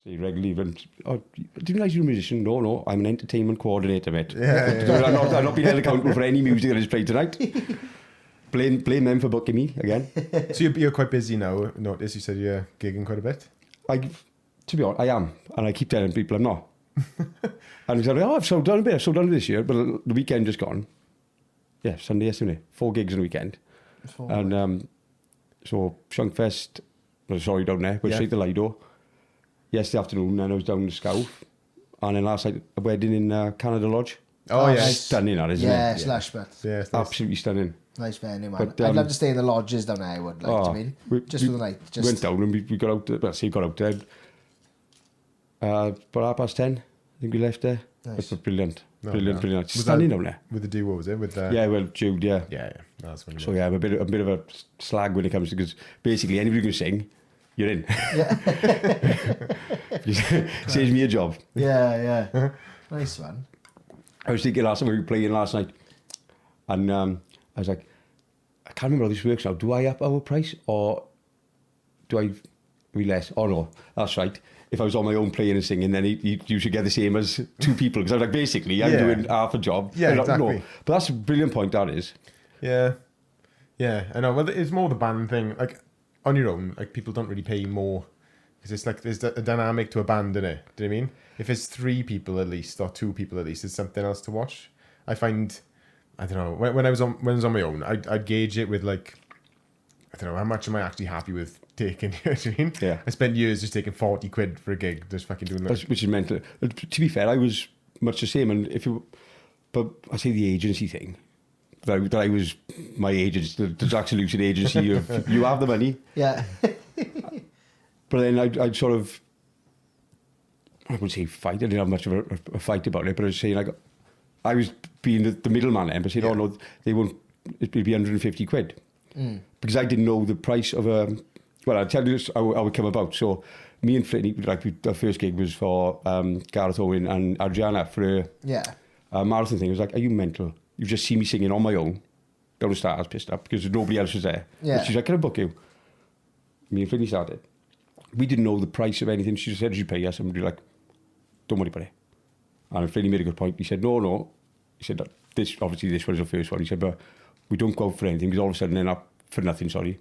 say regularly, do you realise you're a musician? No, I'm an entertainment coordinator, mate. Yeah. I'm not being held accountable for any music that is played tonight. Blame them for booking me again. So you're quite busy now. Notice you said you're gigging quite a bit. To be honest, I am, and I keep telling people I'm not. And he's like, I've sold down a bit. I've sold down this year, but the weekend just gone. Yeah, Sunday, yesterday. 4 gigs on the weekend. And so Shunkfest, down there, went straight to Lido. Yesterday afternoon, then I was down to Scouf. And then last night, a wedding in Canada Lodge. Oh, yeah. Nice. Stunning, that, isn't it? Yeah, Slash, but Yeah, it's Absolutely stunning. nice venue, man. But, I'd love to stay in the lodges down there, I would like to mean. Just for the night. We went down and we got out there, got out there. About 10:30, I think we left there. Nice. But brilliant. No, Brilliant. Was Stunning that down there. With the duo, was it? With Yeah, well, Jude, yeah. Yeah. That's when. So yeah, I'm a bit of a slag when it comes to, because basically anybody who can sing, you're in. Saves me a job. Yeah. Nice one. I was thinking last time we were playing last night, and I was like, I can't remember how this works now. Do I up our price or do I be less? Oh no, that's right. If I was on my own playing and singing, then you should get the same as 2 people. Because I was like, basically, I'm doing half a job. Yeah, exactly. No. But that's a brilliant point, that is. Yeah. I know. Well, it's more the band thing. Like, on your own, like, people don't really pay more. Because it's like, there's a dynamic to a band, in it. Do you know what I mean? If it's 3 people at least, or 2 people at least, it's something else to watch. I find, I don't know, when I was on my own, I'd gauge it with, like, I don't know, how much am I actually happy with taking, you know what I mean? Yeah. I spent years just taking 40 quid for a gig, just fucking doing that. Which is mental. To be fair, I was much the same. And but I say the agency thing, that I was my agent, the Jackson Lucitt agency, you have the money. Yeah. But then I'd sort of, I wouldn't say fight, I didn't have much of a fight about it, but I was saying, like, I was being the middleman then, but saying, oh no, they won't, it'd be 150 quid. Because I didn't know the price of a, well, I'll tell you this, how it came about. So me and Flitty, like, our first gig was for Gareth Owen and Arjana for a marathon thing. I was like, are you mental? You've just seen me singing on my own down the stairs, pissed up, because nobody else was there. Yeah. But she's like, can I book you? Me and Flitty started. We didn't know the price of anything. She just said, she'd pay us. And we'd be like, don't worry about it. And Flitty made a good point. He said, no. He said, this one is the first one. He said, but we don't go out for anything, because all of a sudden they're not for nothing, sorry.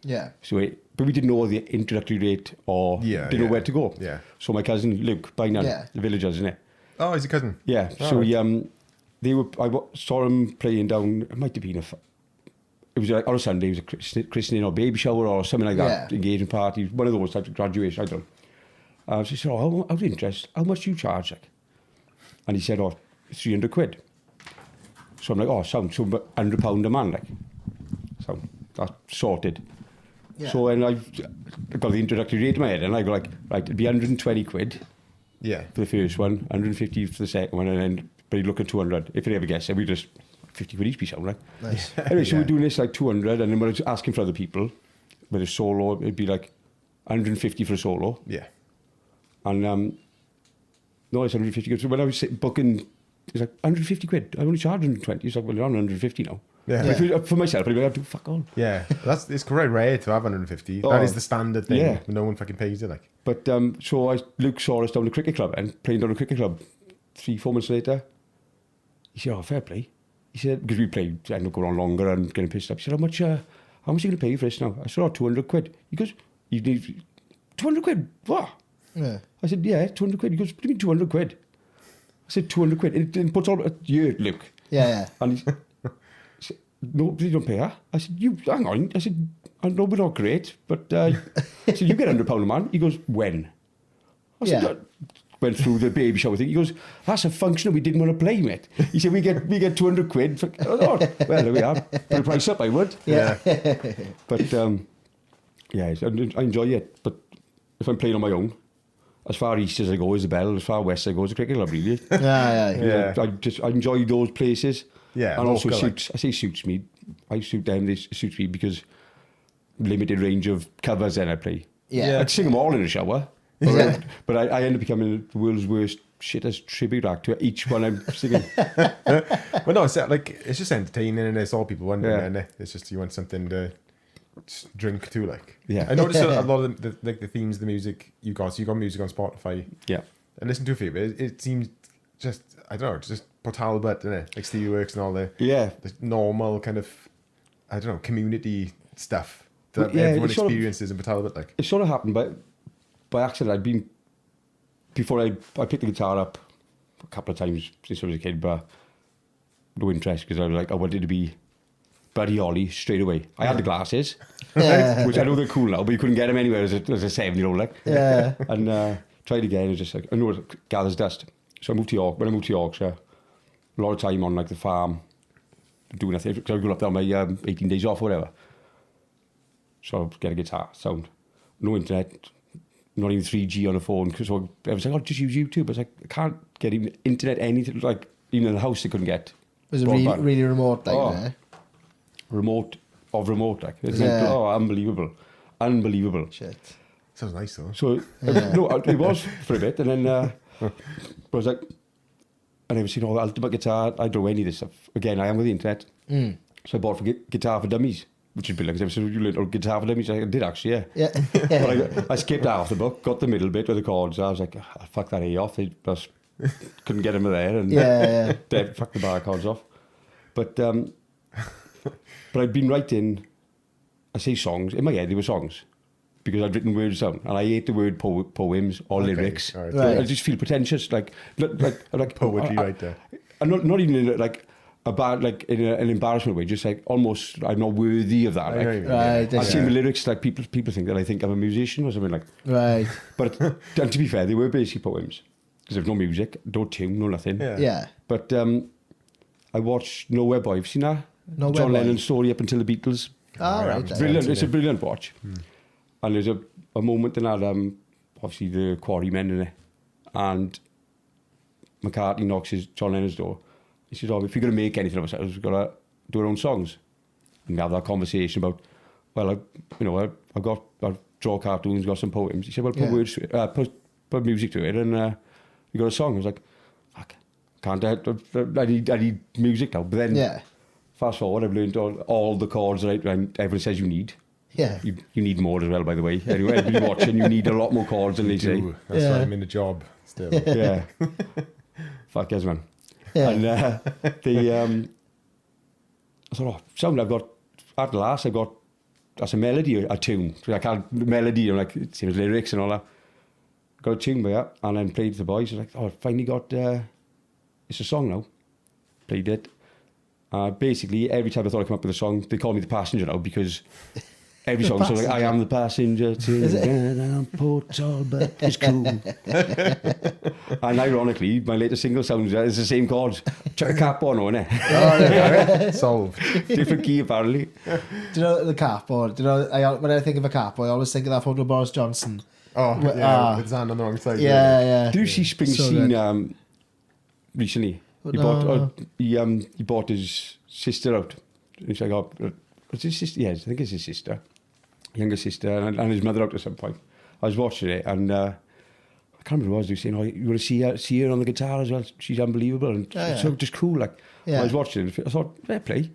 Yeah. So, but we didn't know the introductory rate or didn't know where to go. Yeah. So my cousin Luke, by now, the villagers, isn't it? Oh, he's a cousin. Yeah. Oh, so right. I saw him playing down. It might have been it was like on a Sunday. It was a christening or baby shower or something like that. Engagement party, one of those types of graduation. I don't know. So he said, "Oh, I was interested. How much do you charge?" Like, and he said, "Oh, 300 quid." So I'm like, "Oh, sounds so £100 a man, like." So that's sorted. Yeah. So then I got the introductory rate in my head, and I go like, right, it'd be 120 quid. Yeah. For the first one, 150 for the second one, and then but he'd look at 200. If he ever gets it, we just 50 quid each piece out, like. Nice. Anyway, so we're doing this like 200, and then when I was asking for other people, with a solo, it'd be like 150 for a solo. Yeah. And no, it's 150 quid. So when I was booking, it's like 150 quid. I only charge 120. He's like, well, you're on 150 now. Yeah. For myself, I'd be like, I do fuck all. Yeah, it's quite rare to have 150. That is the standard thing. Yeah. No one fucking pays it, like. But so Luke saw us down the cricket club and playing down the cricket club. 3-4 months later, he said, "Oh, fair play." He said, because we played, ended up going on longer and getting pissed up. He said, "How much are you going to pay for this now?" I said, "Oh, 200 quid." He goes, "You need 200 quid? What?" Yeah. I said, "Yeah, 200 quid." He goes, "What do you mean 200 quid?" I said, 200 quid. And it puts all a year, Luke. Yeah. And he said, "No, they don't pay her." I said, "You hang on." I said, "I know we're not great, but I said, you get £100 a man." He goes, "When?" I said, went through the baby shower thing. He goes, "That's a function we didn't want to play, mate." He said, we get 200 quid. For, well, there we are. Put the price up, I would. Yeah. But, yeah, I enjoy it. But if I'm playing on my own, as far east as I go is the Bell, as far west as I go is the cricket club, really. Yeah. I enjoy those places. Yeah. And also suits me. I suit them, they suits me because limited range of covers then I play. Yeah. I'd sing them all in the shower. But I end up becoming the world's worst shittest tribute act to each one I'm singing. Well, no, it's like, it's just entertaining and it's all people want. Yeah. It's just, you want something to just drink to, like. Yeah. I noticed a lot of the themes of the music you got. So you got music on Spotify. Yeah. I listened to a few, but it seems just, I don't know, it's just Port Talbot, isn't it? Like Stevie Works and all the normal kind of, I don't know, community stuff that everyone experiences in Port Talbot. Like, it sort of happened by accident. Before I picked the guitar up a couple of times since I was a kid, but no interest because I was like, I wanted to be Buddy Holly straight away. I had the glasses, which I know they're cool now, but you couldn't get them anywhere as a 7-year-old. Like, and tried again. It was just like, I know it gathers dust. So I moved to York. When I moved to Yorkshire, a lot of time on like the farm, doing nothing. Because I grew up there on my 18 days off or whatever. So I get a guitar, sound. No internet, not even 3G on the phone. So I was like, oh, just use YouTube. I was like, I can't get even internet, anything. Like, even in the house, I couldn't get. Was it really remote like that? Remote, like. It's like, unbelievable. Shit. Sounds nice though. So, no, it was for a bit. And then, but I was like, I never seen all the ultimate guitar. I don't know any of this stuff. Again, I am with the internet. So I bought Guitar for Dummies, which would be like, because I said, you learned Guitar for Dummies? I did actually, yeah. But I skipped half the book, got the middle bit with the chords. I was like, oh, fuck that A off. They just couldn't get them there. And dead, fuck the bar chords off. But I'd been writing, I say songs, in my head they were songs. Because I'd written words down, and I hate the word poems or lyrics. Right. I just feel pretentious, like poetry right there. And not even in like a bad, like in an embarrassment way. Just like almost, I'm not worthy of that. Like, I see the lyrics, like people think that I think I'm a musician or something like. Right. But and to be fair, they were basically poems because there's no music, no tune, no nothing. Yeah. But I watched Nowhere Boy. Have you seen that? Nowhere John Boy. Lennon's story up until the Beatles. Right. It's brilliant. It's a brilliant watch. And there's a moment in that, obviously the Quarrymen in it, and McCartney knocks John Lennon's door. He says, oh, if you're going to make anything of ourselves, we've got to do our own songs. And we have that conversation about, well, I draw cartoons, got some poems. He said, well, put words to it, put music to it, and you got a song. I was like, fuck, I need music now. But then, fast forward, I've learned all the chords that everyone says you need. Yeah. You need more as well, by the way. Anyway, everybody watching, you need a lot more chords than they say. That's why I'm in the job still. Yeah. Fuck yes, man. Yeah. And I thought, oh, sound I've got, at last I got, that's a melody, a tune. So I can't, melody, I'm like, it seems lyrics and all that. Got a tune by that, and then played to the boys. I was like, oh, I finally got, it's a song now. Played it. Basically, every time I thought I'd come up with a song, they call me the passenger now because every song, so like, I am the passenger to Port Talbot, it's cool. And ironically, my latest single sounds is the same chords. Chuck a cap on, isn't it? Solved. Different key, apparently. Do you know the cap? Or do you know? When I think of a cap, I always think of that photo of Boris Johnson. Oh, with his hand on the wrong side. Yeah. Did you see Springsteen recently? He bought his sister out. He's like, oh, what's his sister? Yeah, I think it's his sister, younger sister, and his mother out at some point. I was watching it, and I can't remember what I was saying. Oh, you want to see her on the guitar as well? She's unbelievable, and so just cool. Like, I was watching it, I thought, fair play.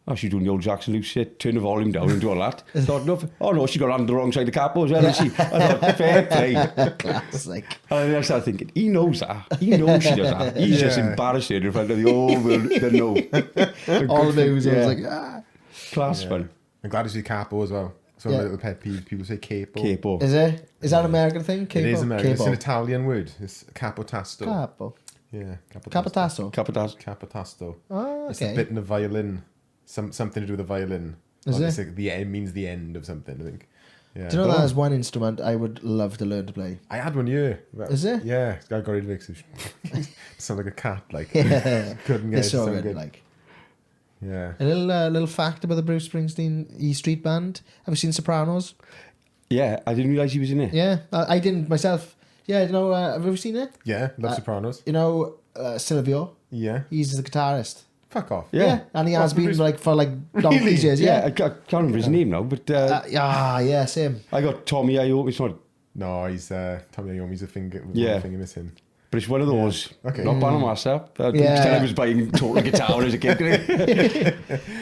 Oh, she's doing the old Jackson Lucitt, turn the volume down and do all that. I thought, no, she got on the wrong side of the capo as well, isn't she? I thought, fair play. Classic. And then I started thinking, he knows that. He knows she does that. He's just embarrassed in front of the whole world that know. All the news, I was like, Class fun. I'm glad to see capo as well. So a little pet peeve, people say capo. Capo. Is it? Is that an American thing? Capo? It is American. Capo. It's an Italian word. It's capotasto. Capo. Yeah, Capatasso. Capotasto. Oh, okay. It's a bit in the violin. Something to do with the violin. Is it? It's like the end means the end of something, I think. Yeah. Do you know that is one instrument I would love to learn to play? I had one here. Is it? Yeah, I got rid of it. Sound like a cat, like. Yeah. Couldn't get It's it so to good, sound good. like. Yeah. A little fact about the Bruce Springsteen E Street Band. Have you seen Sopranos? Yeah, I didn't realise he was in it. Yeah, I didn't myself. Yeah, you know, have you ever seen it? Yeah, love Sopranos. You know, Silvio? Yeah. He's the guitarist. Fuck off. Yeah, and he has been for donkey's years. Yeah, I can't remember his name now, but same. I got Tommy Iommi. It's not. No, he's Tommy Iommi's a finger. Yeah. One finger missing. But it's one of those, Okay. not buying a master. Yeah. I was buying total guitar as a kid.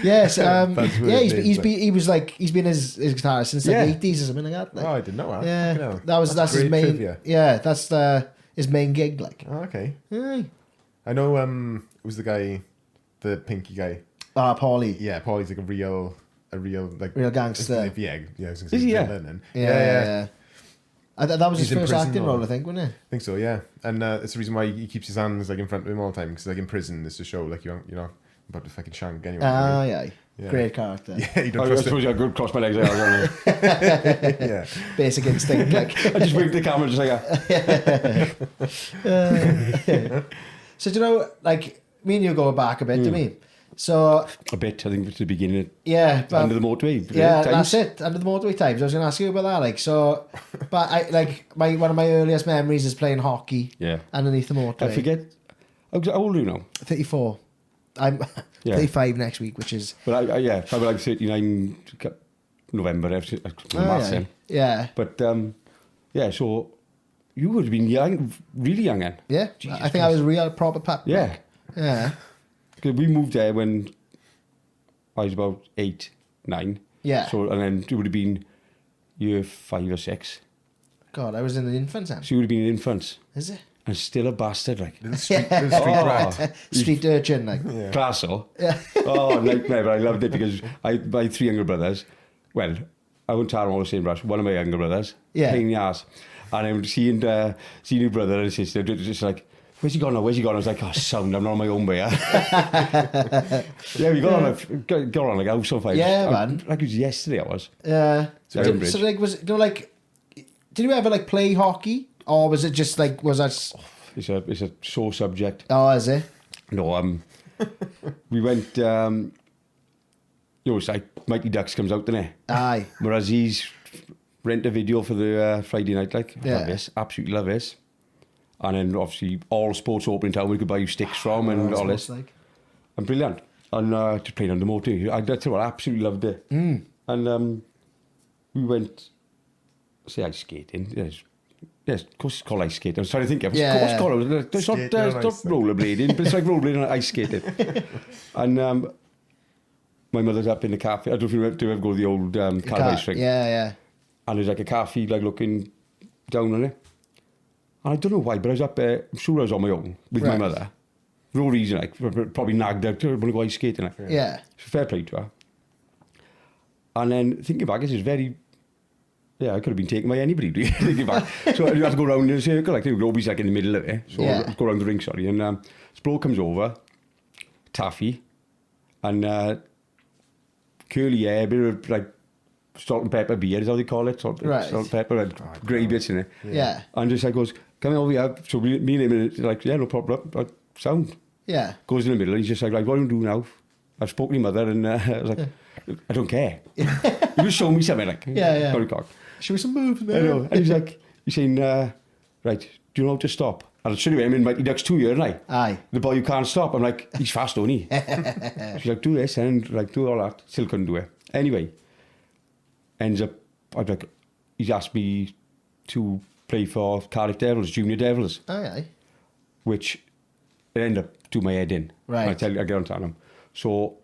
Yes, That's yeah, weird names, he's been his guitarist since Yeah. the 80s or something like that. Like, Oh, I didn't know that. yeah, Fucking hell. that's his great main. trivia. Yeah, that's his main gig. Like, Oh, okay. aye. I know. It was the guy, the pinky guy. Paulie, Yeah, Paulie's like a real like real gangster. Yeah, I was going to Is say he? Yeah. villain. And, Yeah. That was He's his in first prison acting or- role, I think, wasn't it? I think so. Yeah, and it's the reason why he keeps his hands like in front of him all the time because like in prison, it's to show like you're about to fucking shank anyone. Aye. Yeah. Great character. Yeah, you don't I trust him. suppose I could cross my legs out. Yeah. Basic instinct, like. I just wink the camera just like that. So, do you know, like, me and you go back a bit to me. So, A bit, I think, it's the beginning yeah, of but Under the Motorway. yeah, times. that's it. Under the motorway times. I was going to ask you about that. Like, so, but I like one of my earliest memories is playing hockey. Yeah. Underneath the motorway. I forget. How old are you now? 34. I'm Yeah. 35 next week, which is But I was like 39 November. Maths then. yeah. But yeah, so you would have been young, really young then. Yeah. Jesus I think I was real proper pup. Yeah. like. Yeah. Because we moved there when I was about 8, 9. Yeah. So, and then it would have been year 5 or 6. God, I was in the infant then. So you would have been an infant. Is it? And still a bastard, like. Little street rat. Street urchin, like. Yeah. Class, though. Oh, nightmare, but I loved it because my 3 younger brothers, well, I wouldn't tar them all the same brush. One of my younger brothers, Yeah. pain in the ass. And I'm seeing your brother and sister, just like, where's he gone now? Where's he gone? I was like, oh, sound, I'm not on my own, yeah. Yeah, we got on like house on fire. Yeah, man. Like it was yesterday, I was. Yeah. So like, did you ever like play hockey, or was it just like was that? It's a sore subject. Oh, is it? No, we went, it's like Mighty Ducks comes out, doesn't it? Aye. Marazi's rent a video for the Friday night, like. Yeah. Love this, absolutely love this. And then obviously all sports open in town we could buy you sticks from and all this. Like. And brilliant. And just playing on the motor. I tell you what, I absolutely loved it. And we went, say ice skating. Yes, of course it's called ice skating. I was trying to think of Yeah. what's it called. It's not Skating on ice, rollerblading, but it's like rollerblading and ice skating. And my mother's up in the cafe. I don't know if you ever go to the old car race ring. Yeah. And there's like a cafe like looking down on it. And I don't know why, but I was up there, I'm sure I was on my own with my Right. mother. For no reason, like, probably nagged out, I want to go ice skating. Like. Yeah. So fair play to her. And then thinking back, it's very, I could have been taken by anybody, really, thinking back. So you have to go around in a circle, like, nobody's like in the middle of it. So Yeah. go around the ring, sorry. And this bloke comes over, taffy, and curly hair, bit of like salt and pepper beard, is how they call it. Salt and pepper and grey bits in it. Yeah. And just like goes, come over here. So me and him are like, yeah, no problem. Sound. Yeah. Goes in the middle and he's just like, what do you do now? I've spoken to your mother and I was like, I don't care. You just show me something like, Yeah. sorry, cock. Show me some moves, I man. know. And he's like, he's saying, right, do you know how to stop? And I'll show you him in Mighty Ducks 2 years, right? Aye. The boy who can't stop. I'm like, he's fast, don't he? She's like, do this and like, do all that. Still couldn't do it. Anyway, ends up, I'd like, he's asked me to play for Cardiff Devils, Junior Devils, Aye. which it ended up doing my head in. Right. I get on to them. So,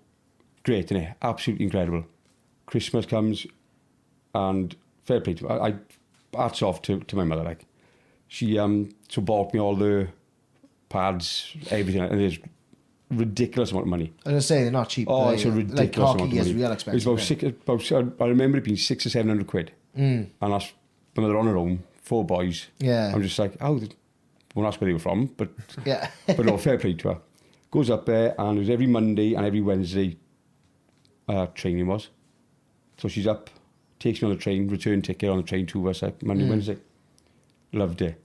great, innit? Absolutely incredible. Christmas comes and fair play to her. I hats off to my mother, like. She so bought me all the pads, everything, and there's ridiculous amount of money. I was gonna say they're not cheap. Oh, but it's a like ridiculous amount hockey of is money. real expensive. It's about I remember it being 600 or 700 quid. And that's my mother on her own, 4 boys. Yeah. I'm just like, won't ask where they were from, but Yeah. but no, fair play to her. Goes up there and it was every Monday and every Wednesday training was. So she's up, takes me on the train, return ticket on the train to us like Monday, Wednesday. Loved it.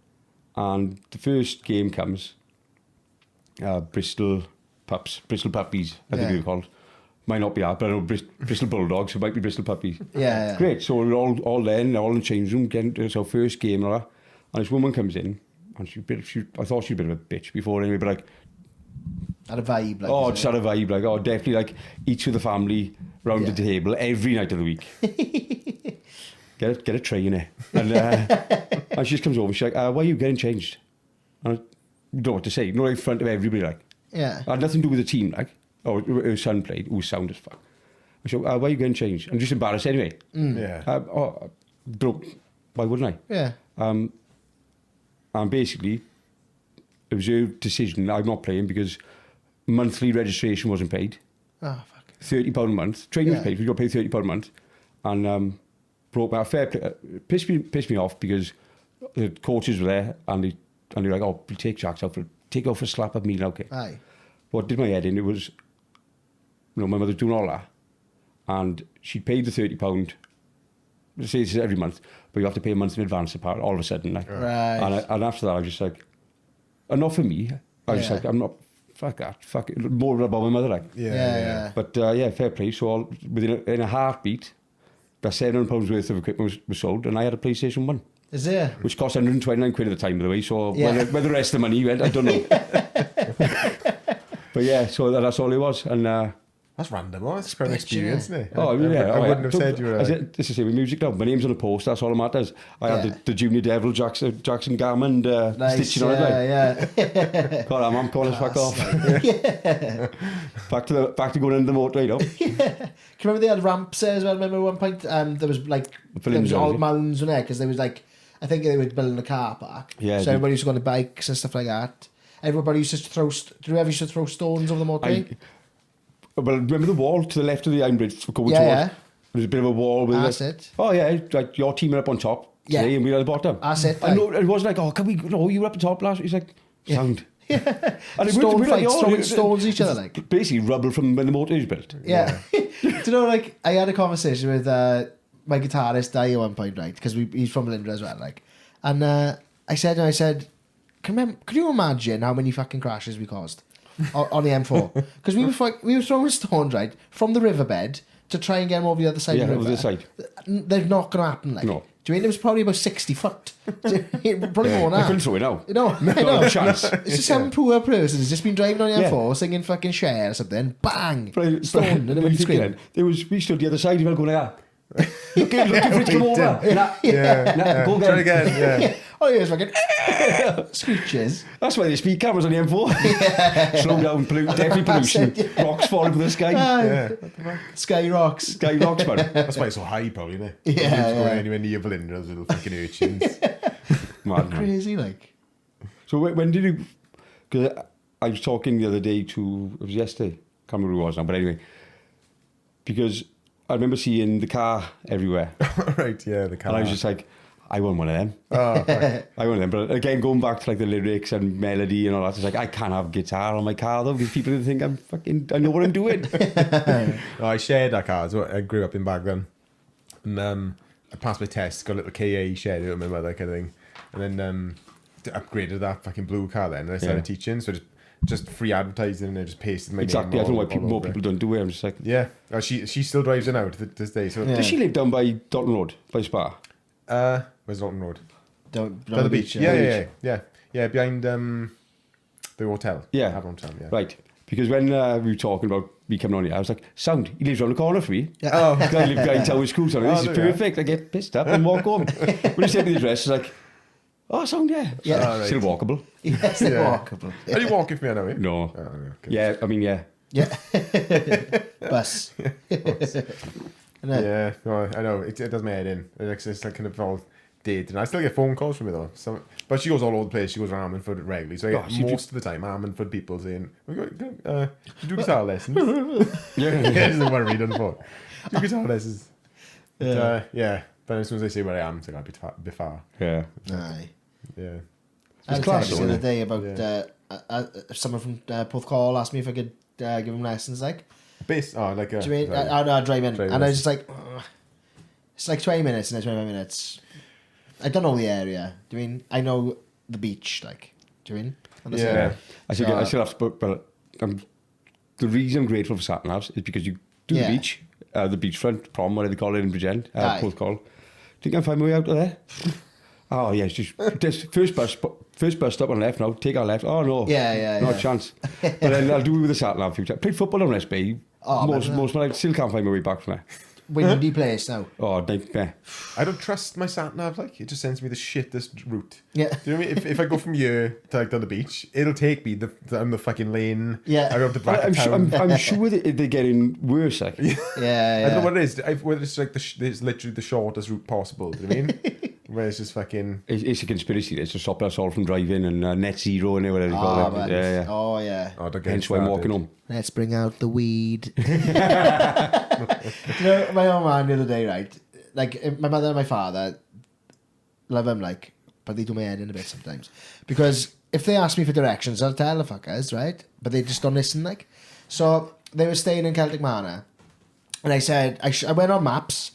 And the first game comes, Bristol Puppies, I think Yeah. they're called. Might not be that, but I know Bristol Bulldogs, it might be Bristol Puppies. Yeah. Great, so we're all there, and all in the change room, it's our first game and all that. And this woman comes in, and I thought she was a bit of a bitch before anyway, but like, Had a vibe. Like, just had a vibe, like, definitely like, eats with the family, round the table, every night of the week. Get a tray in it. And she just comes over, she's like, why are you getting changed? And know what to say. Not in front of everybody, like. Yeah. I had nothing to do with the team, like. Or her son played, who was sound as fuck. I said, why are you getting changed? I'm just embarrassed anyway. Yeah. Why wouldn't I? Yeah. And basically, it was her decision. I'm not playing because monthly registration wasn't paid. Oh, fuck. £30 a month. Training was paid. We got paid £30 a month. And broke my fair play. Pissed me off because the coaches were there and they're like, oh, we take Jax out for a slap at me now, okay. Aye. What did my head in? It was, my mother's doing all that. And she paid the £30. Say this is every month, but you have to pay a month in advance apart all of a sudden. Like. Right. And after that, I was just like, and not for me. I was just like, I'm not, fuck that, fuck it. More about my mother, like. Yeah. But fair play. So in a heartbeat, that £700 worth of equipment was sold, and I had a PlayStation 1. Is there? Which cost 129 quid at the time, by the way. So Yeah. where the rest of the money went, I don't know. But yeah, so that's all it was. And That's random. Oh, it's quite an experience, isn't it? oh, yeah. I wouldn't have said you were. This is the same with music now. My name's on a poster, that's all that matters. I had the Junior Devil, Jackson Garmond stitching on it. Like. Yeah. God, I'm calling us back off. Back to going into the motorway, you know. Can you remember they had ramps there as well? Remember at one point there was like there was all mounds on there because there was like I think they were building a car park. Yeah. So everybody used to go on the bikes and stuff like that. Everybody used to throw. Do you ever used to throw stones over the motorway? Well, remember the wall to the left of the Iron Bridge going Yeah. There's a bit of a wall with That's it. Oh yeah, like you're teaming up on top today and we're at the bottom. That's it. I know it wasn't like, oh, can we? No, you were up the top last. He's like, sound. Yeah. And Stone fights, throwing stones at each other like. Basically rubble from when the motor is built. Yeah. Do you know, like, I had a conversation with my guitarist, Dai, at one point, right? Because he's from Linda as well, like. And I said, could you imagine how many fucking crashes we caused on the M4? Because we were throwing stones, right, from the riverbed to try and get them over the other side of the river. Over the side. They're not going to happen, like. No. Do you mean it was probably about 60 foot? Probably more than I that. couldn't throw it now. No, I know. No chance. It's just some poor person who's just been driving on the M4, singing fucking Cher or something, bang, stone, and then we screaming. We stood the other side, you were going like that. Looking for it to come over. Go Try again. again. Yeah. Oh, yeah, it's fucking screeches. That's why they speed cameras on the M4. Slow down, definitely pollution. Rocks falling from the sky. Sky rocks. Sky rocks, man. That's why it's so high, probably, isn't it? Yeah. Going anywhere near Belinda, those little fucking urchins. Man. Crazy, like. So when did you... Because I was talking the other day to... It was yesterday. Can't remember who it was now, but anyway. Because I remember seeing the car everywhere. Right, yeah, the car. And I was just like, I want one of them. Oh, right. I want them. But again, going back to like the lyrics and melody and all that, it's like, I can't have guitar on my car though, because people think I know what I'm doing. No, I shared that car. So I grew up in back then. And I passed my test, got a little KA, shared it with my mother kind of thing. And then upgraded that fucking blue car then. And I started teaching. So just free advertising and I just pasted my Exactly. name. I don't know why more people don't do it. I'm just like... Yeah. Oh, she still drives it now to this day. So Does she live down by Dalton Road, by Spa? Where's Dalton Road? Down the beach. Yeah, behind the hotel. Yeah. Avon Hotel, yeah. Right. Because when we were talking about me coming on here, I was like, sound, he lives around the corner for me. Yeah. Oh, I live behind Tower School, so this is there you perfect. I get pissed up and walk home. When he sent me the address, I was like, oh, sound, yeah. Yeah. Oh, right. Still walkable. Yes, they're walkable. Are you walking for me now, eh? No. Oh, okay. Yeah, I mean, yeah. Yeah. Bus. Yeah, no, I know. It does my head in. It's like kind of all dead. And I still get phone calls from her though. But she goes all over the place. She goes around Ammanford regularly. So I get most of the time Ammanford people saying, you do guitar lessons? Yeah. This is what I'm reading for. Do guitar lessons. But as soon as I say where I am, it's like, a bit far. Yeah. Aye. Yeah. I had a class, text the isn't other day about someone from Porthcawl asked me if I could give him lessons, like. Bass? Oh, like a... Do you mean? No, driving. And I was just like, it's like 20 minutes and then 25 minutes. I don't know the area. Do you mean? I know the beach, like. Do you mean? Yeah. I still have to, but the reason I'm grateful for Saturn Labs is because you do the beach, the beachfront prom, whatever they call it in Bridgend, Porthcawl. Do you think I can find my way out of there? Oh yeah, it's just first bus stop on the left now. Take our left. Oh no, not a chance. But then I'll do it with the Saturn Lab future. Played football on SB. Most of my life, still can't find my way back from there. windy place now. Oh, nightmare. I don't trust my sat nav. Like, it just sends me the shittest route. Yeah. Do you know what I mean? If I go from here to like down the beach, it'll take me down the fucking lane. Yeah. I go up the back I'm, of town. I'm sure that they're getting worse. Like. Yeah, I don't know what it is. Whether it's like it's literally the shortest route possible. Do you know what I mean? Where it's just fucking. It's a conspiracy. It's to stop us all from driving and net zero and whatever they call it. man. Yeah. Oh, yeah. Oh, don't get Hence why I'm walking home. Let's bring out the weed. You know, my old man the other day, right? Like, my mother and my father, love them, like, but they do my head in a bit sometimes. Because if they ask me for directions, I'll tell the fuckers, right? But they just don't listen, like. So, they were staying in Celtic Manor. And I said, I went on maps.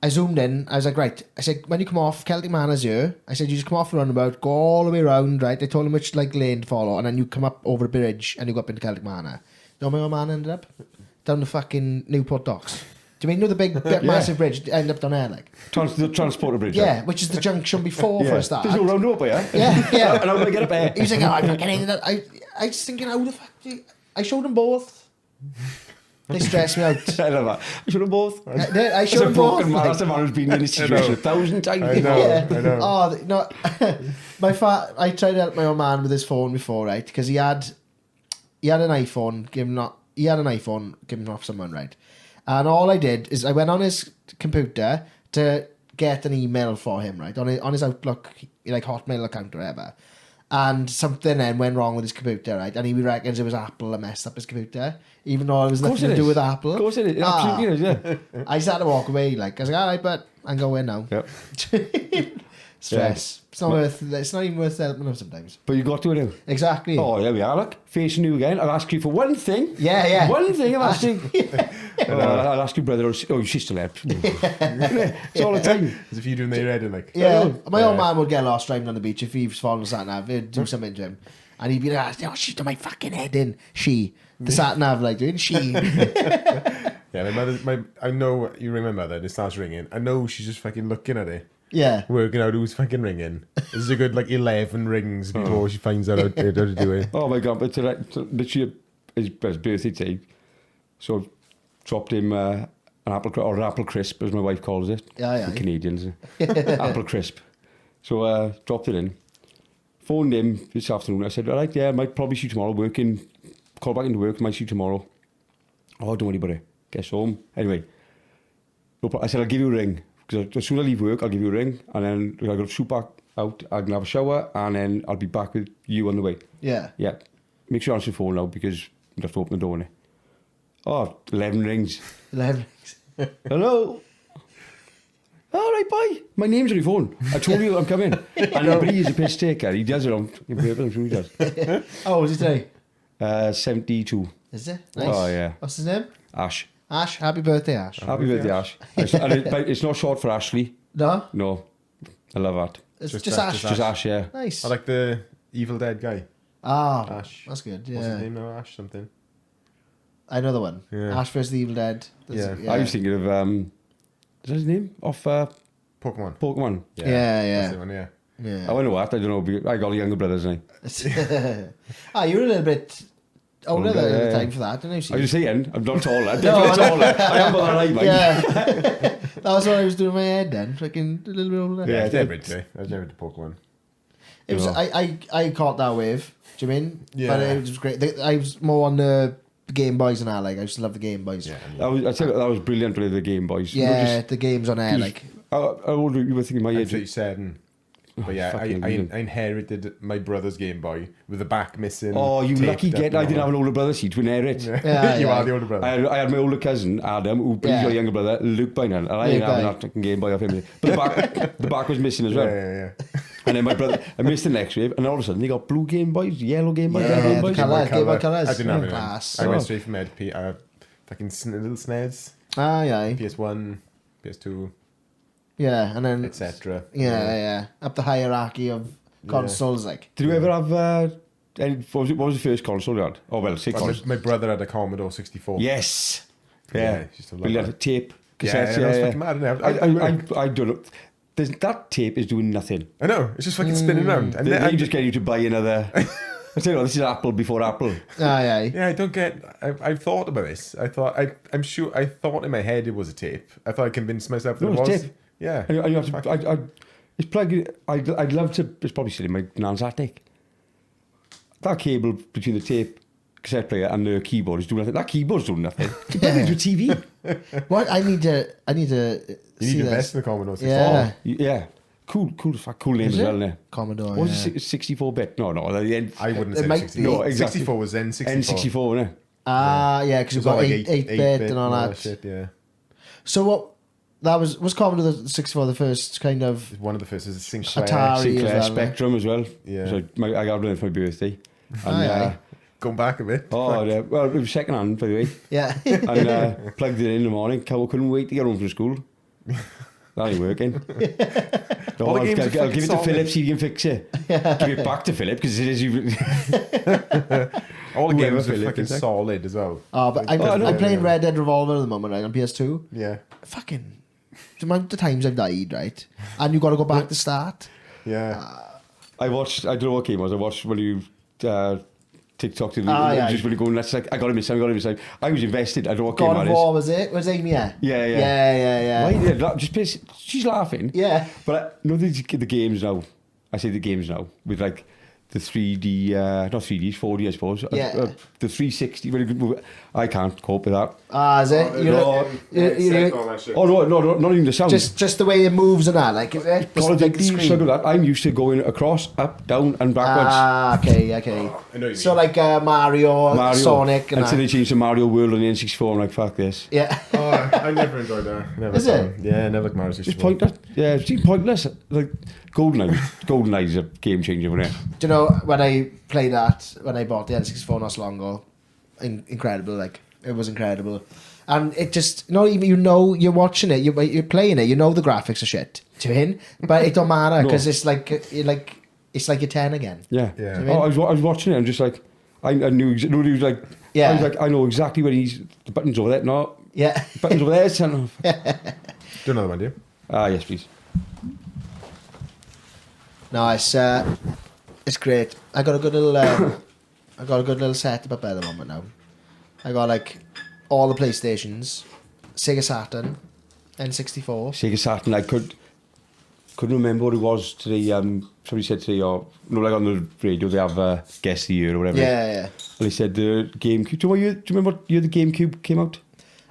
I zoomed in. I was like, right. I said, when you come off Celtic Manor's here, I said, you just come off the roundabout, go all the way around, right? They told him which like lane to follow, and then you come up over the bridge and you go up into Celtic Manor. You know where my old man ended up? Down the fucking Newport docks. Do you mean, the big massive bridge ended up down there, like? The transporter bridge. Yeah, which is the junction before for a start. There's no roundabout, yeah? Yeah. And I'm going to get up there. He was like, oh, I'm not getting that. I was thinking, how the fuck do you... I showed them both. They stressed me out. I love that. I should have both. I showed them both. Man. That's a man who's been in this situation 1,000 times I before. know. Yeah. I know. Oh, no. I tried to help my old man with his phone before, right? Because he had an iPhone given off someone, right? And all I did is I went on his computer to get an email for him, right? On his Outlook, like Hotmail account or whatever. And something then went wrong with his computer, right? And he reckons it was Apple that messed up his computer, even though it was nothing to do with Apple. Of course it is. It absolutely is, yeah. I just had to walk away, like, I was like, all right, but I'm going now. Yep. Stress. It's not even worth helping them sometimes. But you got to do. Exactly. Oh, there we are, look. Facing you again. I'll ask you for one thing. Yeah. One thing I'm asking. I'll ask you, brother, or sister left. It's all the time. As if you doing their head in, like. Yeah. My old man would get lost driving on the beach if he was following the sat nav. He'd do something to him. And he'd be like, oh, she's done my fucking head in. The sat nav, like, doing she. Yeah, my mother, I know you ring my mother and it starts ringing. I know she's just fucking looking at it. Yeah. Working out who's fucking ringing. This is a good, like, 11 rings before she finds out how to do it. Oh, my God. But literally his birthday today. So dropped him an apple crisp, as my wife calls it. Yeah. The Canadians. Apple crisp. So dropped it in. Phoned him this afternoon. I said, all right, yeah, I might probably see you tomorrow. Call back into work, might see you tomorrow. Oh, don't worry about it. Guess home. Anyway, I said, I'll give you a ring. Because as soon as I leave work, I'll give you a ring. And then I'll go shoot back out. I can have a shower. And then I'll be back with you on the way. Yeah. Yeah. Make sure you answer the phone now because you have to open the door, innit? Oh, 11 rings. 11 rings. Hello? All right, bye. My name's on your phone. I told you I'm coming. And he's a piss taker. He does it on purpose. I'm sure he does. Oh, was it today? 72. Is it? Nice. Oh, yeah. What's his name? Ash. Ash. Happy birthday, Ash. Happy birthday, Ash. It's not short for Ashley. No? No. I love that. It's Just just Ash. Ash. Just Ash, yeah. Nice. I like the Evil Dead guy. Ah, Ash. that's good. Yeah. What's his name now? Ash something. I know the one. Yeah. Ash vs. the Evil Dead. Yeah. I was thinking of, is that his name? Off Pokemon. Pokemon. Yeah. That's the one, yeah. I wonder what. I don't know. I got younger brothers, ain't I? You're a little bit older Older, than the yeah. time for that, didn't you? I was saying, I'm not taller. I'm definitely taller. I am about that height, mate. Yeah. That was what I was doing in my head then. Fucking a little bit older. Yeah, Yeah, I was never into it. I was never into Pokemon. It was. I caught that wave. Do you mean? Yeah. But it was great. I was more on the Game Boys and I like. I used to love the Game Boys. Yeah. I'd say that was brilliant for the Game Boys. Yeah, the games on air like. How old were you were thinking my I'm age? 37. But yeah, fucking I brilliant. inherited my brother's Game Boy with the back missing. Oh, you taped lucky up get! and I all didn't have that. an older brother, see, to inherit. Yeah, You yeah. are the older brother. I had my older cousin, Adam, who he's Yeah. got a younger brother, Luke by now. And I Luke didn't have by. that fucking Game Boy off him. But the back was missing as well. Yeah. And then my brother, I missed the next wave, and all of a sudden they got blue Game Boys, yellow Game Boys, red Yeah, Game the Boys. Game Boy Colours. I didn't have it. Class. I went straight from LP. Fucking little SNES, Yeah. PS1, PS2, Yeah, and then etc. yeah. Up the hierarchy of consoles, like. Did you ever have, what was the first console you had? Oh, well, say console. My brother had a Commodore 64. Yes. Yeah, Yeah. used to love Brilliant. that. Tape, Yeah, cassettes, that was fucking mad, innit? I don't know. That tape is doing nothing. I know, it's just fucking spinning around. And They're then just getting you to buy another I tell you what, this is Apple before Apple. Aye. Yeah, I don't get. I've thought about this. I'm sure. I thought in my head it was a tape. I thought I convinced myself that No, it it's was. tape. Yeah. And you have to, it's plugged. I'd love to. It's probably still in my nan's attic. That cable between the tape cassette player and the keyboard is doing nothing. That keyboard's doing nothing. You plug it into a TV. What? I need to You need see to this. invest in the Commodore 64. Yeah. Yeah. Cool name Is as it? well, innit? Commodore. What Yeah. was it? 64-bit? No. I wouldn't It say might 64. be. No, exactly. 64 was N64. N64, innit? Yeah, because It you've was got all like 8-bit and all that. Shit, yeah. So what? That was Commodore 64 the first kind of One of the first is Sinclair. Atari. Sinclair as well, Spectrum as well. Yeah. So I got one for my birthday. And, Aye. Going back a bit. well, it was second hand, by the way. yeah. And plugged it in the morning. Couldn't wait to get home from school. That ain't working. No, All the I'll games are give fucking it to solid. Philip, see if he can fix it. Give it back to Philip, because it is... All the Whoever games are Philip fucking is, like. solid as well. But I'm no, playing yeah. Red Dead Revolver at the moment, right, on PS2. Yeah. Fucking the amount of times I've died, right? And you got to go back to start. Yeah. I don't know what game it was. I watched when you... TikTok to yeah. just really going, that's like, I got to miss time. I was invested. I don't know what God game of that is. War was it? Was Amy? Yeah. Yeah. Yeah. Why? Yeah, just piss. She's laughing. Yeah. But no, the games now. I say the games now with like the 3D, not 3D, 4D, I suppose. Yeah. The 360. Really good. I can't cope with that. Is it? Oh no, not even the sound. Just the way it moves and that, like, is it? Call of Like the Duty, screen. so that. I'm used to going across, up, down, and backwards. Okay. I know what you So mean. like Mario, Sonic, and until that. they changed to Mario World on the N64. I'm like, fuck this. Yeah. Oh, I never enjoyed that. Never Is it? fun. Yeah, never like Mario 64. It's pointless. Yeah, it's pointless. Like GoldenEye is a game changer, wasn't it? Do you know when I played that, when I bought the N64 not so long ago? Incredible, like, it was incredible. And it just, you're watching it, you're playing it, you know the graphics are shit to win, but it don't matter because it's like you're 10 again. Yeah. Yeah. Do you know what I I was watching it and just like, I knew, he was like, Yeah. I was like, I know exactly where the button's over there. No, Yeah. button's over there. Son. Do another one, do you? Yes, please. No, it's great. I got a good little setup up at the moment now. I got like all the PlayStations, Sega Saturn, N64. Sega Saturn, I couldn't remember what it was today. Somebody said today, like on the radio, they have Guess the Year or whatever. Yeah. And they said the GameCube. Do you remember what year the GameCube came out?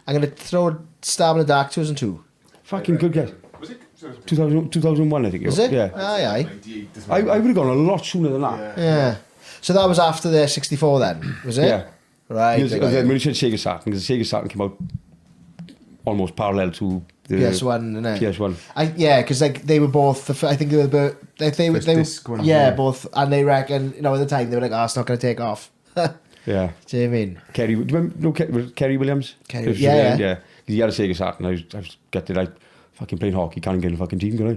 I'm gonna throw a stab in the dark. 2002. Fucking good guess. Was it? 2001, I think. Is it? Yeah. Aye. I would have gone a lot sooner than that. Yeah. So that was after the 64 then, was it? Yeah. Right. Because when you said Sega Saturn, because the Sega Saturn came out almost parallel to the PS1, innit? PS1. Because like they were both. I think they were. They were. First disc one, Yeah, yeah. both, and they reckon at the time they were like, "Oh, it's not going to take off." Do Yeah. you know what I mean? Kerry, do you remember Kerry Williams? Kerry- yeah. Yeah. Because he had a Sega Saturn. I was gutted. Like, fucking playing hockey, can't get in the fucking team, can I?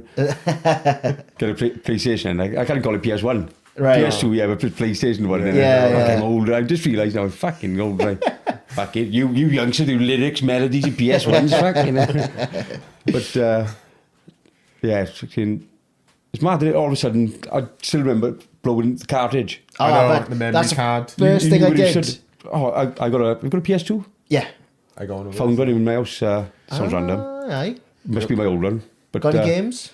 Get a PlayStation. I can't call it PS1. Right. PS2, yeah, but PlayStation one. Yeah. I'm old. I just realised now I'm fucking old. Right? Fuck it. You youngsters do lyrics, melodies, and PS1s. Fucking. But, yeah, it's mad that all of a sudden, I still remember blowing the cartridge. I know, but the memory that's card. the first thing knew I what he did. said. I got a PS2. Yeah. I go on over Found one in my house. Sounds random. Aye. Must be my old one. But Got any games?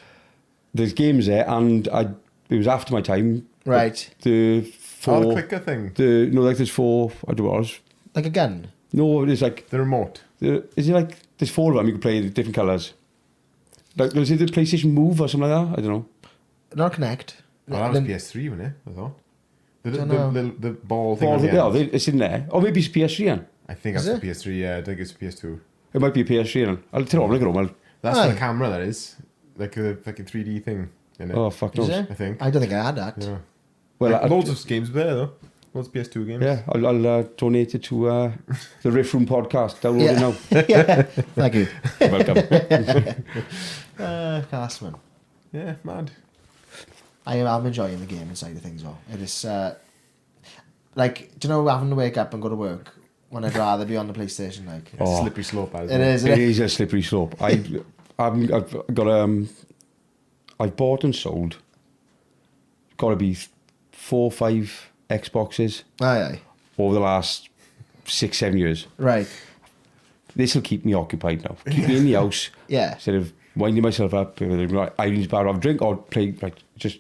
there's games there, and it was after my time. Right. The four. Oh, the clicker thing. There's four. I don't know what it was. Like a gun. No, there's like. The remote. Is it like there's four of them? You can play in different colours. Like was it the PlayStation Move or something like that? I don't know. Not Connect. Oh, that was Then- PS3, wasn't it? I thought. Dunno. The ball thing. Four on the yeah, end. it's in there. Or maybe it's PS3 then. I think Is that's it? the PS3. Yeah, I think it's PS2. It might be a PS3 then. I'll tell you what, I'm gonna That's Aye. for the camera. That is like a 3D thing. In it. Oh fuck Is knows. it? I think. I don't think I had that. Yeah. Well, Like, loads of games there though. Loads of PS2 games. yeah, I'll donate it to the Riff Room podcast. Download it now. Yeah. Thank you. Welcome. Castman. Yeah, mad. I'm enjoying the gaming side of things, though. It is, like, do you know, having to wake up and go to work when I'd rather be on the PlayStation, like. Oh. Slippery slope. As It is, It isn't it? is a slippery slope. I've got I've bought and sold. Got to be 4 or 5 Xboxes Aye. over the last 6-7 years. Right. This will keep me occupied now. Keep me in the house. Yeah. Instead of winding myself up, Ireland's bar, have a drink or play, like, just,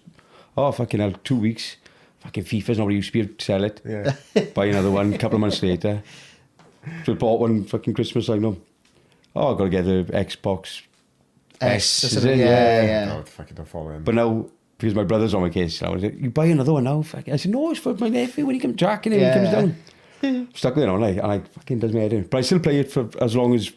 fucking hell, 2 weeks. Fucking FIFA's not what it used to be, sell it. Yeah. Buy another one, a couple of months later. So I bought one fucking Christmas, I know. Oh, I've got to get the Xbox S, is it? Yeah. Oh, fucking don't follow him. But now, because my brother's on my case now, I said, you buy another one now? Fucking. I said, no, it's for my nephew when he comes, Jack, and when he comes down. Stuck with it on, and I fucking does my head in. But I still play it for as long as,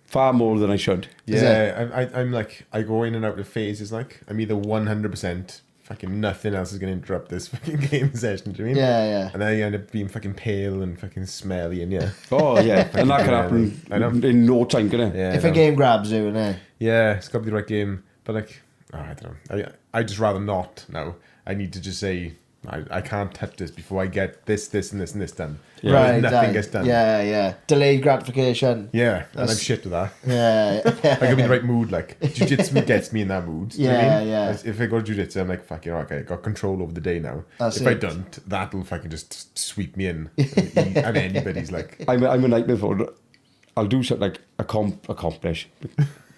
far more than I should. Yeah, I'm like, I go in and out of phases, like, I'm either 100% fucking nothing else is going to interrupt this fucking game session, do you mean? Yeah. And then I end up being fucking pale and fucking smelly and Oh, yeah. And that can happen in no time, can it? Yeah, If a game grabs you, yeah, it's got to be the right game. But like, I don't know. I just rather not now. I need to just say, I can't touch this before I get this, and this done. Yeah. Right. Nothing gets done. Yeah. Delayed gratification. Yeah, and I'm shit with that. Yeah. I gotta be in the right mood. Like, jiu-jitsu gets me in that mood. Do you know what I mean? Yeah. If I go to jiu-jitsu, I'm like, fucking, okay, I got control over the day now. That's if it. I don't, that'll fucking just sweep me in. And anybody's like... I'm a nightmare for I'll do something like accomplish.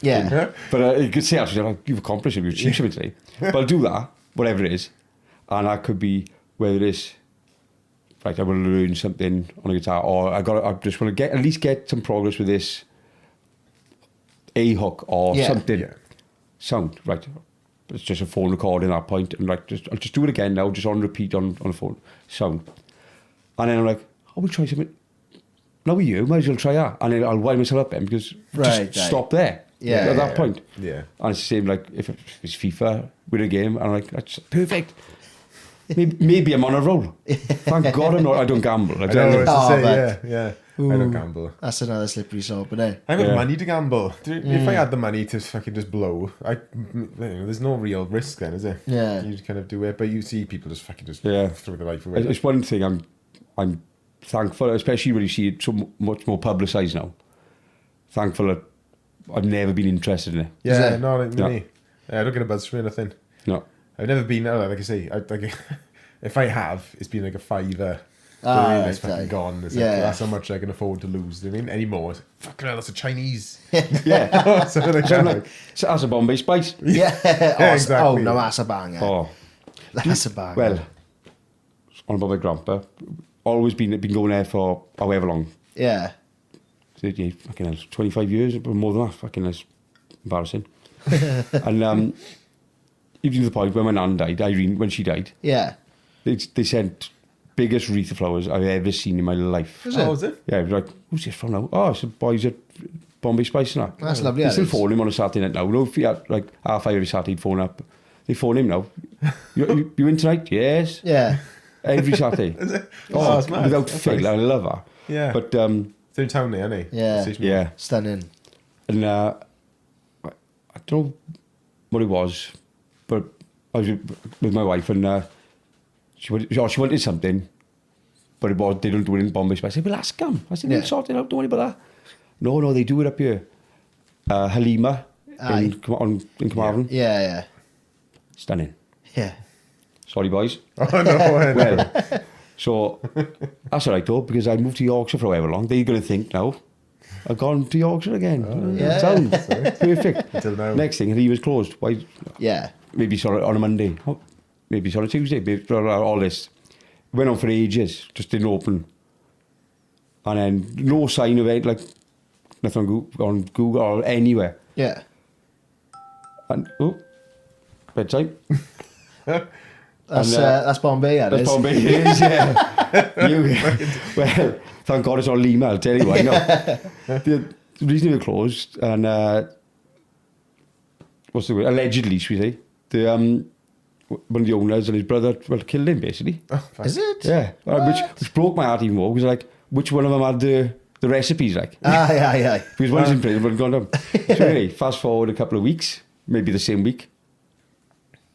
Yeah. But you could say, actually, like, you've accomplished it, you've achieved something today. But I'll do that, whatever it is. And that could be whether it's, like, I want to learn something on a guitar, or I just want to at least get some progress with this A hook or something. Yeah. Sound, right? It's just a phone recording at that point, and like, I'll just do it again now, just on repeat on the phone. Sound. And then I'm like, we'll try something. Now with you, might as well try that. And then I'll wind myself up then, because just stop there. Yeah, At that point. Yeah. And it's the same, like, if it's FIFA, win a game, and I'm like, that's perfect. Maybe I'm on a roll. Thank God I don't gamble. I know what to say, but- yeah. I don't gamble. That's another slippery slope, but eh? I haven't money to gamble. If I had the money to fucking just blow, there's no real risk then, is there? Yeah. You just kind of do it, but you see people just fucking throw their life away. It's one thing I'm thankful, especially when you see it so much more publicised now. Thankful that I've never been interested in it. Yeah, no, like me. I don't get a buzz from anything. No. I've never been, like I say, if I have, it's been like a $5. It's fucking gone. It's like, that's how much I can afford to lose. Do you know what I mean? Anymore. Fucking hell, that's a Chinese. Yeah. Something like that. So that's a Bombay Spice. Yeah. Exactly. Oh, no, that's a banger. Oh. That's a banger. Well, on about my grandpa, always been going there for however long. Yeah. 30, fucking hell, 25 years, but more than that. Fucking that's embarrassing. And even to the point where my nan died, Irene, when she died, Yeah. they sent biggest wreath of flowers I've ever seen in my life. Was it? Oh, is it? Yeah, like, who's this from now? Oh, it's the boys at Bombay Spice and that. That's lovely. They that still is. phone him on a Saturday night now. No, if he had, like, 5:30 every Saturday, he'd phone up. They phone him now. You in tonight? Yes. Yeah. Every Saturday. Is it? Oh, it's mad. without That's fail. nice. I love her. Yeah. But, It's in town there, isn't it? Yeah. Station. yeah. Stunning. And I don't know what it was, but I was with my wife and she wanted something, but they don't do it in Bombay Spice. I said, well, ask them. I said, they'll sort it out, don't worry about that. No, they do it up here. Halima in Carmarthen. Yeah. Stunning. Yeah. Sorry, boys. Oh, no. Well, so that's all right, though, because I moved to Yorkshire for however long. They're going to think now, I've gone to Yorkshire again. yeah. Sound. Perfect. Until now. Next thing, he was closed. Why? Yeah. Maybe it's on a Monday. Maybe it's on a Tuesday. Maybe all this. Went on for ages. Just didn't open. And then no sign of it, like nothing on Google or anywhere. Yeah. And, bedtime. That's Bombay, that That's is. Bombay. It is, yeah. Well, thank God it's on Lima, I'll tell you why. No. The reason they were closed, and what's the word? Allegedly, should we say? One of the owners and his brother, killed him, basically. Oh, Is it? Yeah. Which broke my heart even more, because, like, which one of them had the recipes, like? Aye. Because one's in prison, one's gone down. So anyway, fast forward a couple of weeks, maybe the same week,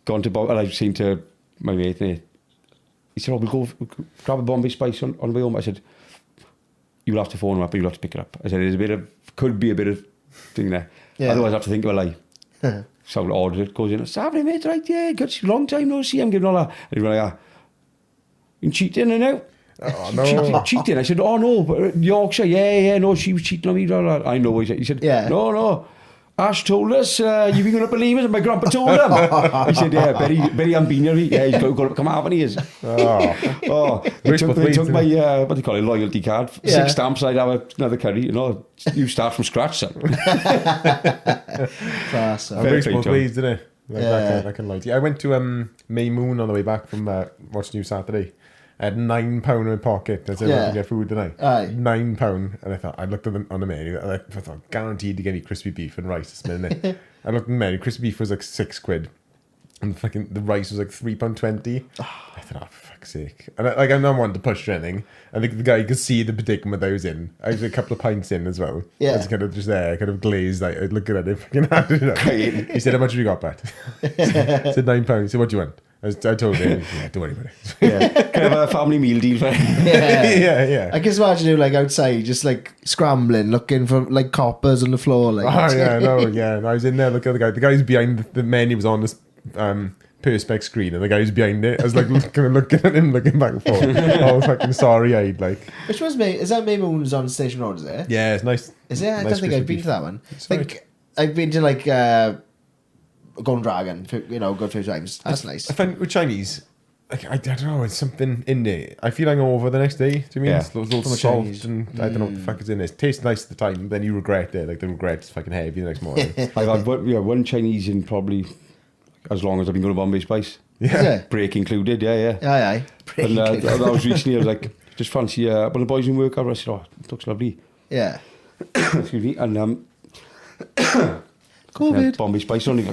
gone to and I've seen to my mate, and he said, we'll go grab a Bombay Spice on the way home. I said, you'll have to phone him up, but you'll have to pick it up. I said, could be a bit of thing there. Yeah. Otherwise, I have to think of a lie. So I'll order it, goes in, Saturday, mate, right, yeah, good, long time no see, I'm giving all that. And he's like, You cheating, you know? Oh, no. Cheating. I said, oh, no, but Yorkshire, yeah, no, she was cheating on me. Blah, blah. I know. He said, Yeah. no. Ash told us, you ain't going to believe it. My grandpa told him. He said, yeah, very unbeanary. Yeah, he's got to come out, and he is. They took my, what do you call it, loyalty card. 6 stamps, I'd have another curry. You know, you start from scratch, son. Class. Very both ways, didn't it? Like, Yeah. I can lie to you. I went to May Moon on the way back from watching you Saturday. I had £9 in my pocket. I said, I can get food tonight. Aye. £9. And I thought, I looked on the menu. I thought, guaranteed to get me crispy beef and rice this minute. I looked at the menu. Crispy beef was like £6. And the rice was like £3.20. I thought, oh, for fuck's sake. And I'm not wanting to push or anything. I think the guy could see the predicament I was in. I was a couple of pints in as well. Yeah. I was kind of just there, kind of glazed. Like, looking at him, fucking handed it up. He said, how much have you got, Pat? I said, £9. He said, what do you want? I told him, yeah, don't worry about it. Yeah. Can I have a family meal deal for Yeah. I can just imagine you like outside, just like scrambling, looking for like coppers on the floor. Like, Oh, yeah, no, I was in there looking at the guy. The guy's behind the menu was on this perspex screen, and the guy who's behind it. I was like kind of looking at him, looking back and forth. I was fucking sorry-eyed, like. Which was me? Is that May Moon's on Station Road? Is it? Yeah, it's nice. Is it? I nice don't think I've crispy been to that one. It's I think I've been to like Golden Dragon, you know, good few times. That's nice. I find with Chinese, like, I don't know, it's something in there. I feel like I'm over the next day. Do you mean? Yeah. It's loads of much salt Chinese. and I don't know what the fuck is in it. It tastes nice at the time, but then you regret it. Like the regret's fucking heavy the next morning. I've had one Chinese in probably as long as I've been going to Bombay Spice. Is it? Break included, yeah. Aye. And that was recently, I was like, just fancy, one of the boys in work, I said, oh, it looks lovely. Yeah. Excuse me. And COVID. Bombay Spice only.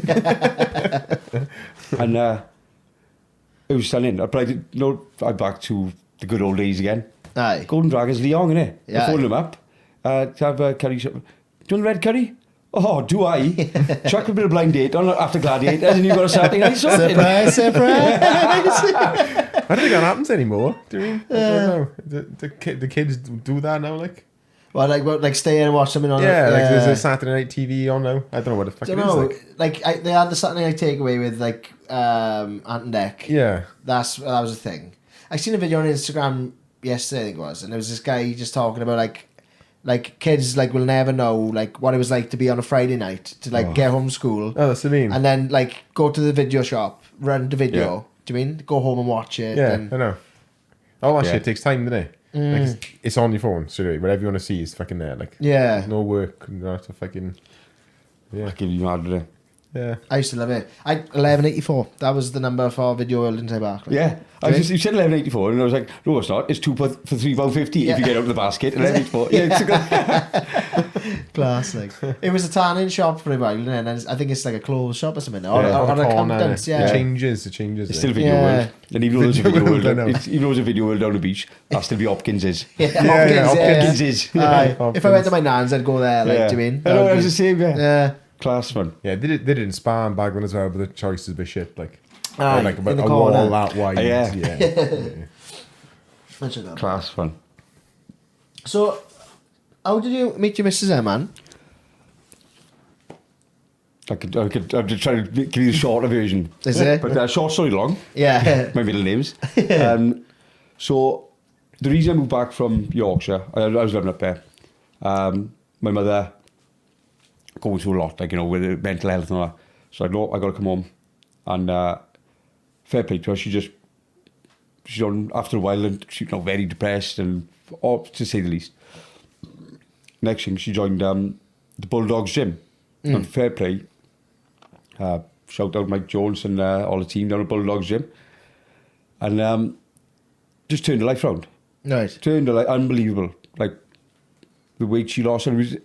And it was stunning. I'm back to the good old days again. Aye. Golden Dragon's Leon, innit? Yeah. I phoned them up to have a curry. Do you want red curry? Oh, do I? Chuck a bit of blind date on after Gladiators and you've got a Saturday night sorted. Surprise! I don't think that happens anymore. Do you mean? I don't know. The kids do that now, like. Well, like stay and watch something on. Yeah, like there's a Saturday night TV on now. I don't know what the fuck don't it know. is. Like. They had the Saturday night takeaway with like Ant and Dec. Yeah. That was a thing. I seen a video on Instagram yesterday, I think it was, and there was this guy just talking about like kids like will never know like what it was like to be on a Friday night to like get home from school. Oh, that's what I mean. And then like go to the video shop, rent the video. Yeah. Do you mean go home and watch it? Yeah, And, I know. All that Yeah. shit takes time, doesn't it? Like it's on your phone, so whatever you want to see is fucking there. Like yeah. no work, you have to fucking I give you mad with it. yeah. I used to love it. 1184. That was the number for Video World in Bark. Yeah. You said 11.84 and I was like, no, it's not. It's £2 for £3.50 Yeah. if you get out of the basket. 11.84. Yeah, it's a good. Class, like. It was a tanning shop for a while, and then I think it's like a clothes shop or something. Or, Yeah. or On the an corner, accountant's, It yeah. changes. It's still like. Video Yeah. World. And even though there's a Video Video World, I know. World, even though there's a Video World down the beach, that'll still be Hopkins's. Yeah, Yeah, Hopkins is. Aye. Hopkins. If I went to my nan's, I'd go there, like, do you mean? I know, it was the same, yeah. Yeah. Class, man. Yeah, they did it in Spa and Bagman as well, but the choice is a bit shit. Like, Aye, like in the a corner. wall that wide. Yeah. Mention that. Class, fun. So, how did you meet your Mrs. M, man? I'm just trying to give you the shorter version. Is it? But short story long. Yeah. My middle names. So the reason I moved back from Yorkshire, I was living up there. My mother going through a lot, like, you know, with her mental health and all that. So I know I got to come home, and fair play to her. She's on after a while, and she's very depressed, and to say the least. Next thing, she joined the Bulldogs gym, and fair play. Shout out Mike Jones and all the team down at Bulldogs gym, and just turned her life round. Right. Turned her life unbelievable. Like the weight she lost, and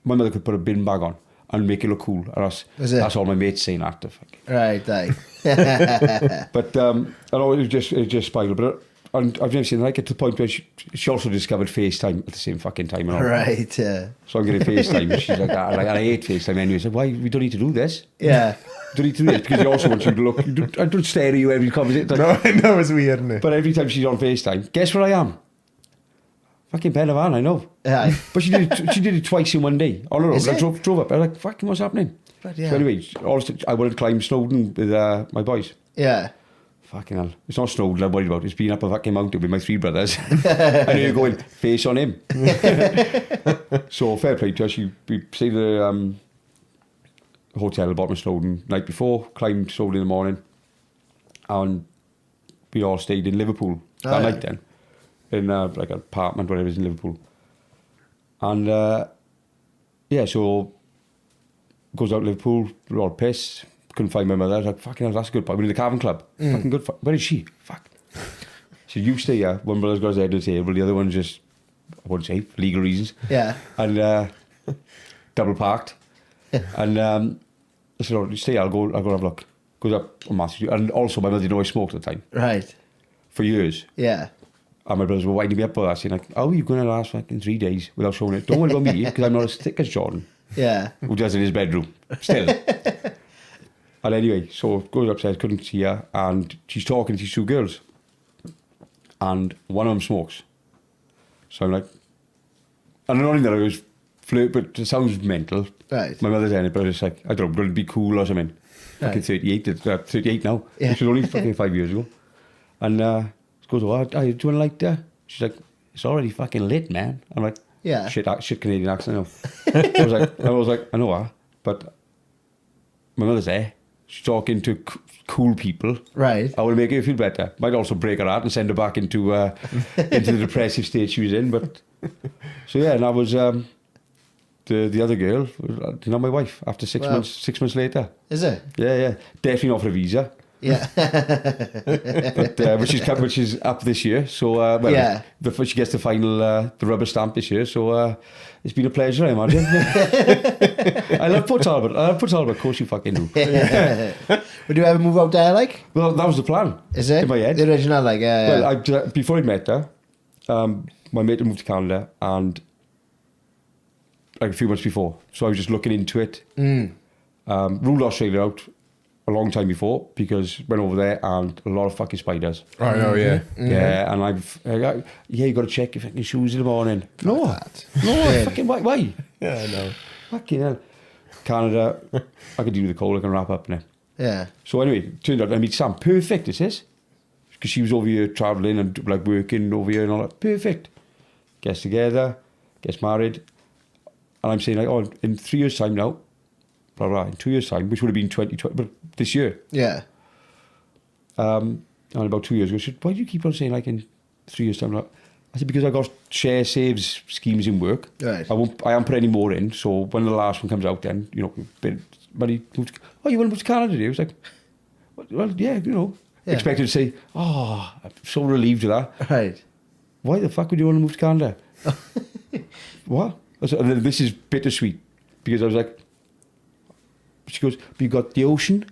my mother could put a bin bag on and make it look cool. And that's all my mates saying after. Right, aye. But I know it just spiraled. But and I've never seen it like it to the point where she also discovered FaceTime at the same fucking time. And all. Right, yeah. So I'm getting FaceTime, and she's like, I hate FaceTime anyway. I said, why? We don't need to do this. Yeah. Don't need to do this because he also wants you to look. I don't stare at you every conversation. Like, No, I know it's weird, isn't it? but every time she's on FaceTime, guess where I am? Fucking Penavon, I know. Aye. But she did it twice in one day. On her own. Is I it? drove up. I was like, fucking what's happening? But yeah. So anyway, I wanted to climb Snowdon with my boys. Yeah. fucking hell. It's not snowed I'm worried about. It's been up a fucking mountain with my 3 brothers. I know you're going, face on him. So fair play to her. We stayed at the hotel at the bottom of Snowdon night before, climbed Snowdon in the morning, and we all stayed in Liverpool that night then. In like an apartment, whatever it is in Liverpool. And so goes out to Liverpool, we're all pissed. Couldn't find my mother. I was like, fucking hell, that's a good point. We're in the Carving Club. Fucking good. Where is she? Fuck. So you stay here. One brother's got his head on the table. The other one's just, I wouldn't say, for legal reasons. Yeah. And double parked. And I said, oh, you stay here. I'll go have a look. Goes up on Massive. And also, my mother didn't know I smoked at the time. Right. For years. Yeah. And my brothers were winding me up with that, saying like, how are you going to last fucking 3 days without showing it? Don't worry about me, because I'm not as thick as Jordan. Yeah. Who does in his bedroom. Still. And anyway, so goes upstairs, couldn't see her, and she's talking to these 2 girls. And one of them smokes. So I'm like, and not only that, I was flirt, but it sounds mental. Right. My mother's in it, but I was like, I don't know, I'm going to be cool or something. Fucking 38 now. Yeah. Which was only fucking 5 years ago. And she goes, oh, do you want to light that? She's like, it's already fucking lit, man. I'm like, Yeah. Shit Canadian accent, I was like, I know her, but my mother's there. She's talking to cool people. Right. I will make her feel better. Might also break her heart and send her back into the depressive state she was in. But so yeah, and I was the other girl, my wife. After 6 months, 6 months later. Is it? Yeah. Definitely not for a visa. Yeah. But which is up this year. So she gets the final the rubber stamp this year. So it's been a pleasure, I imagine. I love Port Talbot. Of course you fucking do. Would you ever move out there, like? Well, that was the plan. Is it? In my head. The original, like, yeah. Well, before I met her, my mate had moved to Canada, and like a few months before, so I was just looking into it. Ruled Australia out a long time before, because went over there and a lot of fucking spiders. I know, yeah. Yeah, and you got to check your fucking shoes in the morning. No, fucking why? Yeah, I know. Fucking hell. Canada, I could deal with the cold. I can wrap up now. Yeah. So anyway, turned out I meet Sam. Perfect, this is. Because she was over here travelling and like working over here and all that. Perfect. Gets together, gets married. And I'm saying like, oh, in 3 years' time now, blah, blah, in 2 years' time, which would have been 2020, but this year. Yeah. And about 2 years ago, she said, why do you keep on saying like in 3 years' time? Like, I said, because I got share saves schemes in work. Right. I haven't put any more in, so when the last one comes out then, you know, money, you want to move to Canada, do you? I was like, well, yeah, you know. Yeah. Expected to say, oh, I'm so relieved of that. Right. Why the fuck would you want to move to Canada? What? I said, and this is bittersweet, because I was like, she goes, but you got the ocean,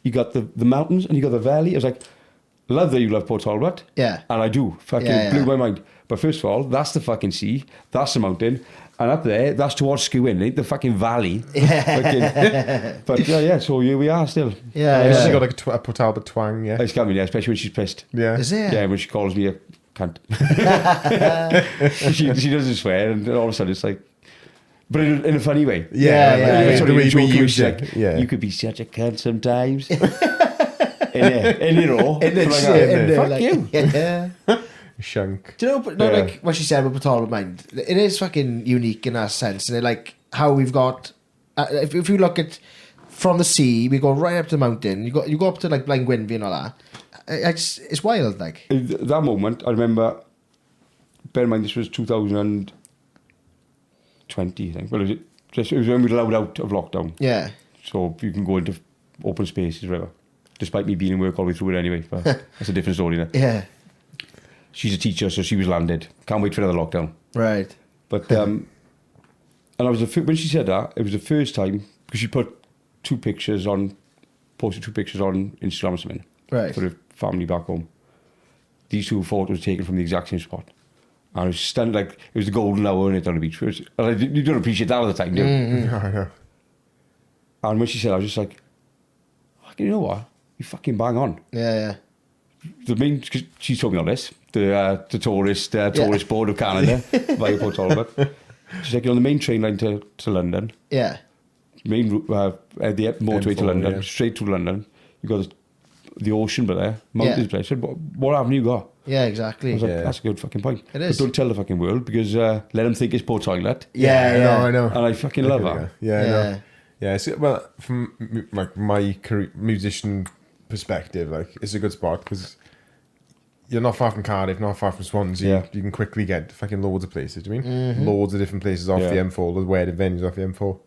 you got the mountains, and you got the valley. I was like, love that you love Port Talbot. Yeah. And I do. Fucking blew my mind. But first of all, that's the fucking sea, that's the mountain, and up there, that's towards Skewin, ain't the fucking valley. Yeah. But yeah, so here we are still. Yeah. She's got like a Port Talbot twang, yeah. It's coming, yeah, especially when she's pissed. Yeah. Is it? Yeah, when she calls me a cunt. she doesn't swear, and all of a sudden it's like, but in a funny way. Yeah. The way we use it. Like, Yeah. you could be such a cunt sometimes. In it, fuck you. Yeah. Shunk. Do you know, like what she said about Port Talbot Mind? It is fucking unique in that sense, and like how we've got. If you look at from the sea, we go right up to the mountain. You go up to like Blind Gwynfi and all that. It's wild, like. That moment, I remember. Bear in mind, this was 2020, I think. Well, it was when we were allowed out of lockdown. Yeah. So you can go into open spaces, whatever. Despite me being in work all the way through it anyway, but that's a different story there. Yeah. She's a teacher, so she was landed. Can't wait for another lockdown. Right. But and I was when she said that, it was the first time because she posted 2 pictures on Instagram or something. Right. For the family back home. These 2 photos were taken from the exact same spot. And I was stunned, like it was the golden hour in it on the beach. You don't appreciate that all the time, do you? Yeah. And when she said, I was just like, you know what? You fucking bang on. Yeah. The main, cause she told me all this, the tourist board of Canada via Port Talbot. She's like, you're on the main train line to London. Yeah. Main route, the motorway to M4, London, yeah. straight to London. You got this the ocean, but there, mountains, but I said, what haven't you got? Yeah, I exactly. was like, Yeah. that's a good fucking point. It is. But don't tell the fucking world, because let them think it's Port Talbot. I know. And I fucking love that. Yeah, I know. Yeah, so, well, from like my career, musician perspective, like it's a good spot because you're not far from Cardiff, not far from Swansea. Yeah. You can quickly get fucking loads of places. Do you mean loads of different places off the M4, the wedding venues off the M4.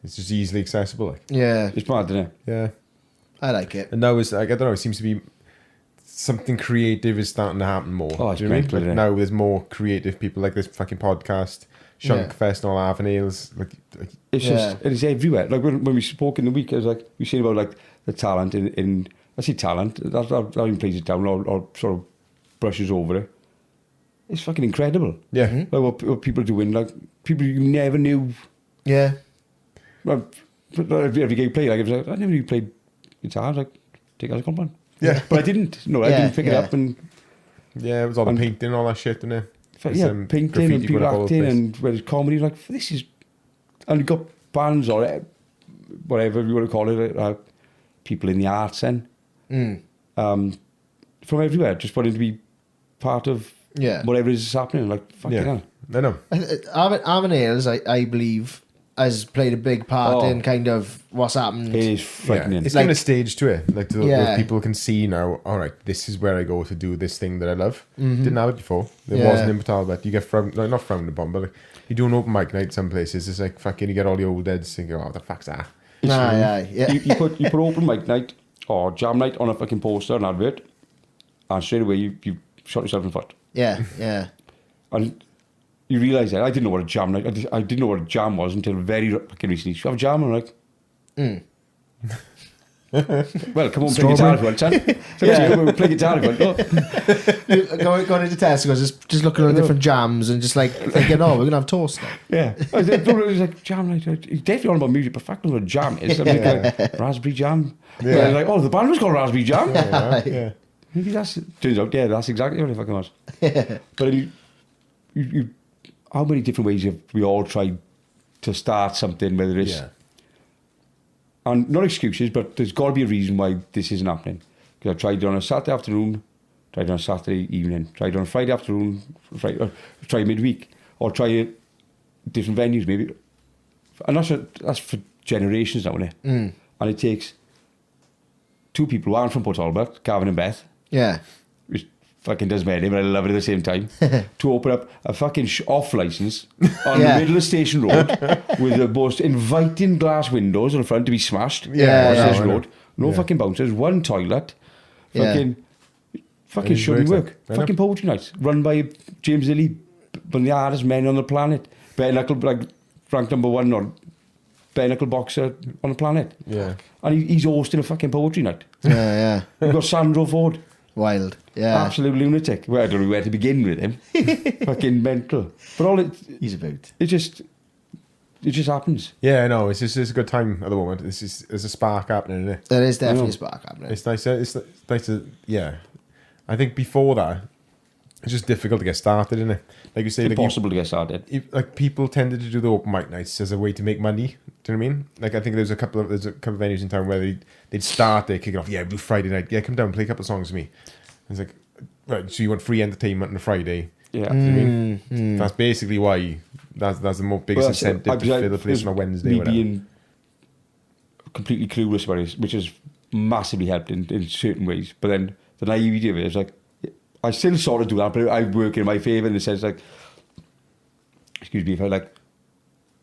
It's just easily accessible. Like. Yeah, It's mad, isn't it? Yeah, I like it. and now it's like I don't know. It seems to be something creative is starting to happen more. Oh, it's do you know what I mean? mental, Like isn't it? now there's more creative people like this fucking podcast, Shunkfest, and all Avenues. Like It's just, it's everywhere. Like when we spoke in the week, I was like, we saying about like the talent in I say talent, that even plays it down or sort of brushes over it. It's fucking incredible. yeah, Like what people are doing, like people you never knew. Yeah, Like, every gig you play, like, I was like, I never knew you played guitar. I was like, take it as a compliment. Yeah. But I didn't. No, I Yeah, didn't pick it yeah. up and yeah. It was all the painting and all that shit, didn't it? painting graffiti and people going up all over the acting place. and where there's comedy, like, this is, and you've got bands or whatever you want to call it, people in the arts then, from everywhere, just wanting to be part of whatever is happening, like, fucking Yeah, hell. I know. Arvin Ailes, I believe, has played a big part in kind of what's happened. It is frightening. It's Like- given a stage to it. Like those Yeah. people can see now, all right, this is where I go to do this thing that I love. Didn't have it before. There Yeah. wasn't in Port Talbot. You get not frowned upon, but like, you do an open mic night some places. It's like fucking you get all the old heads thinking, oh, what the fuck's that? Yeah. you put open mic night or jam night on a fucking poster, an advert, and straight away you shot yourself in the foot. Yeah. And you realise that I didn't know what a jam night. I didn't know what a jam was until very fucking recently. Should we have a jam? I'm like, well, come on, play guitar if you want, son. We'll play guitar if you want. Going into Tesco's, just looking at different jams and just like thinking, oh, we're gonna have toast now. Yeah, I was like, jam night. He's definitely on about music, but fact knows what a jam is. I'm like, raspberry jam. Yeah. Like, oh, the band was called Raspberry Jam. Yeah. Maybe turns out, that's exactly what it fucking was. But you how many different ways have we all tried to start something, whether it's, and not excuses, but there's got to be a reason why this isn't happening. Because I tried it on a Saturday afternoon, tried it on a Saturday evening, tried it on a Friday afternoon, try midweek, or try it different venues maybe. And that's for generations now, isn't it? And it takes two people who aren't from Port Talbot, Gavin and Beth, Yeah. which fucking does my name, but I love it at the same time, to open up a fucking off license on the middle of Station Road with the most inviting glass windows on the front to be smashed. Yeah, on Station I know. Road. No fucking bouncers, one toilet, fucking And shouldn't it works, work. I know. Fucking poetry nights run by James Lilly, one of the hardest men on the planet. Bare knuckle, like rank number one or bare knuckle boxer on the planet. Yeah. And he's hosting a fucking poetry night. Yeah. We've got Sandro Ford. Wild. Yeah. Absolute lunatic. Well, I don't know where to begin with him. Fucking mental. But all He's about. it just happens. Yeah, I know. It's a good time at the moment. There's a spark happening, isn't it? There is definitely a spark happening. It's nice. It's nice to, yeah. I think before that, it's just difficult to get started, isn't it? Like you say, Impossible to get started. like people tended to do the open mic nights as a way to make money. Do you know what I mean? Like I think there's a couple of venues in town where they'd start their kick off. Yeah, we'll do Friday night. Yeah, come down, play a couple of songs with me. And it's like, right, so you want free entertainment on a Friday? Yeah. Do you know what I mean? That's basically why. That's the more biggest incentive to fill the place on a Wednesday. Me or whatever. being completely clueless about it, which has massively helped in certain ways. But then the naivety of it is like, I still sort of do that, but I work in my favour in the sense like, excuse me, if I like,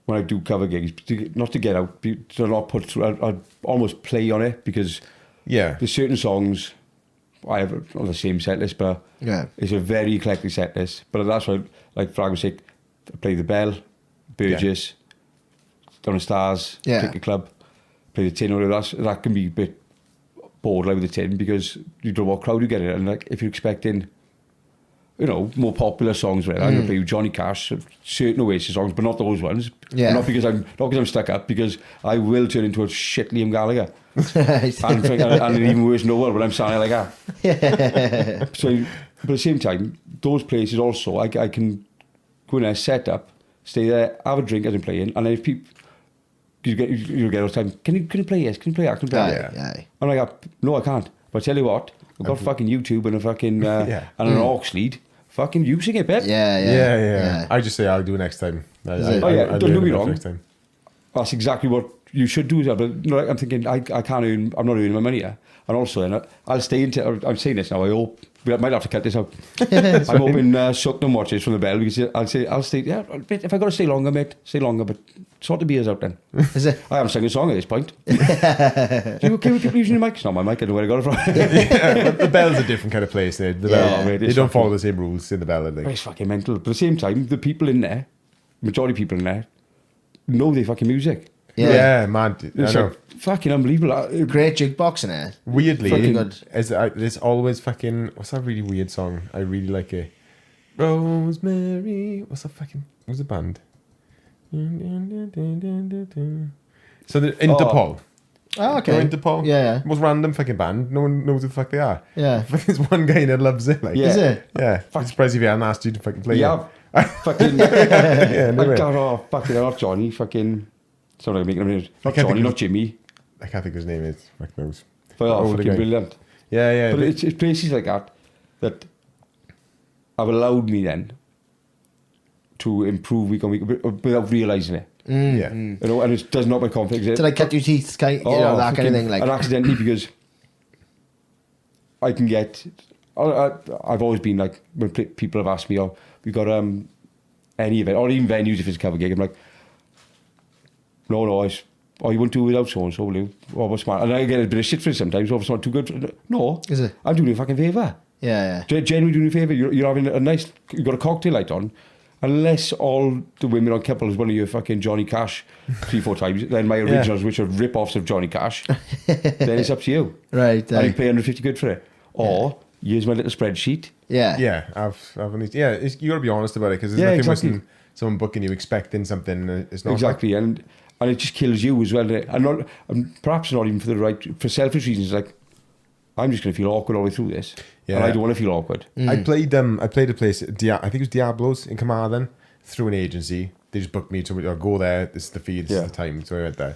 when I do cover gigs, not to get out, to not put through, I'd almost play on it because there's certain songs I have on the same set list, but it's a very eclectic set list. But that's why, like for argument's sake, I play the Bell, Burgess, Down the Stars, Ticket Club, play the Tin, or that can be a bit borderline with the Tin because you don't know what crowd you get in. And like if you're expecting, you know, more popular songs, right? I'm gonna play with Johnny Cash, certain Oasis songs, but not those ones. Yeah. Not because I'm stuck up, because I will turn into a shit Liam Gallagher. and an even worse Noel when I'm sounding like that. So, but at the same time, those places also, I can go in there, set up, stay there, have a drink as I'm playing, and then if people, you get all the time, can you play yes, can you play that, can you play that? Aye. I'm like, no, I can't. But I tell you what, I've got fucking YouTube and a fucking and an aux lead. Fucking using it, bet. Yeah. I just say I'll do it next time. Don't do me wrong. That's exactly what you should do. But no, I'm thinking I'm not earning my money here. And also, I'll stay until I'm saying this now. I hope we might have to cut this out. I'm hoping Suck them watches from the bell because I'll stay. Yeah, if I got to stay longer, mate, stay longer. But sort the beers out then. Is it? I haven't sung a song at this point. Are you okay with people using your mic? It's not my mic. I don't know where I got it from. But the bell's a different kind of place. The bell, they don't follow the same rules in the bell. I think. It's fucking mental. But at the same time, the people in there, majority of people in there, know their fucking music. Yeah, man. It's I know. like fucking unbelievable. Great jukebox in there. Weirdly, Fucking good. There's always fucking. What's that really weird song? I really like it. Rosemary. What's the band? So the Interpol. Oh, okay. Interpol. Yeah. Most random fucking band. No one knows who the fuck they are. Yeah. But there's one guy that loves it. Like, Is it? Yeah. I'm surprised if he hadn't asked you to fucking play it. Yeah. Fucking. Yeah, no I way. got off. Fucking off Johnny. Fucking. Sorry, I'm making a minute. Not can't Johnny, think of not Jimmy. I can't think his name is. Fuck knows. But Older fucking guy. brilliant. Yeah. But it's places like that have allowed me then to improve week on week without realising it. yeah. You know, and it does not my confidence. To like cut your teeth, that kind of thing. Like, and accidentally because I can get. I've always been like when people have asked me, "Oh, we got any event or even venues if it's a cover gig," I'm like, "No, you wouldn't do it without so and so, will you? Oh, what's smart?" And I get a bit of shit for it sometimes. Oh, it's not too good. No, Is it? I'm doing you a fucking favour. Yeah. Genuinely doing you a favour. You're having a nice. You've got a cocktail light on. Unless all the women on couple is one of your fucking Johnny Cash 3-4 times, then my originals, which are rip-offs of Johnny Cash, then it's up to you. Right. And you pay 150 quid for it. Or, here's my little spreadsheet. Yeah. Yeah, you got to be honest about it because there's nothing worse than someone booking you expecting something it's not. Exactly, and it just kills you as well. And perhaps not even for selfish reasons, like, I'm just going to feel awkward all the way through this. Yeah. And I don't want to feel awkward. I played a place, I think it was Diablo's in Carmarthen, through an agency. They just booked me to go there. This is the fee, this is the time. So I went there.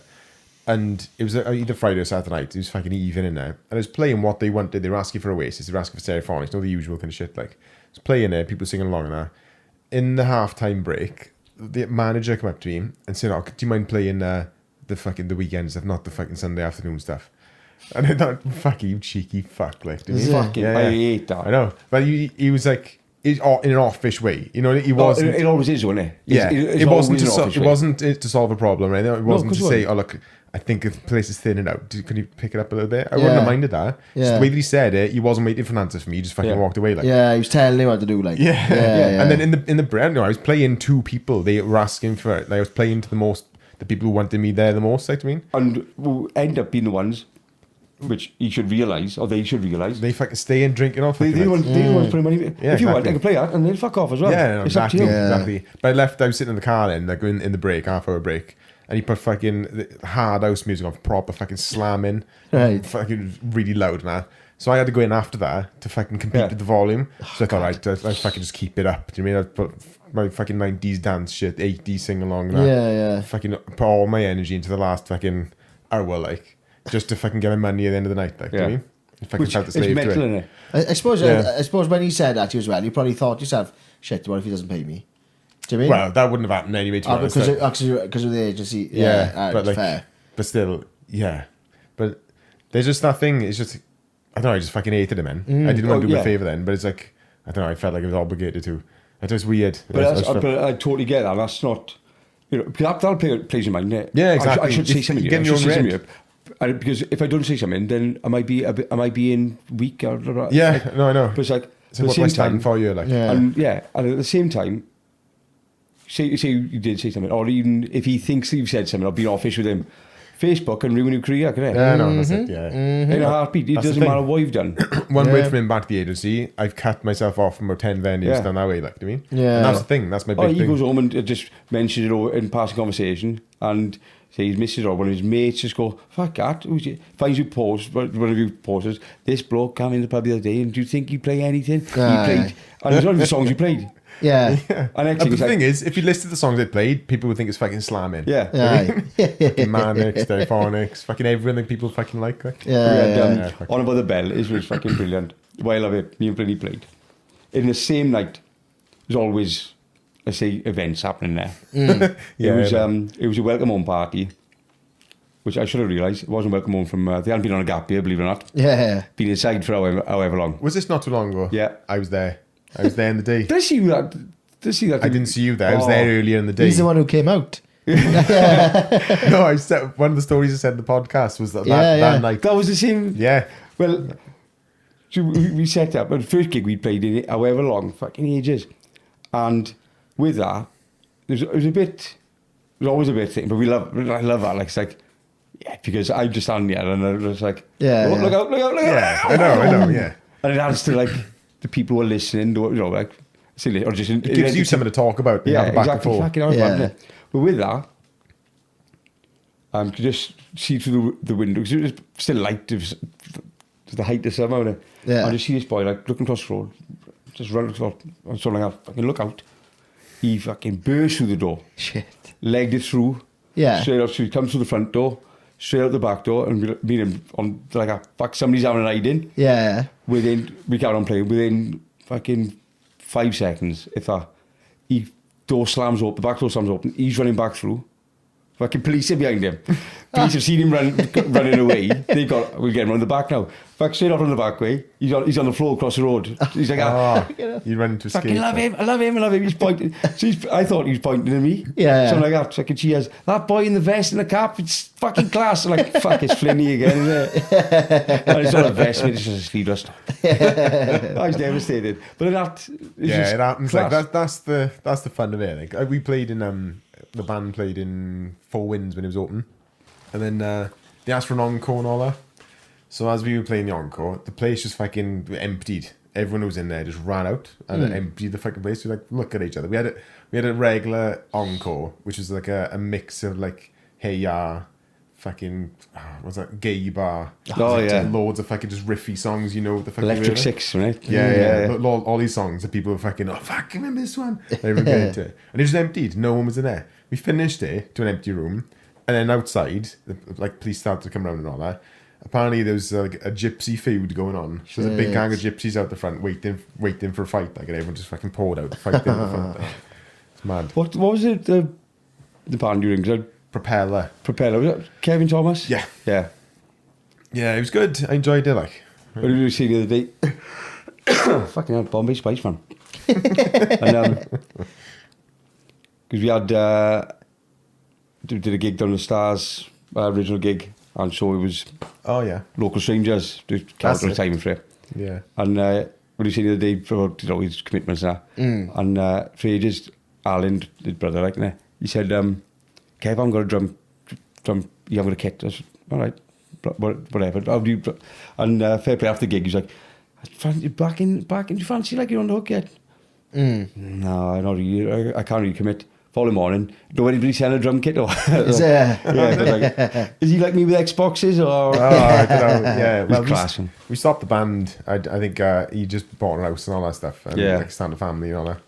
And it was either Friday or Saturday night. It was fucking evening in there. And I was playing what they wanted. They were asking for Oasis. They were asking for Stereophonics. The usual kind of shit. Like, I was playing there, people singing along and that. In the half-time break, the manager came up to me and said, "Oh, do you mind playing the weekend stuff, not the fucking Sunday afternoon stuff?" And I thought, fuck you cheeky fuck. Like, Fucking, I hate that. I know. But he was like, in an offish way. You know, he wasn't. It always is, wasn't it? It wasn't to solve a problem, right? It wasn't to say, "Oh, look, I think the place is thinning out. Can you pick it up a little bit?" I wouldn't have minded that. Just the way that he said it, he wasn't waiting for an answer from me. He just fucking walked away. Like, he was telling you what to do. Like, And then in the brand, I was playing 2 people. They were asking for it. Like, I was playing to the people who wanted me there the most. Like, I mean, and will end up being the ones which he should realise, or they should realise. They fucking stay and drink it off. They don't want to put money. If you want, I can play that, and they'll fuck off as well. Yeah, no, it's up to you. exactly. But I was sitting in the car then, like in the break, half-hour break, and he put fucking hard house music on, proper fucking slamming, right, fucking really loud, man. So I had to go in after that to fucking compete with the volume. So I thought, right, I'd fucking just keep it up. Do you mean I'd put my fucking 90s dance shit, 80s sing along, fucking put all my energy into the last fucking hour, like, just to fucking get my money at the end of the night, like, do you know what I mean? Fucking felt the slave mental, to it. Isn't it? I suppose when he said that to you as well, you probably thought to yourself, shit, what if he doesn't pay me? Do you mean? Well, that wouldn't have happened anyway, to be honest. Because of the agency. But like, fair. But still, yeah. But there's just that thing, it's just, I don't know, I just fucking hated him, man. I didn't want to do him a favour then, but it's like, I don't know, I felt like I was obligated to. It's just weird. But I totally get that. That's not, you know, that'll plays your mind. Yeah, exactly. I should say something. Get your own red. Because if I don't say something, then I might be in weak. Or, yeah, no, I know. But it's like, so what am I standing for you? Like, and at the same time, say you did say something, or even if he thinks you've said something, or been offish with him, Facebook can ruin your career, can it? Yeah, no, that's it. Yeah, in a heartbeat. It doesn't matter what you've done. One word from him back to the agency, I've cut myself off from about 10 venues down that way. Like, do you mean? Yeah, and that's the thing. That's my big thing. He goes home and just mentions it in passing conversation, and say his missus or one of his mates just go, fuck that. Finds you post, one of you posters, this bloke came in the pub the other day, and do you think he play anything? He played, and there's not even songs he played. Yeah. And next But the it's like- thing is, if you listed the songs they played, people would think it's fucking slamming. Yeah. Fucking manic, stereophonics, fucking everything people fucking like. We Yeah. had, Yeah, fucking- On About the Bell was fucking brilliant. Why I love it, me and Brady played. In the same night, there's always, let's say, events happening there. Yeah, It was a welcome home party, which I should have realised. It wasn't welcome home from, they hadn't been on a gap year, believe it or not. Yeah. Been inside for however long. Was this not too long ago? Yeah. I was there. I was there in the day. Did I see that? Did I see that? I didn't see you there. I was Oh. there earlier in the day. He's the one who came out. No, I said one of the stories I said in the podcast was that Yeah, yeah. that night. That was the same. Yeah. Well, so we set up, the first gig we played in it, however long, fucking ages. And with that, it was a bit, there's always a bit thing, but I love that. Like, it's like, yeah, because I'm just standing there and I was like, Yeah, oh, yeah. look out, look out, look Yeah. out. I know, yeah. And it adds to like the people who are listening, like, silly, or just It gives you something to talk about. yeah, Have a back exactly. and forth. Fucking hell, Yeah. wasn't it? But with that, could just see through the window because it was still light. It was to the height of summer. Wasn't it? Yeah. I just see this boy like looking across the road, just run across, and so like, fucking look out. He fucking burst through the door, Shit. legged it through. Yeah. Straight up, so he comes through the front door, straight out the back door, and meet him on like a fuck. Somebody's having a ride in. Yeah. We carry on playing within fucking 5 seconds. If that, he door slams open, the back door slams open. He's running back through. Fucking police are behind him. Police have seen him running away. We'll get him around the back now. Back straight off on the back way. He's on the floor across the road. He's like, You run into fucking escape. I love him. He's pointing. So I thought he was pointing at me. Yeah. Something like that. Fucking cheers. That boy in the vest and the cap, it's fucking class. I'm like, fuck, it's Flinny again, isn't it? And it's not a vest, mate, it's just a sleeveless. I was devastated. But that is Yeah, just it happens. class. Like that's the fun of it. I think we played in the band played in Four Winds when it was open, and then they asked for an encore and all that. So as we were playing the encore, the place just fucking emptied. Everyone who was in there just ran out and emptied the fucking place. We were like, look at each other. We had a regular encore, which was like a mix of like Hey Ya, fucking what's that, Gay Bar. Oh, Like, yeah. loads of fucking just riffy songs. You know the fucking Electric riff. Six, right? Yeah. All these songs that people were fucking, oh, fuck, remember this one? They were getting into it. And it was emptied. No one was in there. We finished it to an empty room. And then outside, like, police started to come around and all that. Apparently, there was like a gypsy feud going on. So there's a big gang of gypsies out the front waiting for a fight. Like, and everyone just fucking poured out, fighting in the front. It's mad. What was it, the band you were in? 'Cause Propeller. Propeller, was it Kevin Thomas? Yeah. Yeah. Yeah, it was good. I enjoyed it, like. What did we see the other day? Fucking hell, Bombay Spice, man. And, because we had, did a gig down the Stars, original gig, and so it was Oh, yeah. local strangers, just That's counter it. time for it. Yeah. And what did you see the other day for, his commitments and that? And for ages, Alan, his brother, like, he said, Kev, I'm got a drum, you haven't got a kit. I said, all right, whatever. How do you, and fair play after the gig, he's like, back in, do you fancy like you're on the hook yet? No, not really. I can't really commit. Following morning, do anybody sell a drum kit? Or Is it? yeah, but like, is he like me with Xboxes or? Oh, I don't know. Yeah, well, class. we stopped the band. I think he just bought a house and all that stuff. And Yeah. like started a family and all that.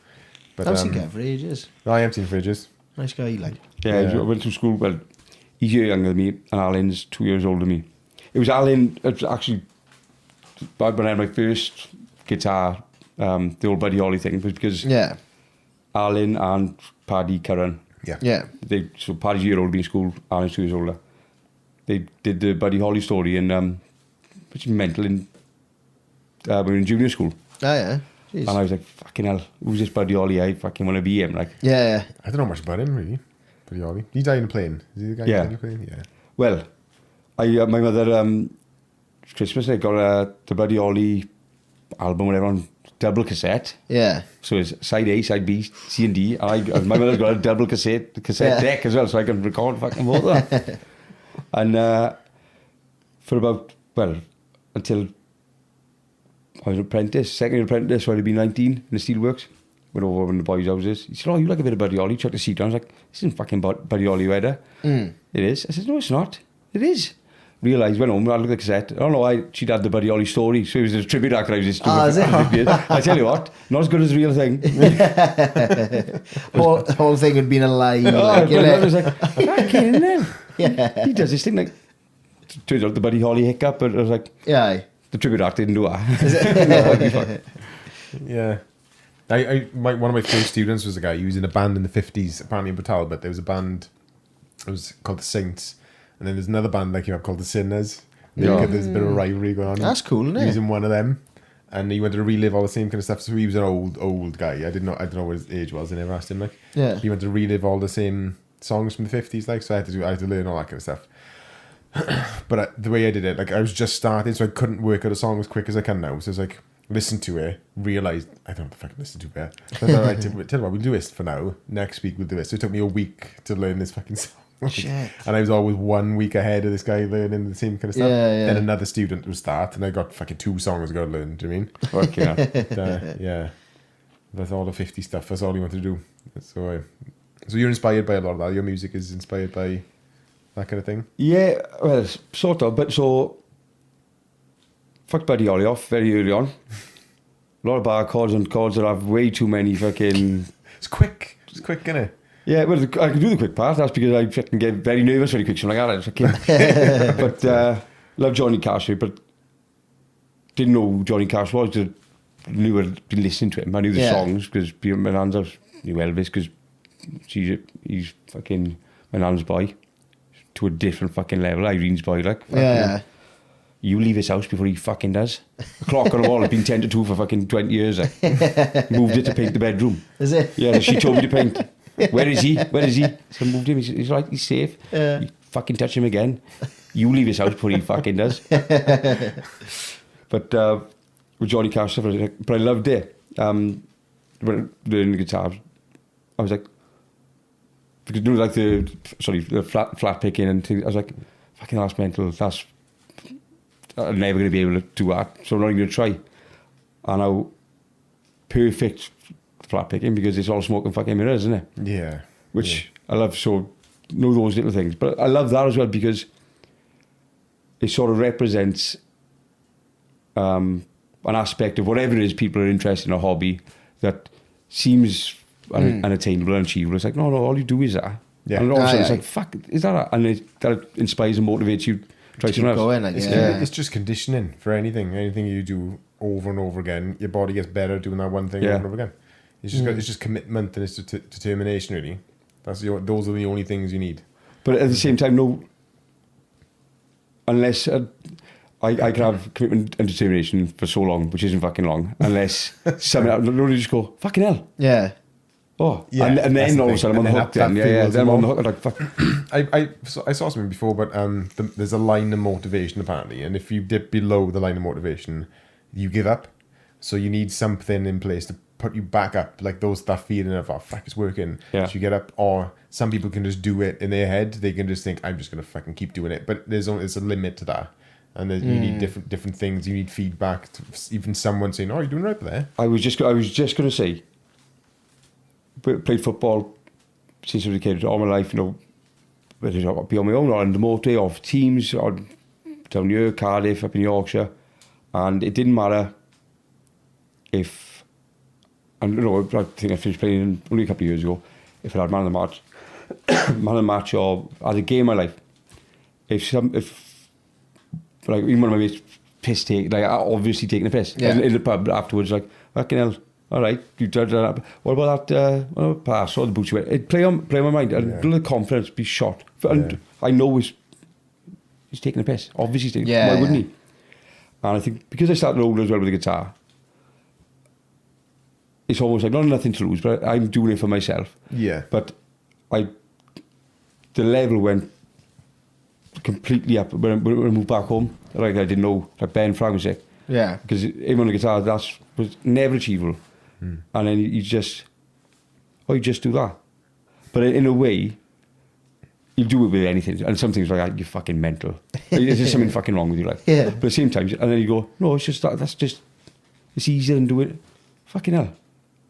But I've seen Kev for ages. I haven't seen fridges. Nice guy, like. Yeah, Yeah. I went to school. Well, he's a year younger than me, and Alan's 2 years older than me. It was Alan. It was actually when I had my first guitar, the old Buddy Holly thing was because Yeah. Alan and Paddy Curran. Yeah. Yeah. So Paddy's a year older in school, Alan's 2 years older. They did the Buddy Holly story in which is mental in we were in junior school. Oh, yeah. Jeez. And I was like, fucking hell, who's this Buddy Holly? I fucking want to be him. Like, Yeah. I don't know much about him really. Pretty Ollie. He died in a plane. Is he the guy Yeah. who died in a plane? Yeah. well, my mother Christmas I got the Buddy Holly album, whatever, on double cassette. Yeah. So it's side A, side B, C and D. And my mother's got a double cassette Yeah. deck as well, so I can record fucking both of them. And for about, well, until I was an apprentice, second year apprentice, so I'd be 19 in the steelworks. Went over in the boys' houses. He said, oh, you like a bit of Buddy Holly? Chucked the seat down. I was like, this isn't fucking Buddy Holly, Wedder. It is. I said, no, it's not. It is. realised, went home, I looked at the cassette. I don't know, she'd had the Buddy Holly story, so it was a tribute act I was just doing. Is it? I tell you what, not as good as the real thing. whole thing had been a lie. I was like, fucking hell. Yeah. He does this thing like, turns out the Buddy Holly hiccup, but I was like, Yeah. the tribute act didn't do that. No, I'd be fine. Yeah. One of my first students was a guy who was in a band in the 50s, apparently in Port Talbot. There was a band, it was called the Saints, and then there's another band that came up called the Sinners. There's a bit of a rivalry going on. That's cool, isn't it? He was in one of them, and he wanted to relive all the same kind of stuff. So he was an old guy. I don't know what his age was. I never asked him. Like, Yeah. he wanted to relive all the same songs from the 50s. Like, so I had to learn all that kind of stuff. But the way I did it, like, I was just starting, so I couldn't work out a song as quick as I can now. So it's like, listen to it, realised I don't have to fucking listen to it. So I thought, right, tell you what, we'll do this for now. Next week we'll do this. So it took me a week to learn this fucking song. Shit. And I was always 1 week ahead of this guy learning the same kind of stuff. Yeah. Then another student would start, and I got fucking 2 songs I got to learn. Do you mean? Fuck yeah. Yeah. That's all the 50 stuff. That's all you want to do. So you're inspired by a lot of that. Your music is inspired by that kind of thing. Yeah, well, sort of, but so fucked Buddy Holly off very early on. A lot of bar chords and chords that have way too many fucking... It's quick, isn't it? Yeah, well, I can do the quick part. That's because I fucking get very nervous very quick. So I'm like, okay. But love Johnny Cash, but didn't know who Johnny Cash was. Just knew I'd been listening to him. I knew the songs because my nan's house knew Elvis because he's fucking my nan's boy to a different fucking level. Irene's boy, like. Yeah. You leave his house before he fucking does. The clock on the wall has been 10 to 2 for fucking 20 years. Like. Moved it to paint the bedroom. Is it? Yeah, she told me to paint. Where is he? So I moved him. He's like, he's safe. Yeah. You fucking touch him again. You leave his house before he fucking does. But with Johnny Cash stuff, but I loved it. When learning the guitar, I was like, because you know, like the flat picking and things. I was like, fucking that's mental. I'm never going to be able to do that, so I'm not even going to try. And now, perfect flat picking because it's all smoke and fucking mirrors, isn't it? Yeah. Which I love, so know those little things. But I love that as well because it sort of represents an aspect of whatever it is people are interested in, a hobby that seems unattainable and achievable. It's like, no, all you do is that. Yeah. And all of a sudden it's like, fuck, is that? And that inspires and motivates you to try something else. Going, like, It's just conditioning for anything. Anything you do over and over again, your body gets better doing that one thing over and over again. It's just commitment and it's determination, really. Those are the only things you need. But at the same time, no, unless I can have commitment and determination for so long, which isn't fucking long, unless somebody just go, fucking hell. Yeah. Oh, Yeah, and then all of a sudden I'm on the hook then. Yeah, then I'm on the hook. Like, fuck. I saw something before, but there's a line of motivation apparently, and if you dip below the line of motivation, you give up. So you need something in place to put you back up, like that feeling of, oh fuck, it's working. Yeah. So you get up, or some people can just do it in their head. They can just think, I'm just gonna fucking keep doing it. But there's a limit to that, and you need different things. You need feedback. Even someone saying, "Oh, you're doing right there." I was just gonna say, played football since I was a kid all my life. You know, whether it's be on my own or on the motorway or for teams or down here, Cardiff, up in Yorkshire, and it didn't matter if. And you know, I think I finished playing only a couple of years ago. If I had man of the match, or had a game in my life, if like even one of my mates piss take, like obviously taking a piss in the pub afterwards, like fucking hell, all right, you did that. What about that? Pass or the boots you went? It play on my mind and do the confidence, be shot. And I know he's taking a piss. Obviously, he's taking. Why wouldn't he? And I think because I started older as well with the guitar. It's almost like not nothing to lose, but I'm doing it for myself. Yeah. But the level went completely up when I moved back home. Like I didn't know, like Ben Frank was sick. Yeah. Because him on the guitar, was never achievable. And then you just do that. But in a way, you do it with anything. And some things like, you're fucking mental. There's just something fucking wrong with you. Like. Yeah. But at the same time, and then you go, no, it's just it's easier than doing it. Fucking hell.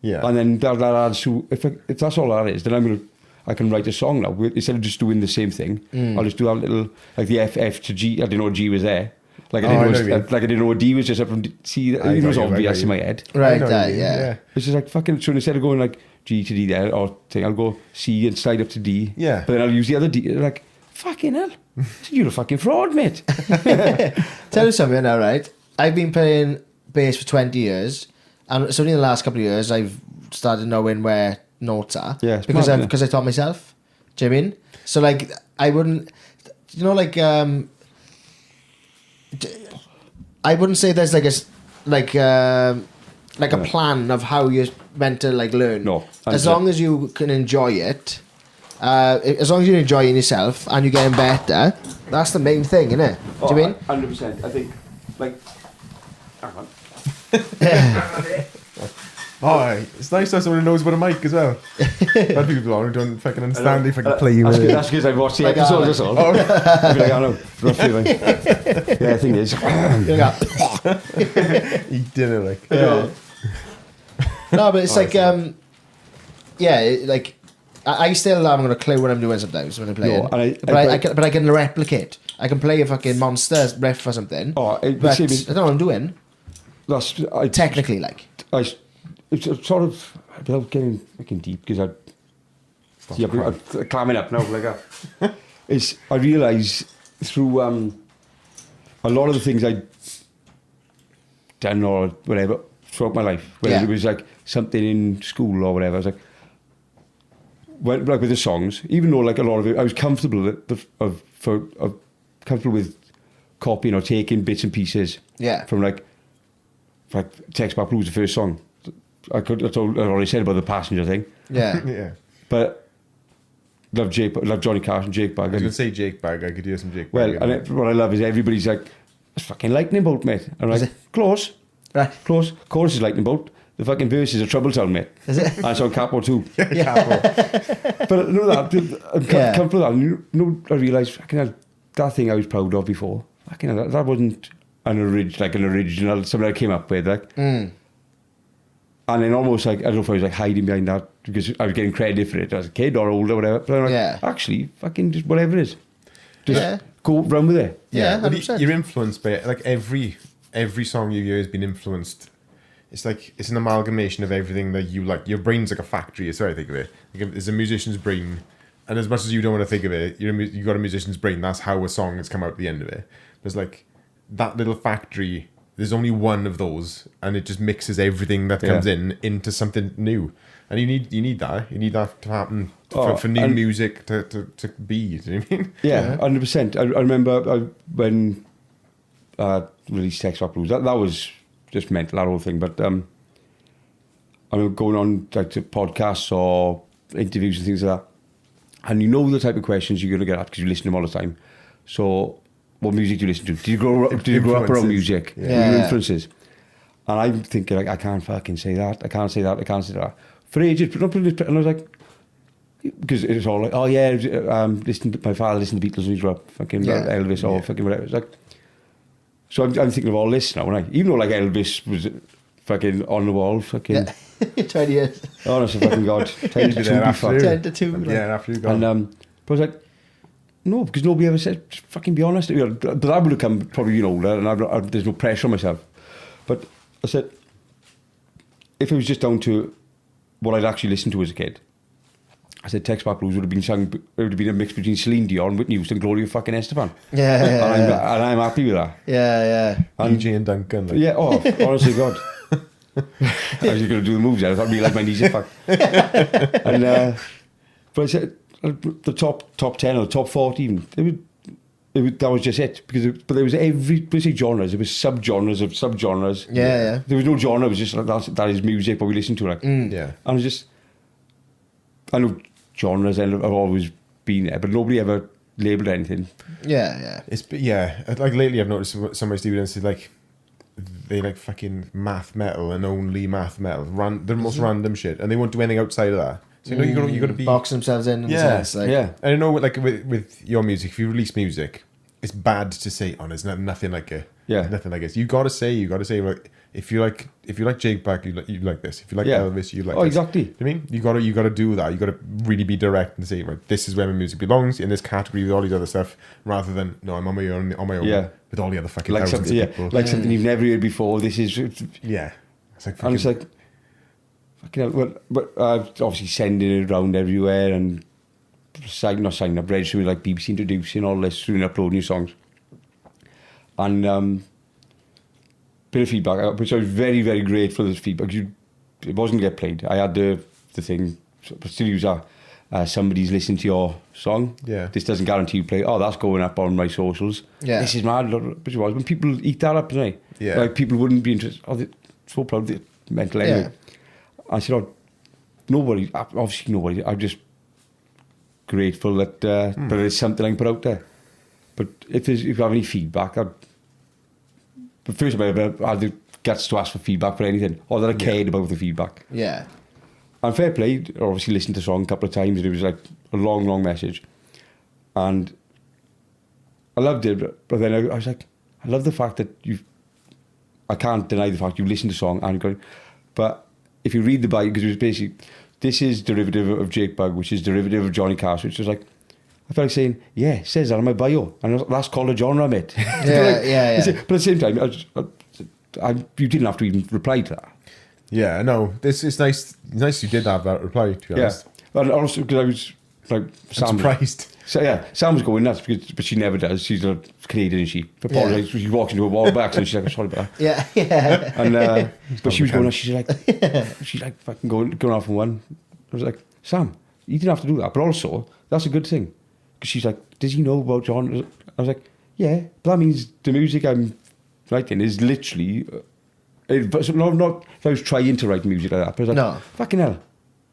Yeah. And then that adds to, if that's all that is, then I'm I can write a song now. Instead of just doing the same thing, I'll just do that little, like the F to G. I didn't know G was there. Like I didn't know D was just up from C. It was obvious in my head. Right, yeah. It's just like fucking. So instead of going like G to D there or thing, I'll go C and slide up to D. Yeah. But then I'll use the other D. Like fucking hell, you're a fucking fraud, mate. Tell you something now, right? I've been playing bass for 20 years, and it's only in the last couple of years I've started knowing where notes are. Yeah, it's because mad, because I taught myself. Do you know what I mean? So like I wouldn't, you know, like I wouldn't say there's like a plan of how you're meant to like learn. No, as long as you can enjoy it, as long as you're enjoying yourself and you're getting better, that's the main thing, isn't it? Do you mean? 100%. I think like. Hang on. Oh, it's nice to have someone who knows about a mic as well. Other people who don't fucking understand if I can play you with it. That's because I've watched the Like episodes, that's all. Alex. I'd be like, I know, roughly like. Yeah, I think it is. Eat dinner, like. Yeah. No, but it's like, like I still haven't got a clue what I'm doing sometimes when I'm playing. No, and but I can replicate. I can play a fucking monster riff or something. Oh, but I don't know what I'm doing. Technically, like. It's sort of, without getting fucking deep, because I'm climbing up now, like that. I realise through a lot of the things I'd done or whatever throughout my life, whether it was like something in school or whatever, I was like with the songs, even though like a lot of it, I was comfortable comfortable with copying or taking bits and pieces from like Text Back Blues, the first song. I already said about the passenger thing. Yeah. Yeah. But love Johnny Cash and Jake Bag. I was going to say Jake Bag. I could hear some Jake Bag. Well, what I love is everybody's like, it's fucking lightning bolt, mate. I'm like, close. Right. Close. Chorus is lightning bolt. The fucking verse is a trouble town, mate. Is it? And it's on Capo too. Capo. But no, I'm comfortable with that. No, I realised, fucking hell, that thing I was proud of before, fucking hell, that wasn't an original, something I came up with, like. And then almost like, I don't know if I was like hiding behind that because I was getting credit for it as a kid or older or whatever. But I'm like, actually, fucking just whatever it is. Just go run with it. Yeah, Well, 100%. you're influenced by it. Like every song you hear has been influenced. It's like, it's an amalgamation of everything that you like. Your brain's like a factory, is what I think of it. Like it's a musician's brain. And as much as you don't want to think of it, you got a musician's brain. That's how a song has come out at the end of it. There's like that little factory. There's only one of those, and it just mixes everything that comes into something new. And you need that. You need that to happen for new music to be. Do you know what I mean? Yeah, 100%. I remember when released Text Back Blues. That was just mental, that whole thing. But I'm going on like to podcasts or interviews and things like that, and you know the type of questions you're going to get at because you listen to them all the time. So, what music do you listen to? Did you grow up around music? Yeah. Your influences. And I'm thinking like, I can't fucking say that. I can't say that. I can't say that. For ages, and I was like, because it was all like, oh yeah, my father listened to Beatles when he grew up, fucking Elvis or fucking whatever. It's like, so I'm thinking of all this now, and even though like Elvis was fucking on the wall, fucking 20 years. Honest to fucking God, 10 to 2 before. 10 to 2. Yeah, after you gone. And but I was like, no, because nobody ever said, just fucking be honest. But that would have come probably older, and there's no pressure on myself. But I said, if it was just down to what I'd actually listened to as a kid, I said Text Back Blues would have been a mix between Celine Dion, Whitney Houston, Gloria fucking Estefan. And I'm happy with that. Yeah. And, DJ and Duncan. Like. Yeah, honestly, God. I was just going to do the moves there. I thought I'd be like my knees are fucked. And, but I said, the top 10 or the top 40 even, that was just it. But there was basically genres, there was subgenres of subgenres. Yeah. There was no genre, it was just like, that is music, what we listen to. Like. Yeah. And I know genres have always been there, but nobody ever labelled anything. Yeah. Like lately I've noticed some of my students is like, they like fucking math metal and only math metal. The most random shit. And they won't do anything outside of that. So you got to be box themselves in the sense, like. Yeah. I don't know, like with your music, if you release music, it's bad to say, oh, there's nothing like it. Yeah. Nothing like it. You got to say, like, if you like Jake Buck, you like this. If you like Elvis, you like Oh, this. exactly. Do you know what I mean? You gotta do that. You gotta really be direct and say, right, this is where my music belongs in this category with all these other stuff, rather than no, I'm on my own with all the other fucking thousands of people. Like something you've never heard before. This is It's like and it's like fucking hell. But obviously sending it around everywhere and signing up, registering like BBC Introducing, all this, through and uploading your songs. And bit of feedback, which I was very, very grateful for this feedback. It wasn't get played. I had the thing, but still use that. Somebody's listening to your song. Yeah. This doesn't guarantee you play. Oh, that's going up on my socials. Yeah. This is mad. But it was when people eat that up, don't they? Yeah. Like people wouldn't be interested. Oh, they're so proud of it. Mental anyway. I said, oh, obviously nobody. I'm just grateful that there's something I can put out there. But if you have any feedback, but first of all, I had the guts to ask for feedback for anything, or that I cared about the feedback. Yeah. And fair play, obviously listened to the song a couple of times, and it was like a long, long message. And I loved it, but then I was like, I love the fact that I can't deny the fact you listened to the song and going, but if you read the Bible, because it was basically, this is derivative of Jake Bugg, which is derivative of Johnny Cash, which was like, I felt like saying, yeah, it says that on my bio, and that's called a genre, mate. Yeah. But at the same time, you didn't have to even reply to that. Yeah, no, it's nice. Nice you did have that reply, to be honest. Yeah, and also because I was like, I'm surprised. So yeah, Sam was going nuts but she never does. She's a Canadian, and she apologised. She walks into a wall back, and she's like, "I'm sorry about that." Yeah. And but she was going nuts. She's like fucking going off on one. I was like, Sam, you didn't have to do that, but also that's a good thing, because she's like, does he know about John? I was like, yeah, but that means the music I'm writing is literally. Not if I was trying to write music like that, but I was like, fucking hell,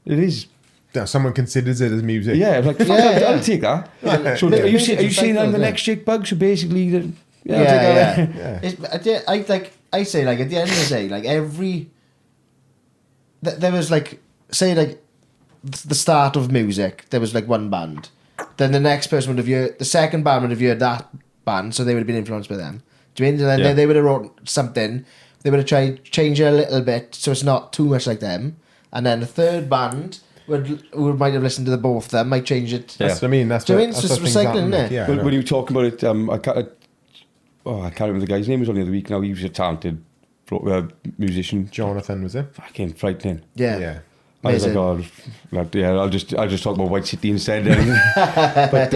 it is. Yeah, someone considers it as music. Yeah, I was like, I'll take that. So are you saying I'm the next Jake Bugg? So basically, I'll take that. I say, like, at the end of the day, like, there was, like, say, like, the start of music, there was, like, one band. Then the next person would have heard, the second band would have heard that band, so they would have been influenced by them. Do you mean? And then they would have wrote something, they would have tried change it a little bit so it's not too much like them. And then the third band who might have listened to the both of them might change it. That's what I mean. That's do you what, mean? It's just recycling, isn't it? Yeah, but when you talk about it, I can't remember the guy's name. It was only the other week now. He was a talented musician. Jonathan, was it? Fucking frightening. Yeah. I was like, I'll just talk about White City instead. But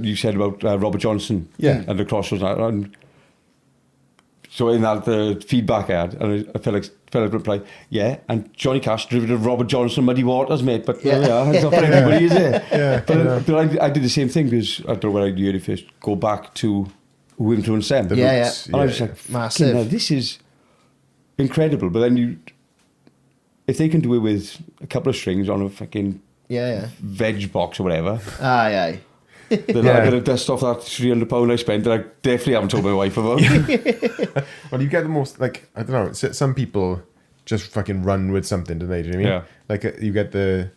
you said about Robert Johnson, and the Crossroads, and so in that the feedback I had, and I felt like reply, and Johnny Cash derivative of Robert Johnson, Muddy Waters, mate. But it's not for everybody, is it? But I did the same thing, because I don't know where I heard it first. Go back to who influenced them. The roots. And I was like, massive. This is incredible. But then if they can do it with a couple of strings on a fucking veg box or whatever, aye. then I'm going to dust off that £300 I spent that I definitely haven't told my wife about. Well, you get the most, like, I don't know, some people just fucking run with something, don't they? Do you know what I mean? Yeah. Like, you get the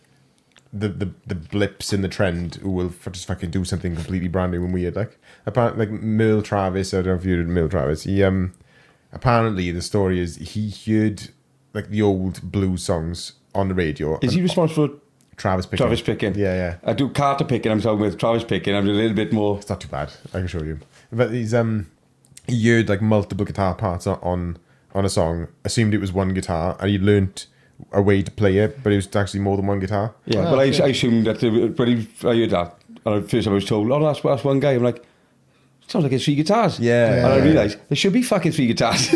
blips in the trend who will just fucking do something completely brand new and weird. Like, apparently, like Merle Travis, I don't know if you heard Merle Travis, he, apparently the story is he heard, like, the old blues songs on the radio. Is he responsible for Travis Picking? Yeah. I do Carter Picking, I'm talking with Travis Picking, I'm a little bit more... It's not too bad, I can show you. But he's, he heard, like, multiple guitar parts on a song, assumed it was one guitar, and he learnt a way to play it, but it was actually more than one guitar. Yeah, but I assumed that when I heard that, and first I was told, that's one guy. I'm like, sounds like it's 3 guitars. Yeah. And I realised there should be fucking 3 guitars.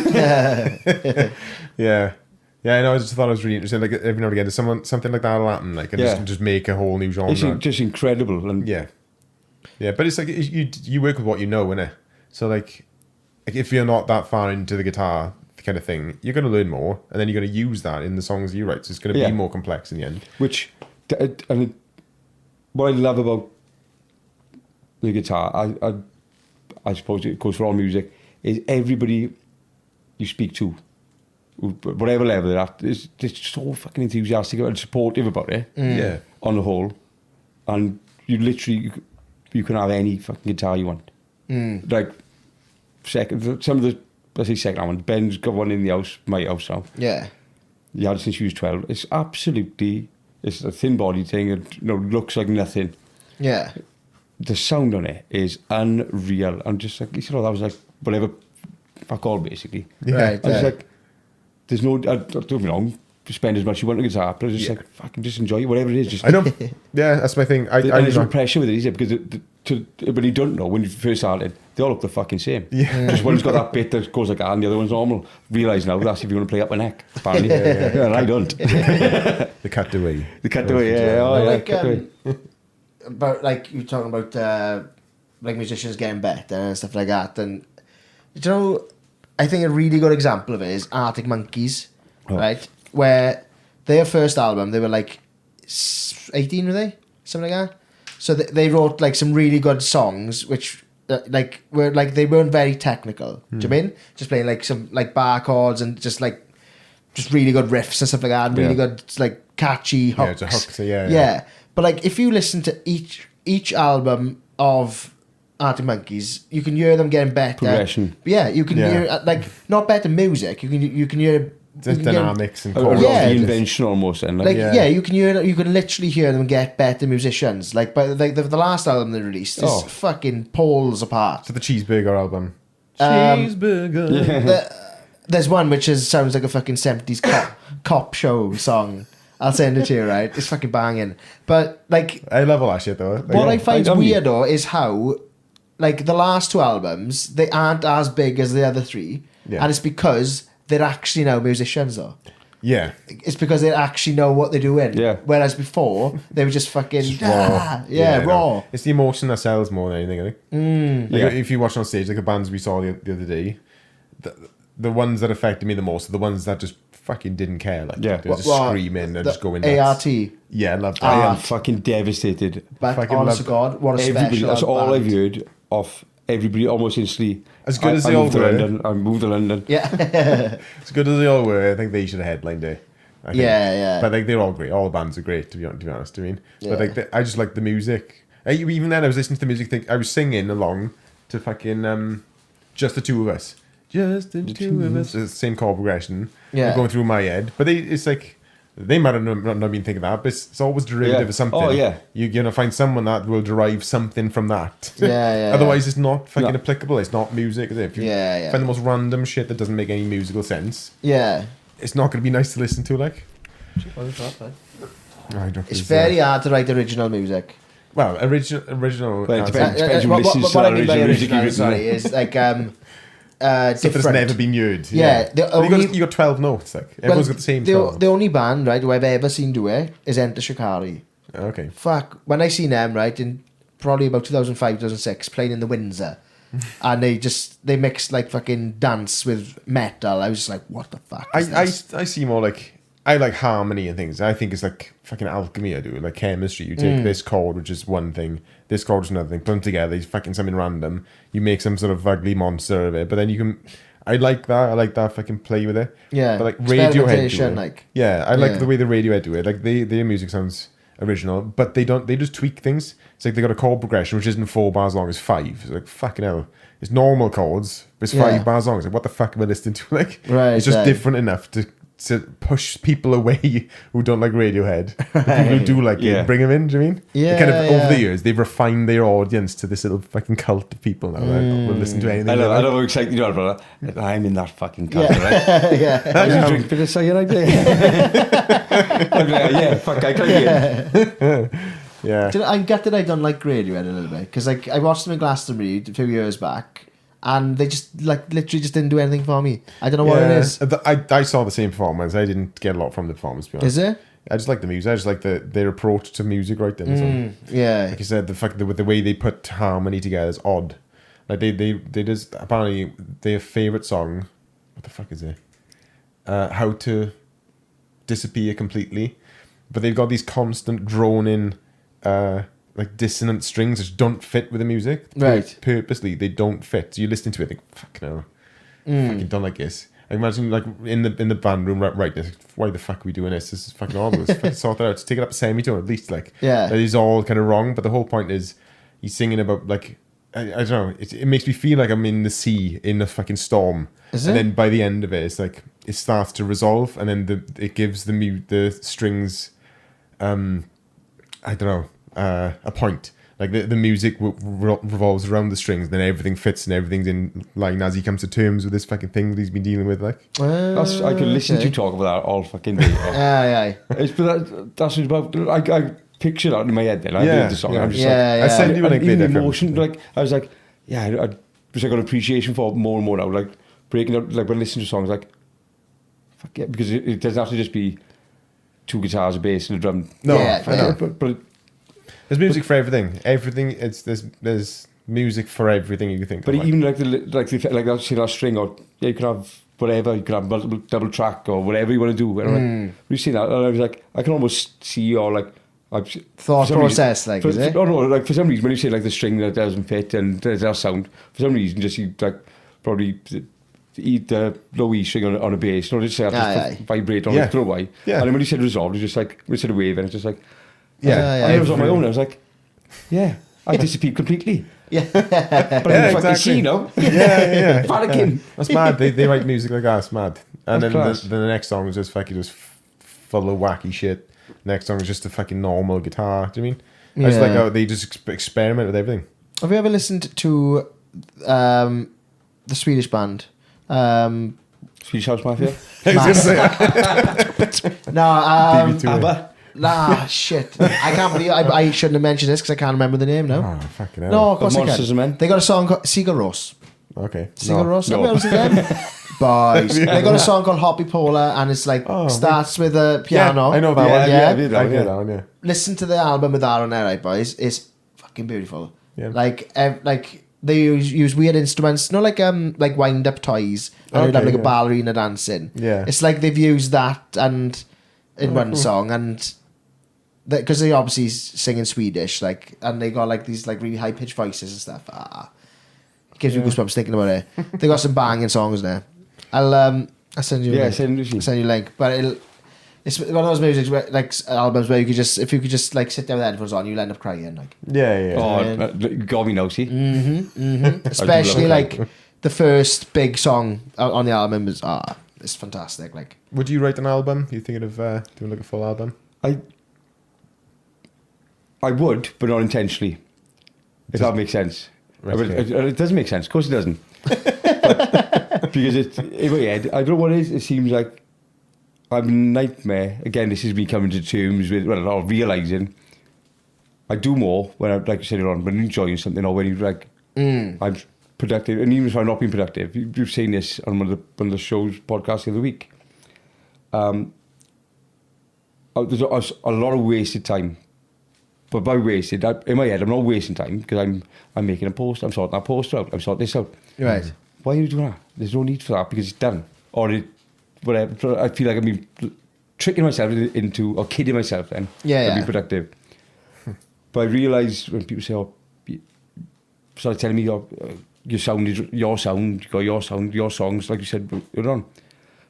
Yeah. Yeah, I know. I just thought it was really interesting. Like, every now and again, there's something like that will happen, like, and just make a whole new genre. It's just incredible. And yeah, but it's like you work with what you know, innit? So like if you're not that far into the guitar kind of thing, you're going to learn more, and then you're going to use that in the songs you write. So it's going to be more complex in the end. Which, and what I love about the guitar, I suppose it goes for all music, is everybody you speak to, whatever level they're at, is just so fucking enthusiastic and supportive about it. Yeah. On the whole, and you literally you can have any fucking guitar you want. Like some of the That's his second one. Ben's got one in the house, my house now. Yeah. He had it since he was 12. It's absolutely, it's a thin body thing. It looks like nothing. Yeah. The sound on it is unreal. I'm just like, that was like, whatever, fuck all, basically. Yeah. Right. I was like, there's no, I don't get me wrong, spend as much you want on guitar, but I was just like, fucking just enjoy it, whatever it is. Just, I know. Yeah, that's my thing. and there's no pressure with it, is it? Because when you don't know, when you first started, they all look the fucking same. Yeah. Just one's got that bit that goes like that, and the other one's normal. Realise now that's if you want to play up a neck, apparently. And I don't. The cutaway. The cutaway, yeah. Oh, yeah, Like, cutaway. about like you talking about like musicians getting better and stuff like that, and you know, I think a really good example of it is Arctic Monkeys, right? Where their first album, they were like 18, were they? Something like that. So they wrote like some really good songs, which like were like they weren't very technical. Do you mean just playing like some like bar chords and just really good riffs and stuff like that, and really good like catchy hooks. Yeah, it's a hook, so yeah. Yeah. But like if you listen to each album of Arctic Monkeys, you can hear them getting better. Progression. Yeah, you can hear like not better music. You can hear The dynamics and A chords. Yeah. reinvention almost. And like Yeah. yeah, you can literally hear them get better musicians. Like by the last album they released is fucking poles apart. So the Cheeseburger album. Cheeseburger. There's one which sounds like a fucking 70s cop show song. I'll send it to you, right? It's fucking banging. But like, I love all that shit though. Like, what I find I mean- weird though is how, like, the last two albums they aren't as big as the other three, Yeah. and it's because they're actually now musicians though. Yeah. It's because they actually know what they're doing. Yeah. Whereas before they were just fucking Raw. raw. No. It's the emotion that sells more than anything, I think. Like, Yeah. if you watch on stage, like the bands we saw the other day, the ones that affected me the most are the ones that just fucking didn't care. Like, Yeah. they're just Well, screaming and just going ART. nuts. Yeah, I love that. I Ah. am fucking devastated. But Fucking honest to love God, what a Everybody, special that's all band. I've heard of everybody almost instantly. As good as I they all moved to were. London. I moved to London. Yeah. As good as they all were, I think they should have headlined it. I think. Yeah. But like they're all great. All the bands are great, to be honest. I mean, Yeah. but like I just like the music. Even then, I was listening to the music. I was singing along to fucking Just the Two of Us. Just the two of us. It's the same chord progression. Yeah. Going through my head, but it's like they might have not been thinking that, but it's always derivative Yeah. of something. Oh, yeah. You're gonna find someone that will derive something from that. Yeah. Otherwise, it's not fucking No. applicable. It's not music. Is it? If you Yeah. find the most random shit that doesn't make any musical sense, Yeah. it's not going to be nice to listen to. Like, It's very hard to write original music. well, original. Well, it as depends. in- who What listens to I that mean by original music original, you've sorry, written. is like Stuff that's different. never been heard. Yeah, the Well, only- you got 12 notes. Like everyone's got the same 12. The only band, right, who I've ever seen do it is Enter Shikari. Okay. Fuck, when I seen them, right, in probably about 2005, 2006, playing in the Windsor, and they mixed like fucking dance with metal. I was just like, what the fuck is this? I see more like I like harmony and things. I think it's like fucking alchemy. I do like chemistry. You take this chord, which is one thing, this chord is another thing, put them together. It's fucking something random. You make some sort of ugly monster of it, but then you can. I like that. I like that. Fucking play with it. Yeah, But like Radiohead do experimentation, it. like. Yeah, I like Yeah. the way the Radiohead do it. Like their music sounds original, but they don't. They just tweak things. It's like they got a chord progression which isn't 4 bars long. It's 5. It's like fucking hell. It's normal chords, but it's 5 bars long. It's like what the fuck am I listening to? Like, Right, it's just right. different enough to push people away who don't like Radiohead. The people who do like Yeah. it, bring them in. Do you know what I mean? Yeah, It kind of over yeah. the years they've refined their audience to this little fucking cult of people now that will listen to anything. I they love like. how excited you are, brother. I'm in that fucking cult, right? Yeah. I just drink a bit of cyanide there. I'm like, yeah, fuck, I can't get Yeah. Do you know, I'm gutted I don't like Radiohead a little bit, because like I watched them in Glastonbury a few years back, and they just like literally just didn't do anything for me. I don't know what it is. I saw the same performance. I didn't get a lot from the performance. To be honest. Is it? I just like the music. I just like their approach to music right then. So. Yeah. Like you said, the fact that with the way they put harmony together is odd. Like they just apparently their favorite song. What the fuck is it? How to Disappear Completely, but they've got these constant droning, like dissonant strings which don't fit with the music. Right. Purposely, they don't fit. So you listen to it, think, fucking hell, fucking don't like this. I imagine like in the band room right this. Why the fuck are we doing this? This is fucking horrible. Let's fucking sort that out. Let's take it up a semitone at least. Like Yeah. that is all kind of wrong. But the whole point is he's singing about like I don't know. It makes me feel like I'm in the sea in a fucking storm. Is and it? then by the end of it, it's like it starts to resolve, and then it gives the strings, I don't know, a point. Like the music revolves around the strings, then everything fits and everything's in line as he comes to terms with this fucking thing that he's been dealing with. Like I could listen to you talk about that all fucking day. Aye. It's that's what it's about. I picture that in my head. Then I heard the song. And I'm just I send you a link even later. the emotion. Like I was like, I wish I got appreciation for more and more now. Like breaking up. Like when I listen to songs, like fuck yeah, because it doesn't have to just be 2 guitars, a bass, and a drum. No, Yeah, I know. But There's music for everything. Everything. There's music for everything you can think. But of. even like that string, or you can have whatever, you can have multiple double track or whatever you want to do. And I'm like, you see that, and I was like, I can almost see your like Thought process, like, is it? No, like for some reason when you say like the string that doesn't fit and there's that sound, for some reason just you like probably eat the low E string on a bass, or just say just vibrate on a throwaway. Yeah. And then when you said resolved, it's just like instead of wave, and it's just like yeah. and I was on my own. I was like, I disappeared completely. Yeah. But I'm fucking see now. Yeah. Panicking. That's mad. They write music like that. It's mad. And That's then class. the next song is just fucking just full of wacky shit. Next song is just a fucking normal guitar. Do you mean? I just like how they just experiment with everything. Have you ever listened to the Swedish band? Swedish House Mafia. No, nah, shit. I can't believe I shouldn't have mentioned this because I can't remember the name now. Oh, fucking hell. No, of course I Monsters can. and Men. They got a song called Sigur Rós. Okay. Sigur Rós. No. Have you ever seen them? Boys. They got a song called Hoppy Polar, and it's like starts with a piano. Yeah, I know that one. Yeah. I get that one, yeah. Listen to the album with that on there, right, boys? It's fucking beautiful. Yeah. Like they use weird instruments, not like wind up toys, and they'd have like a ballerina dancing. Yeah. It's like they've used that and in one song, and because they obviously sing in Swedish, like, and they got like these like really high pitched voices and stuff. Gives me goosebumps thinking about it. They got some banging songs there. I'll send you. Yeah, send you. Send you a link, but it's one of those music like albums where you could just like sit there with headphones on, you'll end up crying, like. Yeah. Oh, got me now, see. Especially like the first big song on the album is it's fantastic. Like, Would you write an album? Are you thinking of doing like a full album? I would, but not intentionally. If that makes sense. Right, It doesn't make sense. Of course it doesn't. But, because in my head, I don't know what it is. It seems like I'm a nightmare. Again, this is me coming to terms with, or realising I do more when I'm, like you said, when I'm enjoying something, or when you're like, I'm productive. And even if I'm not being productive, you've seen this on one of the show's podcasts the other week. There's a lot of wasted time. But by wasted, in my head, I'm not wasting time because I'm making a post. I'm sorting that post out. I'm sorting this out. right. Why are you doing that? There's no need for that because it's done. Or whatever. I feel like I'm tricking myself into, or kidding myself then. Yeah. To be productive. But I realise when people say, start telling me your sound is your sound, you got your sound, your songs, like you said earlier on.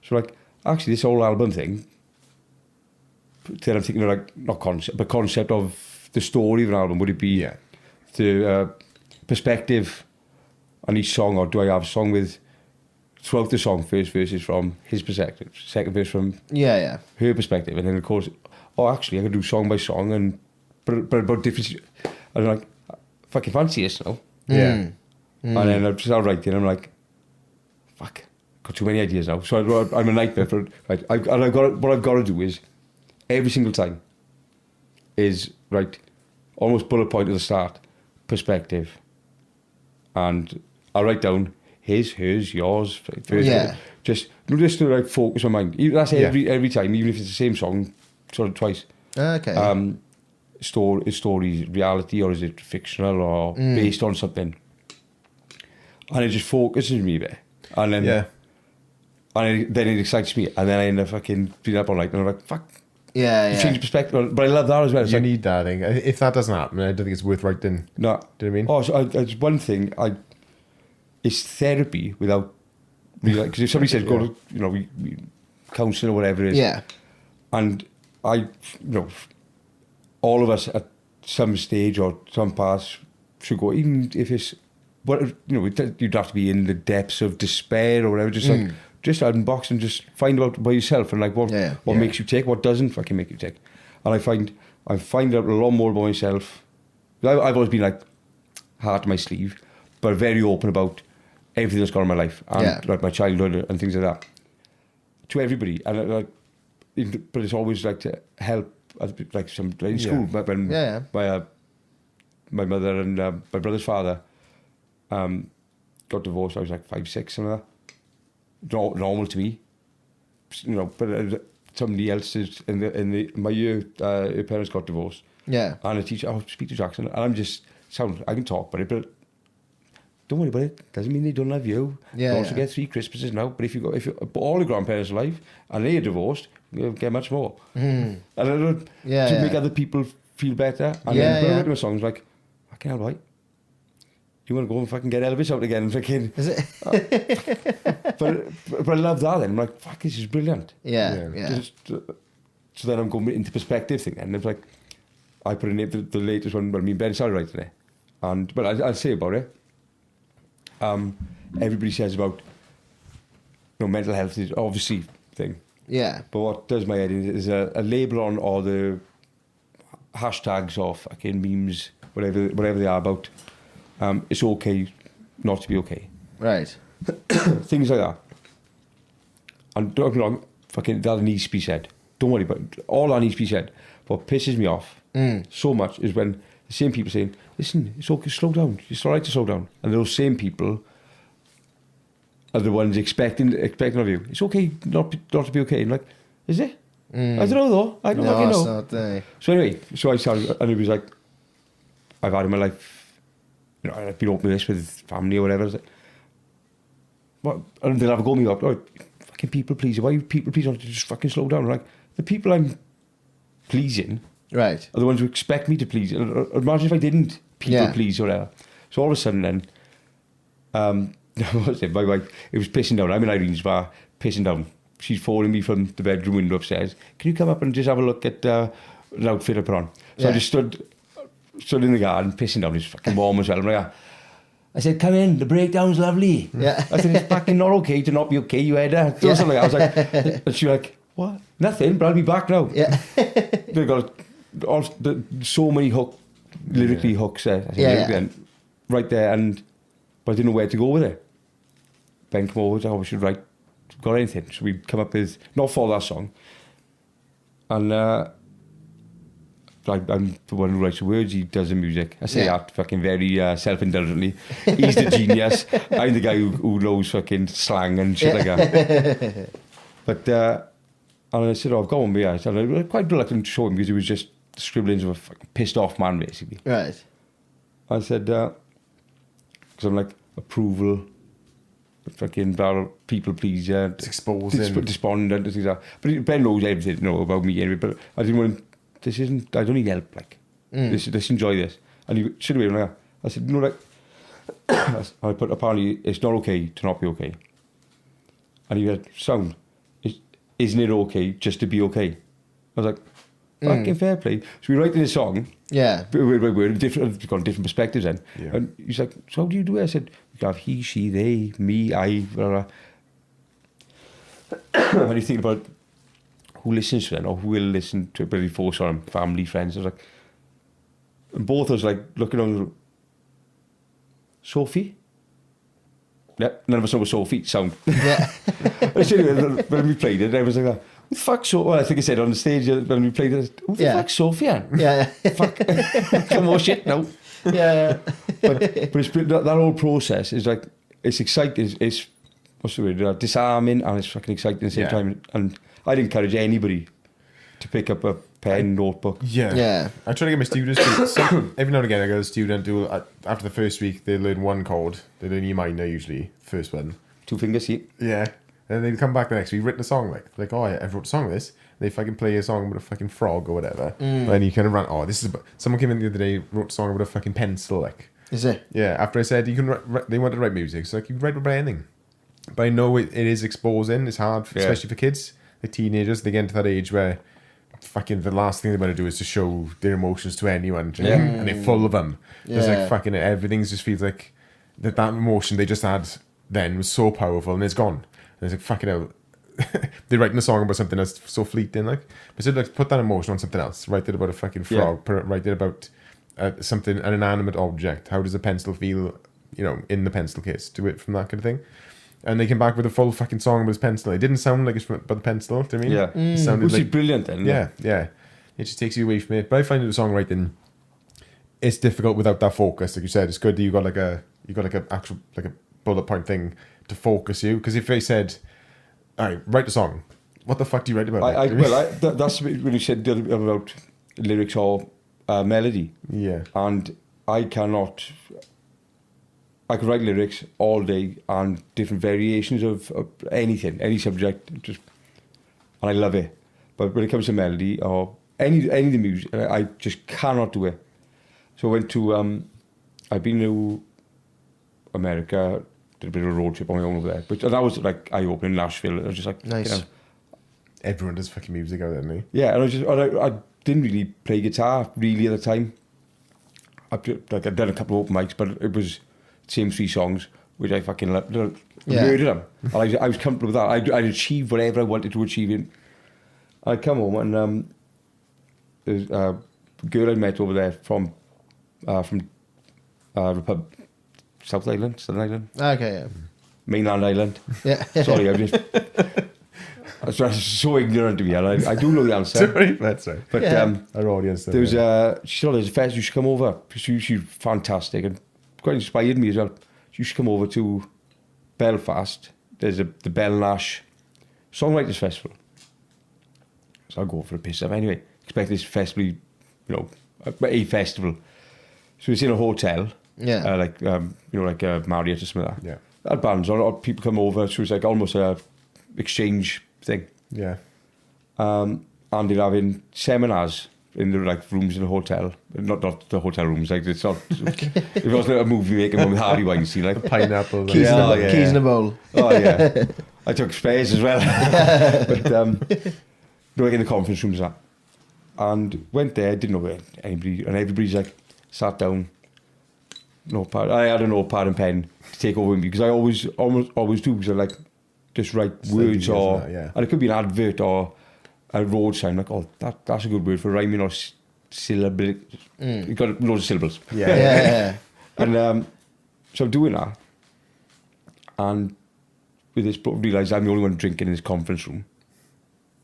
So like, actually this whole album thing, then I'm thinking of like, not concept, but concept of the story of an album. Would it be the perspective on each song, or do I have a song with throughout the song, first verse is from his perspective, second verse from Yeah. her perspective, and then of course, actually I can do song by song, and but about different. I'm like, fucking fancy this now. Yeah. And then I start writing, I'm like, fuck, got too many ideas now. So I'm a nightmare for right. What I've got to do is every single time is right, almost bullet point at the start, perspective, and I'll write down his, hers, yours. First, just to like focus my mind. That's every time, even if it's the same song, sort of twice. Okay. Is story reality, or is it fictional, or based on something? And it just focuses me a bit, and then then it excites me, and then I end up fucking being up all night, and I'm like, fuck. Yeah. Change perspective, but I love that as well. It's You like, need that thing. If that doesn't happen, I don't think it's worth writing. no, Do you know what I mean? Oh, so it's one thing. It's therapy without, because if somebody says go to, we counselling or whatever it is, and all of us at some stage or some paths should go, even if it's but you'd have to be in the depths of despair or whatever. Just like just unbox and just find out by yourself and like what makes you tick, what doesn't fucking make you tick. And I find out a lot more about myself. I've always been like heart to my sleeve, but very open about everything that's gone in my life and like my childhood and things like that to everybody. And but it's always like to help, like some in school. But when my mother and my brother's father got divorced, I was like 5, 6, something like that. Normal to me, but somebody else is in my year, her parents got divorced. Yeah. And a teacher, speak to Jackson, and I'm just I can talk about it, but don't worry about it. Doesn't mean they don't love you. Yeah. You also get 3 Christmases now, but if all the grandparents are alive and they are divorced, you'll get much more. And to make other people feel better. And then when I write my songs, like, fucking hell, right? You want to go and fucking get Elvis out again? Fucking, is it? but I love that then. I'm like, fuck, this is brilliant. Yeah. So then I'm going into perspective thing, and it's like, I put in the latest one, but I mean, Ben started writing it. But I'll say about it. Everybody says about mental health is obviously thing. Yeah. But what does my head is a label on all the hashtags or fucking memes, whatever they are about. It's okay not to be okay. Right. Things like that. And don't get me wrong, fucking that needs to be said. Don't worry about it. All that needs to be said. What pisses me off so much is when the same people saying, listen, it's okay, slow down. It's all right to slow down. And those same people are the ones expecting of you. It's okay not to be okay. I'm like, is it? I don't know though. I don't fucking know. It's not, so anyway, I started, and it was like, I've had in my life, I've been open with this with family or whatever. It's like, what? And they'll have a go at me up, fucking people pleaser. Why are you people pleasing? To just fucking slow down. Like, the people I'm pleasing are the ones who expect me to please. Imagine if I didn't people please or whatever. So all of a sudden then, what was it? My wife, it was pissing down. I'm in Irene's bar, pissing down. She's phoning me from the bedroom window upstairs. Can you come up and just have a look at an outfit I put on? So I just stood in the garden, pissing down. It's fucking warm as well. I'm like, I said, come in, the breakdown's lovely. Yeah. I said, it's fucking not okay to not be okay, you header. So something like that. I was like, and she was like, what? Nothing, but I'll be back now. Yeah. They got so many lyrically hooks there. I said, right there, but I didn't know where to go with it. Ben came over, we should write, got anything. So we'd come up with, not for that song. And I'm the one who writes the words, he does the music. I say that fucking very self-indulgently. He's the genius. I'm the guy who knows fucking slang and shit like that. But, and I said, I've got one beer. I was quite reluctant to show him because he was just scribblings of a fucking pissed off man, basically. Right. I said, because I'm like, approval, fucking people pleaser. It's exposing. Despondent and things like that. But Ben knows everything about me anyway, but I didn't want him. I don't need help, like. Let's enjoy this. And he should have been like, I said, I put, apparently, it's not okay to not be okay. And he went, sound, isn't it okay just to be okay? I was like, fucking fair play. So we write this song. Yeah. We're different, we've got different perspectives then. Yeah. And he's like, so how do you do it? I said, we have he, she, they, me, I, blah, blah. When you think about who listens to it or who will listen to it, but before some family, friends, I was like, and both of us like looking on, Sophie? Yeah, none of us know what Sophie sound. Yeah. When we played it, I was like, who the fuck Sophie? Well, I think I said on the stage when we played it, who the fuck Sophie? Yeah. Fuck. Come on, shit, no. Yeah. But it's, that whole process is like, it's exciting, it's what's the word, disarming, and it's fucking exciting at the same time. And I'd encourage anybody to pick up a pen, notebook. Yeah. I try to get my students to, every now and again I got a student who, after the first week, they learn one chord. They learn E minor usually, first one. 2 fingers, see? Yeah. And then they come back the next week, written a song like, oh, I wrote a song with this. They fucking play a song with a fucking frog or whatever. And you kind of run, this is, someone came in the other day, wrote a song with a fucking pencil, like. Is it? Yeah, after I said, you can they wanted to write music, so like, you can write about anything. But I know it is exposing, it's hard, especially for kids. The teenagers, they get into that age where fucking the last thing they want to do is to show their emotions to anyone, and they're full of them. There's like fucking everything just feels like that emotion they just had then was so powerful, and it's gone. And it's like, fucking hell. They're writing a song about something that's so fleeting, like. But so like, put that emotion on something else. Write it about a fucking frog. Write it about something, an inanimate object. How does a pencil feel, in the pencil case? Do it from that kind of thing. And they came back with a full fucking song about his pencil. It didn't sound like it's about the pencil, do you know what I mean? Yeah. It sounded Which like, is brilliant then. yeah. It just takes you away from it. But I find that the songwriting, it's difficult without that focus. Like you said, it's good that you got like a actual like a bullet point thing to focus you. Because if they said, all right, write a song, what the fuck do you write about? That's when you said about lyrics or melody. Yeah. And I could write lyrics all day and different variations of anything, any subject, and I love it. But when it comes to melody or any of the music, I just cannot do it. So I went to, I've been to America, did a bit of a road trip on my own over there. But that was like eye-opening, Nashville. I was just like, Nice. Everyone does fucking music out there, doesn't he? Yeah, and I didn't really play guitar really at the time. I'd done a couple of open mics, but it was the same 3 songs, which I fucking loved. Murdered them. And I was comfortable with that. I'd achieved whatever I wanted to achieve in. I'd come home and there's a girl I met over there from South Island, Southern Island, Okay, yeah. mainland island. Yeah. Sorry, I'm so ignorant to me, and I do know the answer. Sorry, that's right. But Yeah. Our audience. there was she said, there's a fest, you should come over. She's fantastic and quite inspired me as well. You should come over to Belfast. There's the Belnash Songwriters Festival. So I'll go for a piss up anyway. Expect this festival, a festival. So it's in a hotel. Yeah. Like Marriott or something like that. Yeah. Had bands on, or people come over, so it's like almost a exchange thing. Yeah. And they're having seminars in the rooms in the hotel. Not the hotel rooms, like it's not. It wasn't a movie making one with Harvey Weinstein, like Pineapple. Keys, Yeah, in, yeah. keys in a bowl. Oh yeah, I took spares as well. But like in the conference rooms and went there. Didn't know anybody, and everybody's like sat down. Notepad. I had a notepad and pen to take over with me because I always do, because I like just write words or and it could be an advert or a road sign, like, oh, that's a good word for rhyming or syllable. You got loads of syllables. Yeah. And so I'm doing that, and with this bloke, realised I'm the only one drinking in this conference room.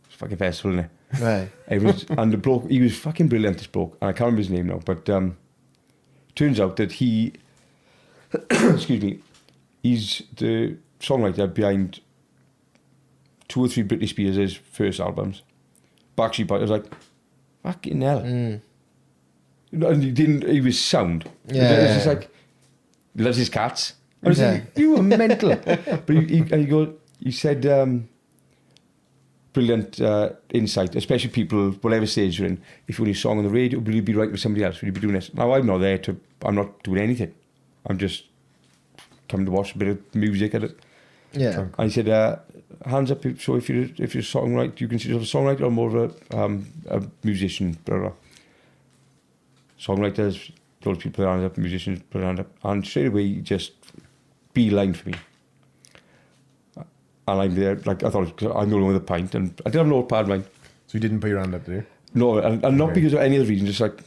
It's a fucking festival, isn't it? Right. And the bloke, he was fucking brilliant, this bloke, and I can't remember his name now, but turns out that he, excuse me, he's the songwriter behind 2 or 3 Britney Spears' first albums. Backstreet Boys. I was like, fucking hell. And he was sound. Yeah. It was just like, he loves his cats. I was like, you are mental. But he said, brilliant insight, especially people, whatever stage you're in. If you're on a song on the radio, will you be writing with somebody else? Will you be doing this? Now, I'm not doing anything. I'm just coming to watch a bit of music at it. Yeah. And he said, hands up, so if you're a songwriter, you consider yourself a songwriter or more of a musician, blah, blah. Songwriters, those people put their hands up, musicians put their hand up. And straight away, he just beeline for me. And I'm there, like, I thought, I'm the only one with a pint, and I did have a notepad, mine. So you didn't put your hand up, did you? No, and not because of any other reason, just like,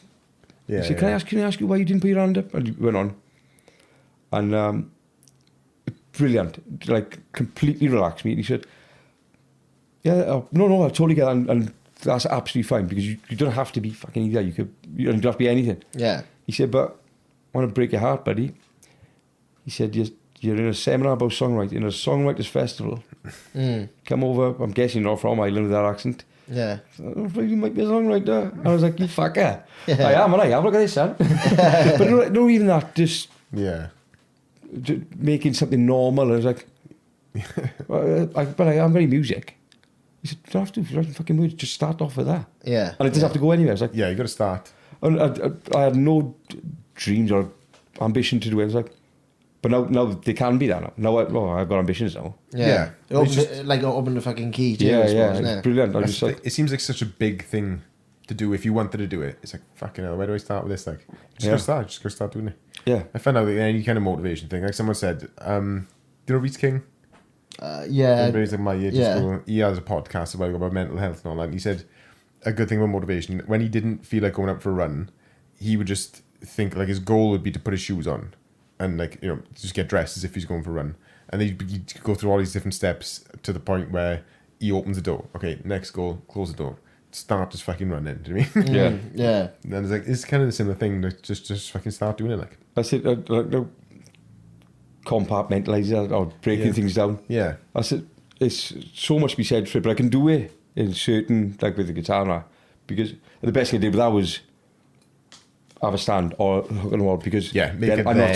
Yeah. he said, can I ask you why you didn't put your hand up? And he went on. And brilliant, like, completely relaxed me. And he said, no, I totally get that, and that's absolutely fine, because you don't have to be fucking either, you don't have to be anything. Yeah. He said, but I want to break your heart, buddy. He said, you're in a seminar about songwriting, a songwriters festival. Come over, I'm guessing you're not from Ireland with that accent. Yeah. You might be a songwriter. And I was like, you fucker. I am, look at this, son. But not even that, just making something normal. I was like, but I am very music. He said, you don't have to, if you're writing fucking words, just start off with that. Yeah. And it doesn't have to go anywhere. I was like, Yeah, you got to start. and I had no dreams or ambition to do it. I was like, but now they can be that now. Now I've got ambitions now. Yeah. Yeah. Open the fucking key too, Yeah, I suppose, yeah, isn't it's it? brilliant. I just like, It seems like such a big thing to do if you wanted to do it. It's like, fucking hell, where do I start with this? Like, just Yeah. go start doing it. Yeah. I found out that any kind of motivation thing, like someone said, do you know Reese King? Yeah. Everybody's like my age. Yeah. He has a podcast about mental health and all that. And he said a good thing about motivation, when he didn't feel like going out for a run, he would just think like his goal would be to put his shoes on and like, you know, just get dressed as if he's going for a run. And then he'd go through all these different steps to the point where he opens the door. Okay, next goal, close the door. Start just fucking running. Do you know what I mean? Yeah. Yeah. And then it's like, it's kind of the similar thing. Like just fucking start doing it. Like, That's it. Compartmentalise it or breaking things down. yeah, That's it. It's so much to be said for it, but I can do it in certain, like with the guitar now, because the best thing I did with that was have a stand or hook on the wall, because make then it I'm there. not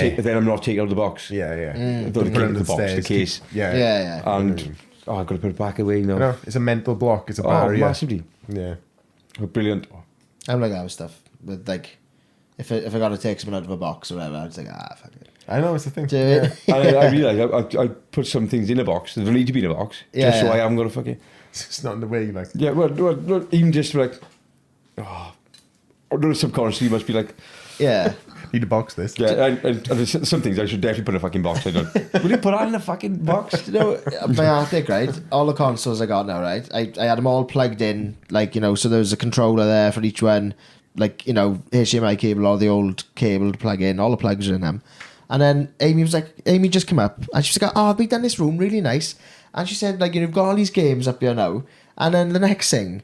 taking it out of the box. yeah. Don't Put it keep under the box, stairs, the case. Yeah. And I've got to put it back away now. No, it's a mental block. It's a Oh, barrier. massively. Yeah. Brilliant. I'm like that with stuff. With like, if I got to take something out of a box or whatever, I'd say, fuck it. I know, it's the thing. Do it. And I realised I put some things in a box that don't need to be in a box, just so I am going to fucking... It's not in the way, like. Yeah, well, even just like... Oh, or subconsciously you must be like... Yeah. Need to box this. Yeah, and there's some things I should definitely put in a fucking box. I don't. Will you put that in a fucking box? You know, my Arctic, right? All the consoles I got now, right? I had them all plugged in, like, you know, so there was a controller there for each one, like, you know, HDMI cable or the old cable to plug in, all the plugs are in them. And then Amy just came up and she was like, oh, we've done this room really nice. And she said, like, you've got all these games up here now. And then the next thing,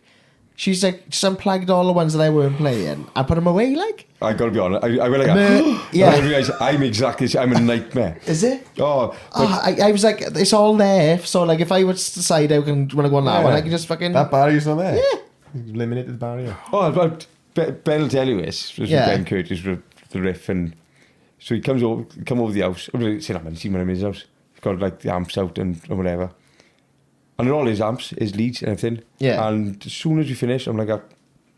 she's like, just unplugged all the ones that I weren't playing and put them away, like. I gotta be honest. I went like, yeah. I realised I'm exactly. I'm a nightmare. Is it? Oh, I was like, it's all there. So like, if I was to decide I want to go on that one, I can just fucking. That barrier's not there. Yeah. You've eliminated the barrier. oh, Ben will tell you this. Yeah. Ben Curtis with the Riff, and so he come over the house. I said, "I'm see when I'm in his house. He's got like the amps out and whatever, and all his amps, his leads and everything. Yeah. And as soon as we finish, I'm like,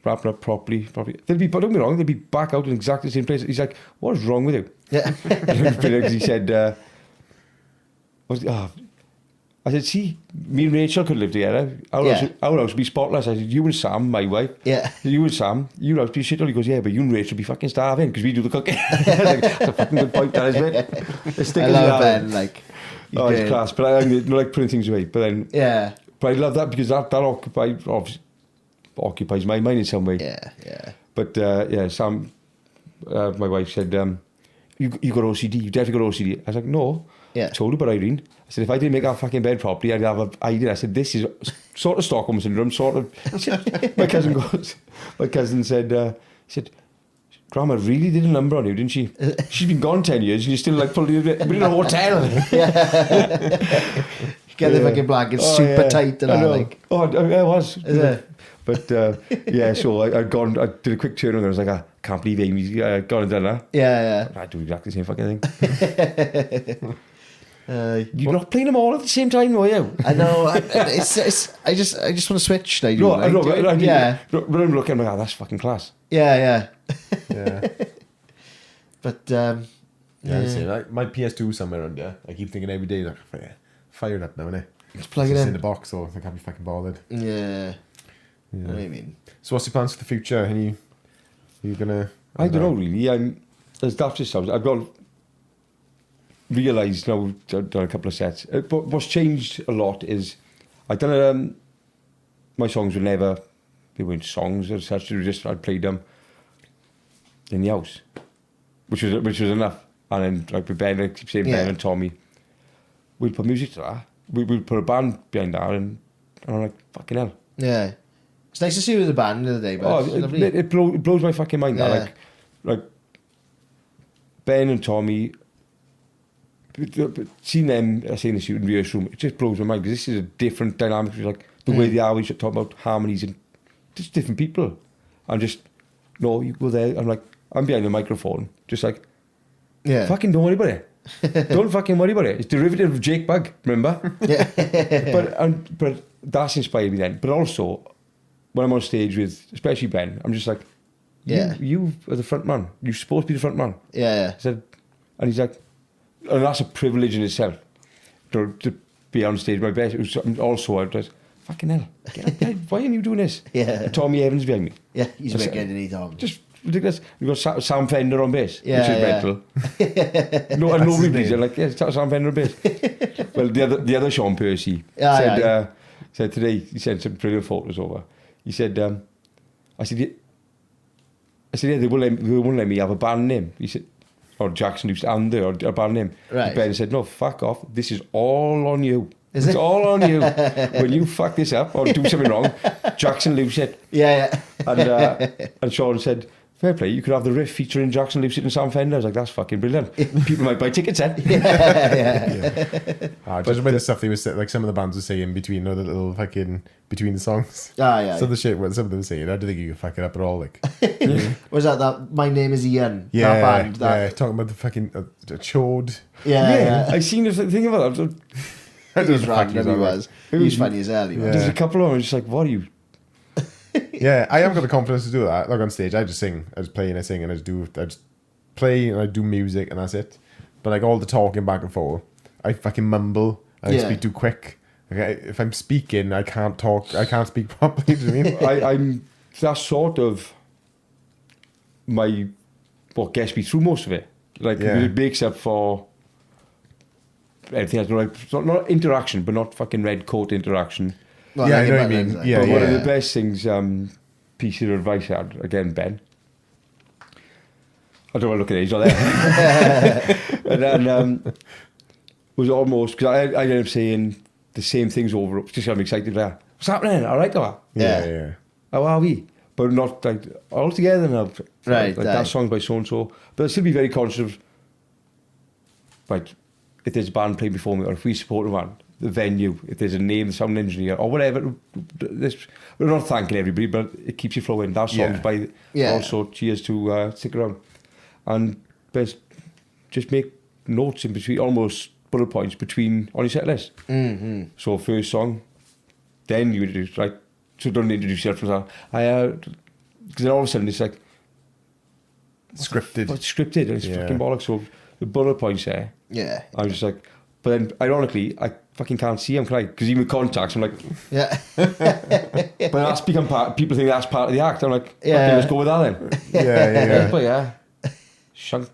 wrapping up properly. They'll be, but don't get me wrong, they'll be back out in exactly the same place. He's like, what is wrong with you? Yeah. Because he said, I said, see, me and Rachel could live together. Our house would be spotless. I said, you and Sam, my wife. Yeah. You and Sam, your house would be shit. He goes, yeah, but you and Rachel would be fucking starving because we do the cooking. I was like, that's a fucking good point, that is, mate. I love Ben, like. Oh, it's class. But I like putting things away. But then, Yeah. but I love that because that occupies my mind in some way. Yeah. But Sam, my wife said, you got OCD, you definitely got OCD. I was like, no. Yeah. I told her about Irene. I said, if I didn't make that fucking bed properly, I'd have an idea. I said, this is sort of Stockholm syndrome, sort of. My cousin said, Grandma really did a number on you, didn't she? She's been gone 10 years and you're still like fully we're in a hotel. Get the fucking blankets super tight and all, like. Oh, I was. Is it? But so I did a quick turn and I was like, I can't believe Amy's gone and done that. Yeah. I do exactly the same fucking thing. You're Well, not playing them all at the same time, are you? I know. I just want to switch. Like, No, like, I know, but yeah. I'm looking, I'm like, that's fucking class. Yeah. But Yeah, I'd say like my PS2 somewhere around there. I keep thinking every day, like, fire it up now, innit? just plug it It's in. in the box, so I can't be fucking bothered. Yeah. What do you mean? So what's your plans for the future? You gonna? I don't know, really. As daft as sounds, I've got realised now, I've done a couple of sets. But what's changed a lot is I've done my songs they weren't songs as such, they were just, I'd played them in the house, which was enough. And then like with Ben, I keep saying Ben and Tommy, we'll put music to that. We'll put a band behind that, and I'm like, fucking hell. Yeah. It's nice to see you with the band the other day, but it blows my fucking mind. Yeah. That, like Ben and Tommy, seeing them, I say in the shooting rehearsal room, it just blows my mind because this is a different dynamic. Like the way they are, we should talk about harmonies and just different people. I'm just, no, you go there. I'm like, I'm behind the microphone, just like, fucking don't worry about it. Don't fucking worry about it. It's derivative of Jake Bug, remember? Yeah. But that's inspired me then. But also, when I'm on stage with, especially Ben, I'm just like, you are the front man. You're supposed to be the front man. Yeah. I said, and he's like, and that's a privilege in itself to be on stage. My best. It was also, I was fucking hell. Why are you doing this? Yeah. And Tommy Evans behind me. Yeah, he's I said, making any Tom. Just ridiculous. You've got Sam Fender on bass, Yeah, which is yeah. mental. No, and nobody plays it. Like, yeah, Sam Fender on bass. Well, the other Sean Percy said today, he sent some brilliant photos over. He said, I said, yeah, they won't let me have a band name. He said, or Jackson Lucitt and or a band name. Right. Ben said, no, fuck off. This is all on you. Is It's it? all on you. When you fuck this up or do something wrong, Jackson Lucitt. Yeah. And Sean said, fair play, you could have the Riff featuring Jackson Lucitt and Sam Fender. I was like, that's fucking brilliant. People might buy tickets then. Just about the stuff they were saying, like some of the bands were saying between the little fucking between the songs. Yeah. So the shit what some of them were saying, I don't think you can fuck it up at all. Like, Was that My Name Is Ian? yeah, That band, that, talking about the fucking chode. Yeah. I seen the thing about that. I He was know what the fuck random, he was. He was funny as hell, he was. There's a couple of them, just like, what are you? Yeah, I haven't got the confidence to do that. Like on stage, I just sing, I just play and I sing, and I just play and I do music, and that's it. But like all the talking back and forth, I fucking mumble. I speak too quick. Okay, if I'm speaking, I can't talk. I can't speak properly. Do you know what I mean? I'm that's sort of what gets me through most of it. Like it makes up for everything else. Like not interaction, but not fucking red coat interaction. Well, Yeah, I know what about you mean. that, Yeah, But one of the best things, piece of advice I had, again, Ben. I don't want to look at it, he's not there. And then was almost, because I ended up saying the same things over, just got me excited there. What's happening? All right, though? Yeah. How are we? But not like all together now. Right, Like that song by so-and-so. But I'll still be very conscious of, like, if there's a band playing before me, or if we support a band, the venue, if there's a name, the sound engineer, or whatever. We're not thanking everybody, but it keeps you flowing. That song's by also cheers to Stick Around. And just make notes in between, almost bullet points between on your set list. Mm-hmm. So first song, then you introduce, right? So don't introduce yourself from that. Because then all of a sudden it's like Scripted. But it's scripted and it's fucking bollocks. So the bullet points there. Yeah. I'm just like, but then ironically, I fucking can't see him, can I? Because even with contacts, I'm like, Yeah. but that's become part. People think that's part of the act. I'm like, okay, let's go with that then. Yeah. But yeah, Shunk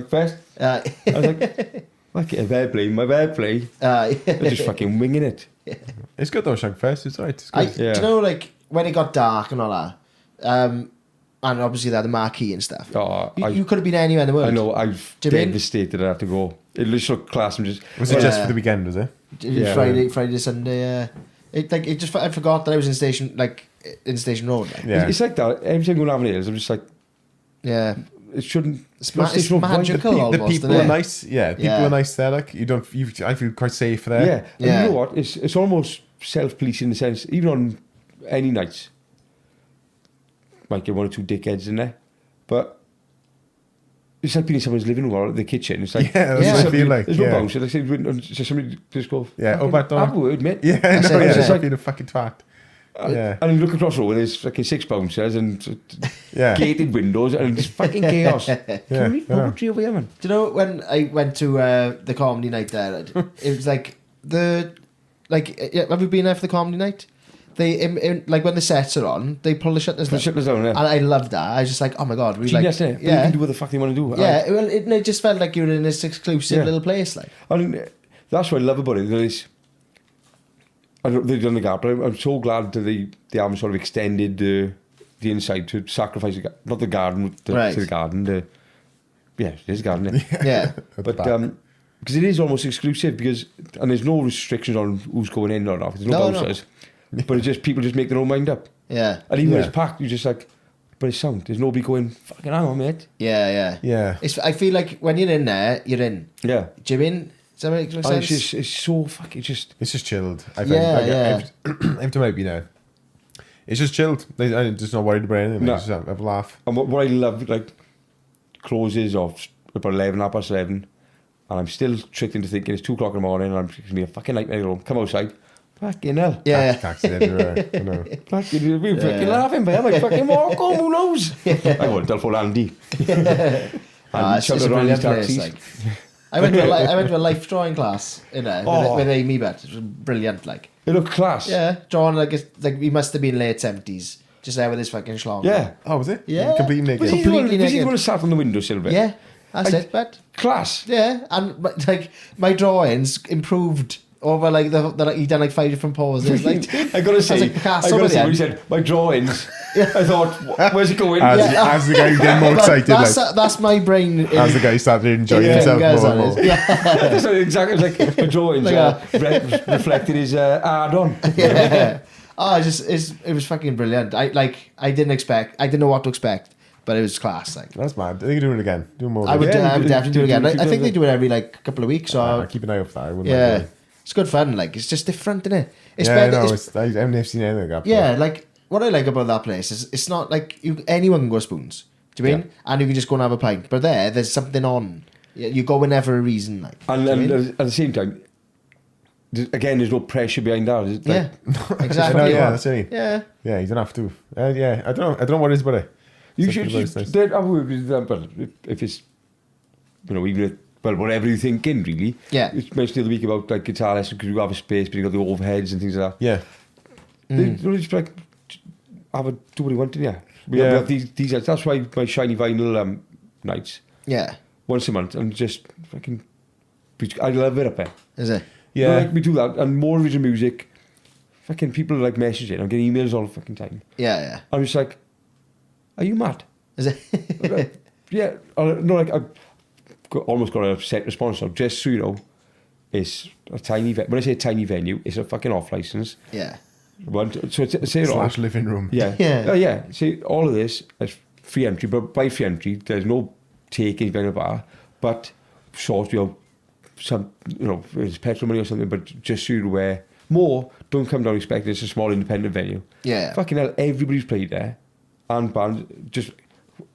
Fest. I was like, fuck it, my bad play. They're just fucking winging it. It's good though, Shankfest. It's right. It's Do good. you know, like, when it got dark and all that, and obviously they had the marquee and stuff, you could have been anywhere in the world. I know, I've devastated I had to go. It looks so class. Was it just for the weekend, was it? Friday to Sunday, I forgot that I was in Station Road. Like. Yeah. It's like that. Every time I go down here, I'm just like, Yeah. it shouldn't. It's Station Road, magical The almost, people isn't are it? nice. Yeah, people are nice there. Like I feel quite safe there. Yeah. And Yeah. you know what? It's almost self-policing in the sense, even on any nights, might get one or two dickheads in there, but it's like being in someone's living room or the kitchen. It's like, Yeah, that's what I feel like. There's no Yeah. bounce. Like, so somebody just go, Yeah, fucking but have a word, mate. Yeah, That's no, it, yeah, that's it's it. like being a fucking twat. Yeah. And you look across the road, there's fucking 6 bouncers and Yeah. gated windows and it's fucking chaos. Yeah, Can we read poetry over here, man? Do you know when I went to the comedy night there? It was like have you been there for the comedy night? They like when the sets are on, they pull the shutters down. Down, yeah. And I loved that. I was just like, oh my god, we Genius, like, innit? They can do what the fuck they want to do. Yeah, well, it just felt like you were in this exclusive little place, like. I mean, that's what I love about it. They've done the gap, but I'm so glad that they haven't sort of extended the inside to sacrifice not the garden to the garden. It is a garden. Yeah. But because it is almost exclusive and there's no restrictions on who's going in or not. There's no bouncers. But it's just people just make their own mind up. Yeah. And even when it's packed, you're just like, but it's sound. There's nobody going, fucking hang on, mate. Yeah. I feel like when you're in there, you're in. Yeah. Do you mean? Does that make sense? It's so fucking just. It's just chilled. I find. Yeah. Every time I've been there, it's just chilled. I'm just not worried about anything. No. I just have a laugh. And what I love, like, closes off about 11:30, and I'm still tricked into thinking it's 2 o'clock in the morning and I'm going to be a fucking nightmare home. Come outside. Fucking hell. Yeah. Taxis everywhere. I know. Fucking, we're fucking laughing, but I might fucking walk home, who knows? I won't tell for Andy. It's just a brilliant place, like. I went to a life drawing class in there with Amy Bet. It was brilliant, like. It looked class. Yeah, drawing like he must have been late 70s, just there with his fucking schlong. Yeah. Oh, was it? Yeah. Completely naked. Was he Completely the naked. one who sat on the windowsill bit? Yeah, that's Like, it, but Class. yeah, and like my drawings improved over like he done like 5 different poses. Like I gotta say, like Picasso I gotta at the say, when he end. said my drawings, I thought, where's it going? As the guy getting more But excited, like, that's my brain. as the guy started enjoying Yeah, himself fingers more on and his- more. Yeah, That's exactly like my drawings Like reflected his add-on. yeah. Oh, it was fucking brilliant. I didn't know what to expect, but it was class. Like That's mad. They could do it again. Do more. I would Yeah, definitely do it again. keep I think doing they it. do it every like couple of weeks. Or keep an eye out for that. I wouldn't yeah, mind doing it. it's good fun. Like it's just different, isn't it? It's Yeah, better. no, it's- I haven't never seen anything like that before. yeah, like what I like about that place is it's not like anyone can go Spoons. Do you mean? And you can just go and have a pint. But there's something on. You go in there for a reason. Like And, do you mean? at the same time, there's no pressure behind that. It's Yeah, like, exactly. I know, yeah, that's it. Yeah. Yeah, you don't have to. Yeah, I don't know what it is about it. you Something should about it's nice. have a word with them, but if it's, even if, well, whatever you're thinking, really. Yeah. You mentioned the other week about like guitar lessons because you have a space, but you got the overheads and things like that. Yeah. They just like do what you want, yeah. We Yeah. have these. That's why my shiny vinyl nights Yeah. once a month and just fucking. I love it up there. Is it? Yeah. Like we do that and more original music. Fucking people like messaging. I'm getting emails all the fucking time. Yeah. I'm just like, are you mad? Is it? Yeah. No, like I've almost got a set response now. Just so you know, it's a tiny. When I say a tiny venue, it's a fucking off license. Yeah. So say it all. / living room. Yeah. Yeah. Oh, yeah. See, all of this is free entry, but by free entry, there's no taking behind the bar, but sort of, some, it's petrol money or something, but just so you're aware, more, don't come down expecting it's a small independent venue. Yeah. Fucking hell, everybody's played there, and band, just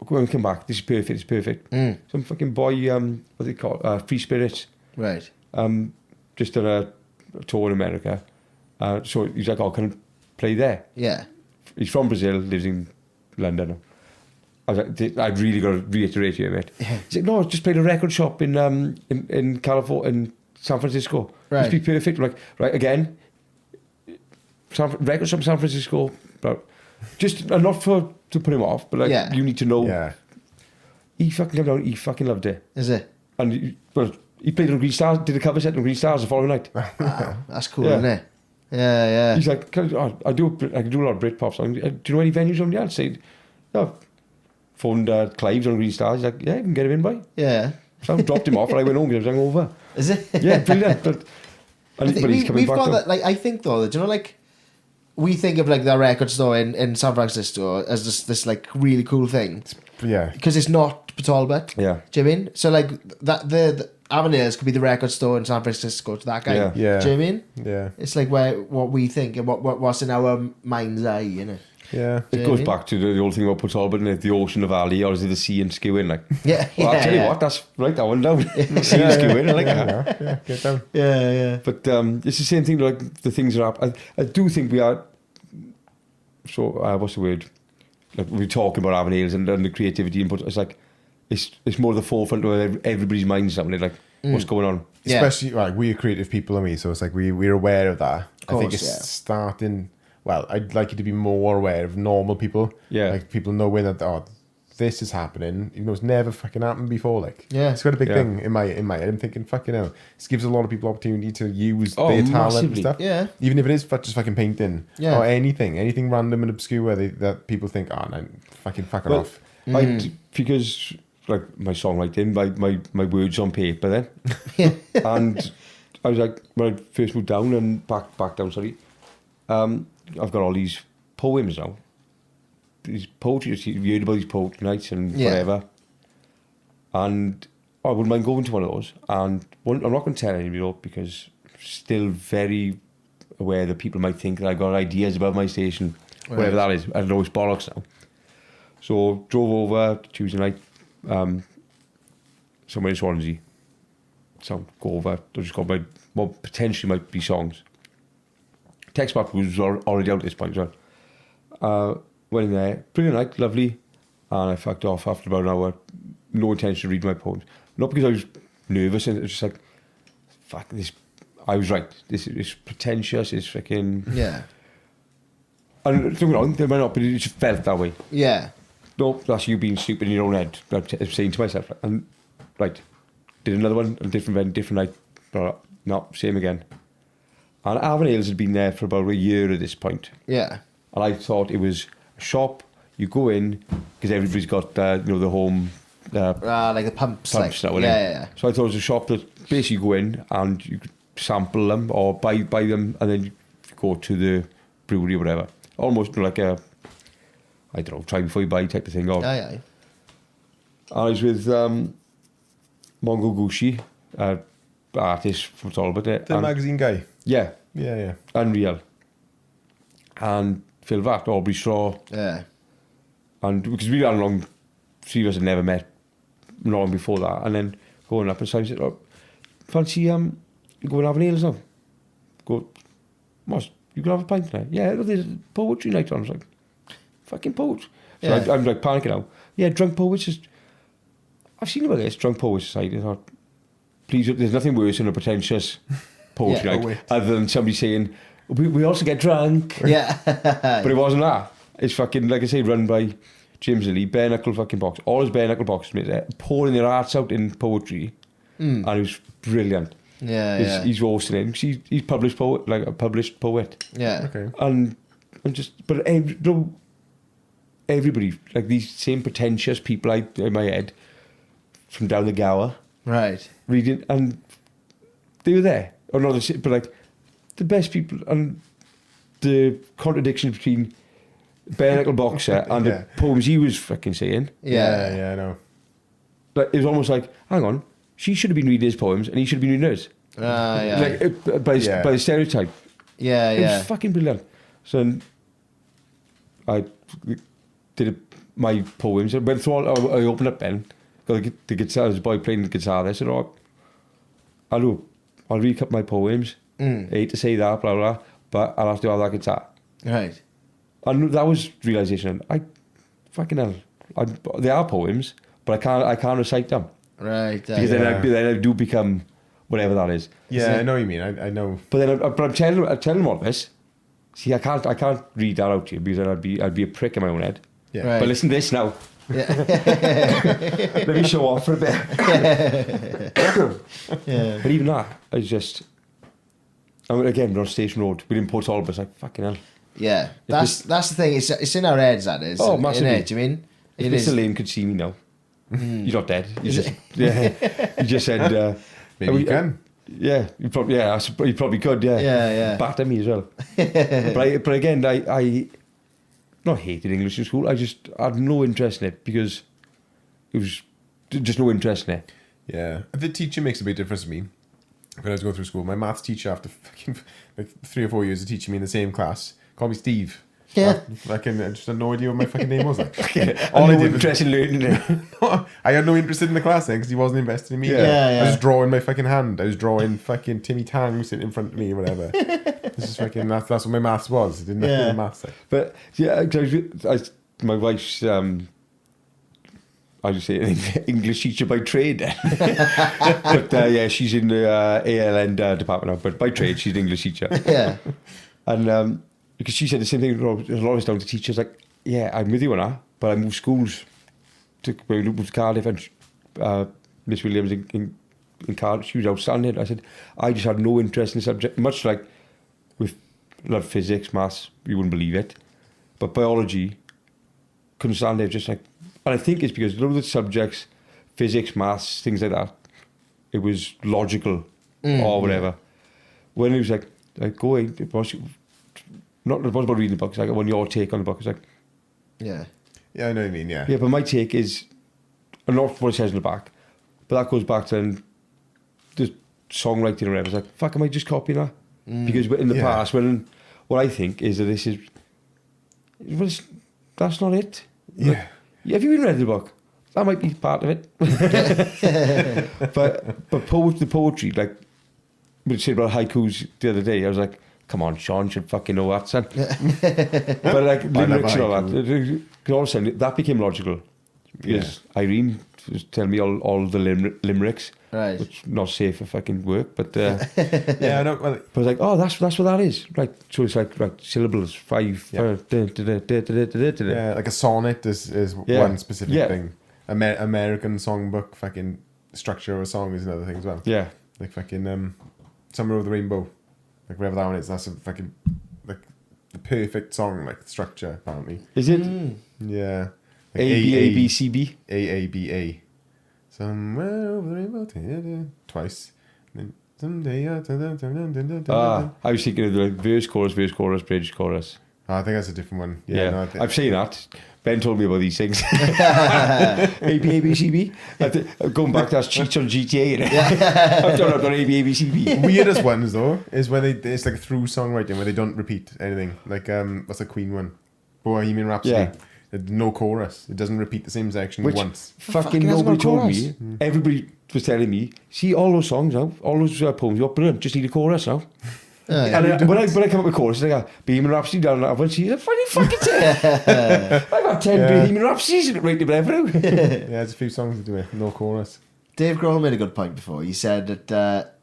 go and come back, this is perfect, it's perfect. Some fucking boy, what they call Free Spirits, Right. just done a tour in America, so he's like, can I play there? Yeah. He's from Brazil, lives in London. I was like, I've really got to reiterate here, mate. Yeah. He's like, no, I just played a record shop in California, in San Francisco. Right. Must be perfect. Like, right, again, record shop in San Francisco, but just not to put him off, but like, Yeah. you need to know. Yeah. He fucking came down, he fucking loved it. Is it? And he played on Green Stars, did a cover set on Green Stars the following night. Wow. That's cool, Yeah. isn't it? Yeah. He's like, I do a lot of Britpop songs. Do you know any venues on the outside? No. Phoned Clive's on Green Stars. He's like, yeah, you can get him in by. Yeah. So I dropped him off and I went home because I was hungover. Is it? Yeah, brilliant. But he's coming We've back got now. that. Like, I think though, do you know, like we think of like the record store in San Francisco as this like really cool thing Yeah. because it's not Port Talbot. Yeah. Do you know what I mean? So like that the Avenires could be the record store in San Francisco to that guy. Yeah. Yeah. Do you know what I mean? Yeah. It's like what we think and what's in our mind's eye, you know. Yeah. It goes back to the old thing about Port Talbot, and the ocean, the valley, or is it the sea and skewing? Like, Yeah. well, I'll tell you yeah. what, that's right, that one down. Sea and skewing, I like that. Yeah. Get down. Yeah. But it's the same thing, like the things that are. I do think we are. So, what's the word? Like, we're talking about having ales and the creativity input. It's like, it's more the forefront of everybody's minds, something like, what's going on? Yeah. Especially like we're creative people, and so it's like we're aware of that. I think Course, it's yeah. starting. Well, I'd like you to be more aware of normal people. Yeah. Like people knowing that this is happening, even though it's never fucking happened before. Like, Yeah. it's quite a big Yeah. thing in my head. I'm thinking, fucking hell, this gives a lot of people opportunity to use Oh, their talent and massively. stuff. Yeah. Even if it is just fucking painting Yeah. or anything random and obscure that people think, oh, no, fucking fuck it Well, off. because like my songwriting, my words on paper then, Yeah. and I was like, when I first moved down and back down, sorry, I've got all these poems now, these poetry. You heard about these poetry nights and Yeah. whatever, and I wouldn't mind going to one of those. And I'm not going to tell anybody though, because still very aware that people might think that I got ideas about my station, whatever that is. I know it's bollocks now. So drove over Tuesday night, somewhere in Swansea. So go over. I just got what potentially might be songs. Text back was already out at this point as well. Went in there, brilliant night, lovely, and I fucked off after about an hour. No intention to read my poems. Not because I was nervous, and it was just like, fuck this. I was right. This is pretentious. It's freaking. Yeah. And don't get me wrong, they might not, but it just felt that way. Yeah. No, that's you being stupid in your own head. I'm saying to myself, and right, did another one, a different event, different night. No, same again. And Avon Ales had been there for about a year at this point. Yeah. And I thought it was a shop, you go in, because everybody's got, the home... like the pumps. pumps Like, now, yeah. So I thought it was a shop that basically you go in and you could sample them or buy them, and then you go to the brewery or whatever. Almost like a, I don't know, try before you buy type of thing. Or, Aye. I was with Mongo Gucci, artist from Talbot. The magazine guy. Yeah, Yeah. Unreal. And Phil Vatt, Aubrey Straw. Yeah. And because we ran along, three of us had never met long before that. And then going up and so I said, oh, fancy you go and have an ales now? Go, what? You can have a pint tonight? Yeah, there's poetry night on. I was like, fucking poets. So Yeah. I'm like panicking now. Yeah, drunk poets. I've seen about this, drunk poets society. I thought, please, there's nothing worse than a pretentious poetry Yeah, night poet. other than somebody saying, we also get drunk. Yeah. But it wasn't that. It's fucking, like I say, run by James Lilly, bare knuckle fucking box. All his bare knuckle boxes, mate, pouring their hearts out in poetry. And it was brilliant. Yeah. He's roasting it. He's published poet, like a published poet. Yeah. Okay. And just, but everybody, like these same pretentious people in my head from down the Gower, Right. reading, and they were there. Or not, but like the best people, and the contradiction between bare knuckle boxer and Yeah. the poems he was fucking saying. Yeah. I know. But it was almost like, hang on, she should have been reading his poems and he should have been reading hers. Yeah. Like by the stereotype. Yeah. It was fucking brilliant. So I did my poems. I went through all, I opened up then, got the guitar, there was a boy playing the guitar there. I said, oh, I'll read up my poems. I hate to say that, blah, blah, but I'll have to have that guitar. Right. And that was realisation. Fucking hell. They are poems, but I can't recite them. Right. Because then I do become whatever that is. Yeah, I know what you mean. I know. But then I'm telling them all this. See, I can't read that out to you because then I'd be a prick in my own head. Yeah. Right. But listen to this now. Yeah. Let me show off for a bit. Yeah. But even that, I was just. I mean, again, we're on Station Road. We're in Port Talbot. It's like, fucking hell. Yeah. That's the thing. It's in our heads, that is. Oh, massively. Innit? Do you mean? If It Mr. is. Lane could see me now, you're not dead. You just said. Maybe you can. Yeah, you probably could. Yeah. Yeah. Batter me as well. but again, I not hated English in school. I just had no interest in it because it was just no interest in it. Yeah. The teacher makes a big difference to me. When I was going through school, my maths teacher, after fucking like 3 or 4 years of teaching me in the same class, called me Steve. Yeah. I just had no idea what my fucking name was. Like. All I did did was- interest in learning it. I had no interest in the class then because he wasn't invested in me. Yeah. I was drawing my fucking hand. I was drawing fucking Timmy Tang sitting in front of me or whatever. This is fucking that's what my maths was. It didn't have the maths. Like. But yeah, 'cause my wife's I would say English teacher by trade. But yeah, she's in the ALN department now. But by trade, she's an English teacher. Yeah. And because she said the same thing, a lot of it's down to teachers. Like, yeah, I'm with you on that, but I moved schools to Cardiff, and Miss Williams in Cardiff, she was outstanding. I said, I just had no interest in the subject, much like with love physics, maths, you wouldn't believe it. But biology, couldn't stand it, just like, and I think it's because a lot of the subjects, physics, maths, things like that, it was logical or whatever. When it was like go away, it was about reading the book, it's like, I want your take on the book. It's like, Yeah. Yeah, I know what you mean. Yeah. yeah, but my take is not what it says in the back, but that goes back to the songwriting or whatever. It's like, fuck, am I just copying that? Because in the past, what I think is that this is, well, that's not it. Yeah. Have you even read the book? That might be part of it. but the poetry, like we said about haikus the other day, I was like, come on, Sean should fucking know that, son. But like lyrics and all that, all of a sudden that became logical. because Irene was telling me all the limericks, Right. which not safe for fucking work, but Yeah, I know. Well, but I was like, oh, that's what that is, right? So it's like syllables, 5. Yeah. Yeah. like a sonnet is Yeah. one specific Yeah. thing. American songbook fucking structure of a song is another thing as well. Yeah. Like fucking Summer Over the Rainbow, like whatever that one is. That's a fucking like the perfect song like structure apparently. Is it Yeah. A B A B C B? A. Somewhere over the rainbow twice. And then someday I was thinking of the like, verse, chorus, bridge, chorus. Oh, I think that's a different one. Yeah, No, I think, I've seen that. Ben told me about these things. A B A B C B. Going back, that's cheats on GTA. I've done A B A B C B. weirdest ones though is where it's like through songwriting where they don't repeat anything. Like what's the Queen one? Bohemian Rhapsody. Yeah. No chorus. It doesn't repeat the same section Which once. fucking hasn't nobody got a told chorus. me. Everybody was telling me, see all those songs now, all those poems, you're brilliant, just need a chorus now. And when I come up with chorus, I go, Bohemian Rhapsody down that one, she's a funny fucking I've got 10 Bohemian Rhapsodies right to everything. Yeah, there's a few songs that do it. No chorus. Dave Grohl made a good point before. He said that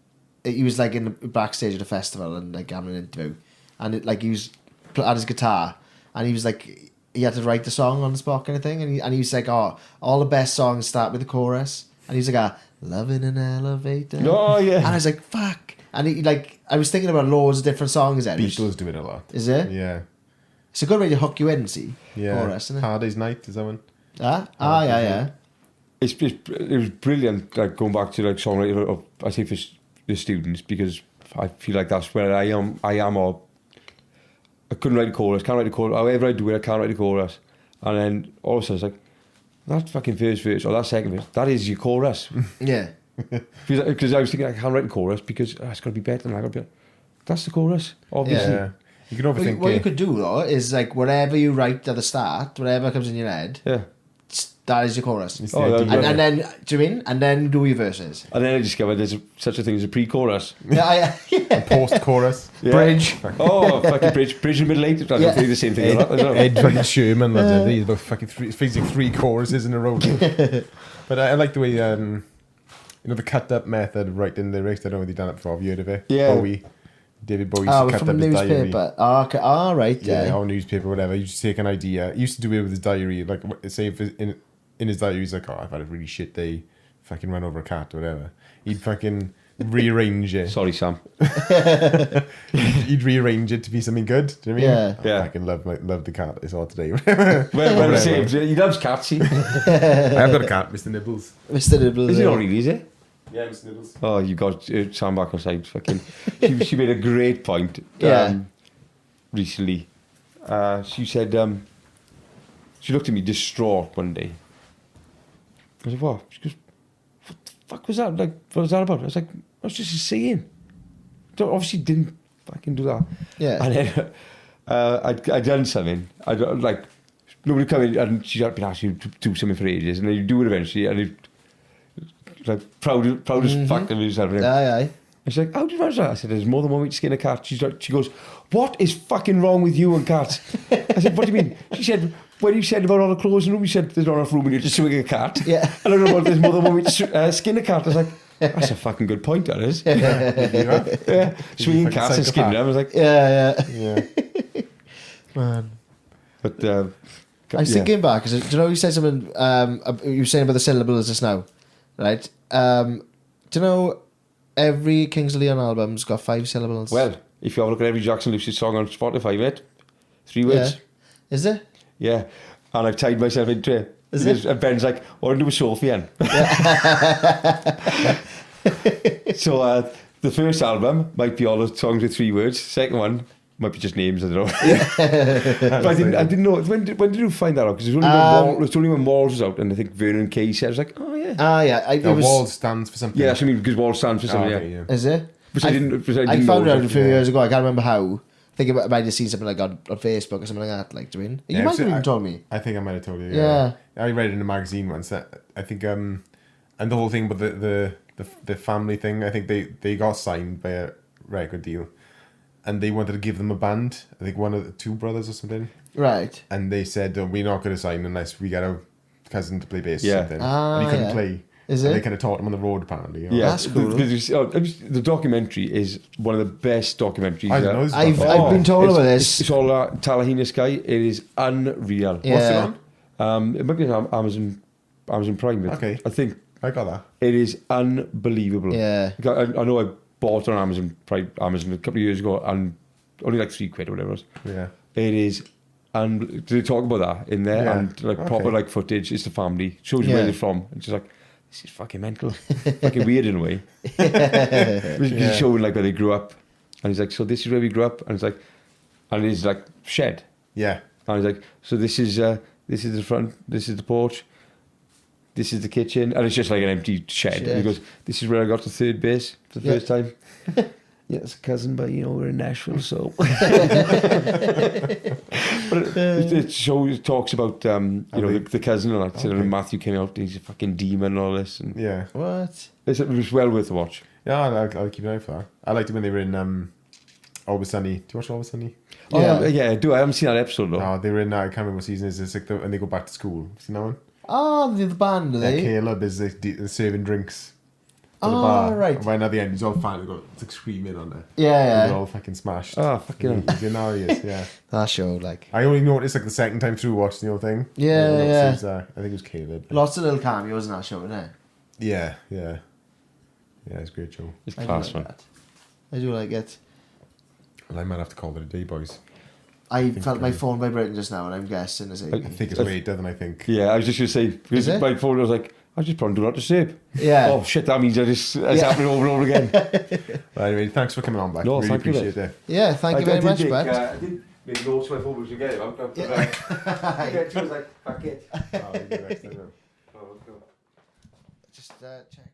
he was like in the backstage at a festival and like having an interview, and like he was at his guitar, and he was like he had to write the song on the spot kind of thing, and he was like, oh, all the best songs start with the chorus, and he's like, love in an elevator. Oh yeah. And I was like, fuck. And he like I was thinking about loads of different songs then. Beatles do it a lot. Is it? Yeah. It's a good way to hook you in, see? Yeah. Chorus, isn't it? Hard Day's Night is that one? Yeah. It was brilliant, like going back to like songwriting, I say for the students, because I feel like that's where I am, or I couldn't write a chorus, can't write a chorus, however I do it, I can't write a chorus. And then all of a sudden it's like, that fucking first verse or that second verse, that is your chorus. Yeah. Because I was thinking I can't write a chorus because it's got to be better than I got to be. That's the chorus, obviously. Yeah. You can overthink What you it. could do though is like whatever you write at the start, whatever comes in your head, Yeah. that is your chorus. It's the Oh, idea. And then, do you mean? And then do your verses. And then I discovered there's such a thing as a pre-chorus. Yeah. Post-chorus. Yeah. Bridge. Oh, fucking bridge in the middle eight. I don't Yeah. think the same thing. Ed fucking Sherman loves it. He's about fucking three choruses in a row. But I like the way you know the cut up method of writing lyrics. I don't know if you've done it before. Have you heard of it? Yeah. David Bowie used to cut from up his diary. newspaper. Oh, okay. Oh, right. Yeah, Yeah. or newspaper, whatever. You just take an idea. He used to do it with his diary. Like, say if in his diary, he's like, "Oh, I've had a really shit day. Fucking run over a cat or whatever." He'd fucking rearrange it. Sorry, Sam. He'd rearrange it to be something good. Do you know what I mean? Yeah. I fucking love the cat I saw today. Well, the same. He loves cats. He. I have got a cat, Mr. Nibbles. Mr. Nibbles. Is he not really, is it? Yeah, Mr. Nibbles. Oh, you got Sam back on side. Fucking. She made a great point. Yeah. Recently, she said she looked at me distraught one day. I said, "What?" She goes, "What the fuck was that? Like, what was that about?" I was like, "I was just saying." Obviously, didn't fucking do that. Yeah. And then I'd done something. Like nobody come in, and she'd been asking you to do something for ages, and then you do it eventually, and you like proud as fuck of yourself. Aye. And she's like, "How did you manage that?" I said, "There's more than one way to skin a cat." She goes, "What is fucking wrong with you and cats?" I said, "What do you mean?" She said, "When you said about all the clothes in the room, you said there's not enough room in here to swing a cat." Yeah. And I don't know what there's more than one way to skin a cat. I was like, that's a fucking good point, that is. Yeah. Swinging fucking cats and skinning them. I was like, Yeah. Yeah. Man. but I was thinking back, because do you know you said something, you were saying about the syllables just now, right? Do you know every Kings of Leon album's got 5 syllables? well, if you have a look at every Jackson Lucitt song on Spotify, mate, 3 words. Yeah. Is it? Yeah. And I've tied myself into it. Is Because- it? And Ben's like, "Or do a Sophie in." So the first album might be all the songs with 3 words. Second one might be just names, I don't know. But I didn't know. When did you find that out? Because it was only when Walls was out, and I think Vernon Kay said, I was like, "Oh yeah." Ah, yeah. It was, Wall stands for something. Yeah, that's what I mean, because Walls stands for something, okay, yeah. Is it? Which I didn't I found know. out a few years ago. I can't remember how. I think I might have seen something like on Facebook or something like that. Like, do you mean? You Yeah, might have so even told me. I think I might have told you. Yeah. I read it in a magazine once. That I think, and the whole thing about the family thing. I think they got signed by a record deal, and they wanted to give them a band. I think one of the 2 brothers or something. Right. And they said, "Oh, we're not going to sign unless we get our cousin to play bass Yeah. or something. And he couldn't yeah. play. Is and it? they kind of taught him on the road, apparently. You know? Yeah, That's cool. The documentary is one of the best documentaries. I didn't know this I've about been told about It's this. all Tallahassee Sky. It is unreal. Yeah. What's it on? It might be on Amazon Prime. But Okay. I think I got that. it is unbelievable. Yeah. I know I bought it on Amazon Prime a couple of years ago and only like £3 or whatever it was. Yeah. It is, and did they talk about that in there? Yeah. And like proper Okay. like footage. It's the family, shows you Yeah. where they're from. It's just like, this is fucking mental, fucking weird in a way. He's Yeah. showing like where they grew up, and he's like, so this is where we grew up, and it's like, and it's like shed, Yeah. and he's like, so this is the front, this is the porch, this is the kitchen, and it's just like an empty shed. And he goes, this is where I got to third base for the Yeah. first time. Yeah, it's a cousin, but you know we're in Nashville, so. But it shows, talks about the cousin and like Okay. Matthew came out, he's a fucking demon and all this, and Yeah. What? it was well worth a watch. Yeah, I'll keep an eye for that. I liked it when they were in Always Sunny. Do you watch Always Sunny? Oh Yeah. yeah, I do. I haven't seen that episode though. No, they were in, I can't remember what season it is. It's like when they go back to school. Have you seen that one? Oh, the band, are Yeah, they? Caleb is serving drinks at the Oh, bar. right. And when at the end, he's all fine. It's like screaming on there. Yeah, They're yeah. all fucking smashed. Oh, fucking hell. He's in now, he is, yeah. That show, like. I only noticed like the second time through watching the whole thing. Yeah, And yeah. it was, I think it was Caleb. Lots of little cameos in that show, isn't it? Yeah, yeah. Yeah, it's a great show. It's I do class like one. that. I do like it. Well, I might have to call it a day, boys. I felt my phone vibrating just now, and I'm guessing is I it? think it's later than I think. Yeah, I was just gonna say because Is it? my phone was like, I just put on do not disturb. Yeah. Oh shit, that means it's Yeah. happening over and over again. Well, anyway, thanks for coming on back. No, really thank you, appreciate it. Yeah, thank you very much, But Brett. I did make notes my phone was together. It was like, fuck it. Oh, you do next time, then. Oh, let's go. Just check.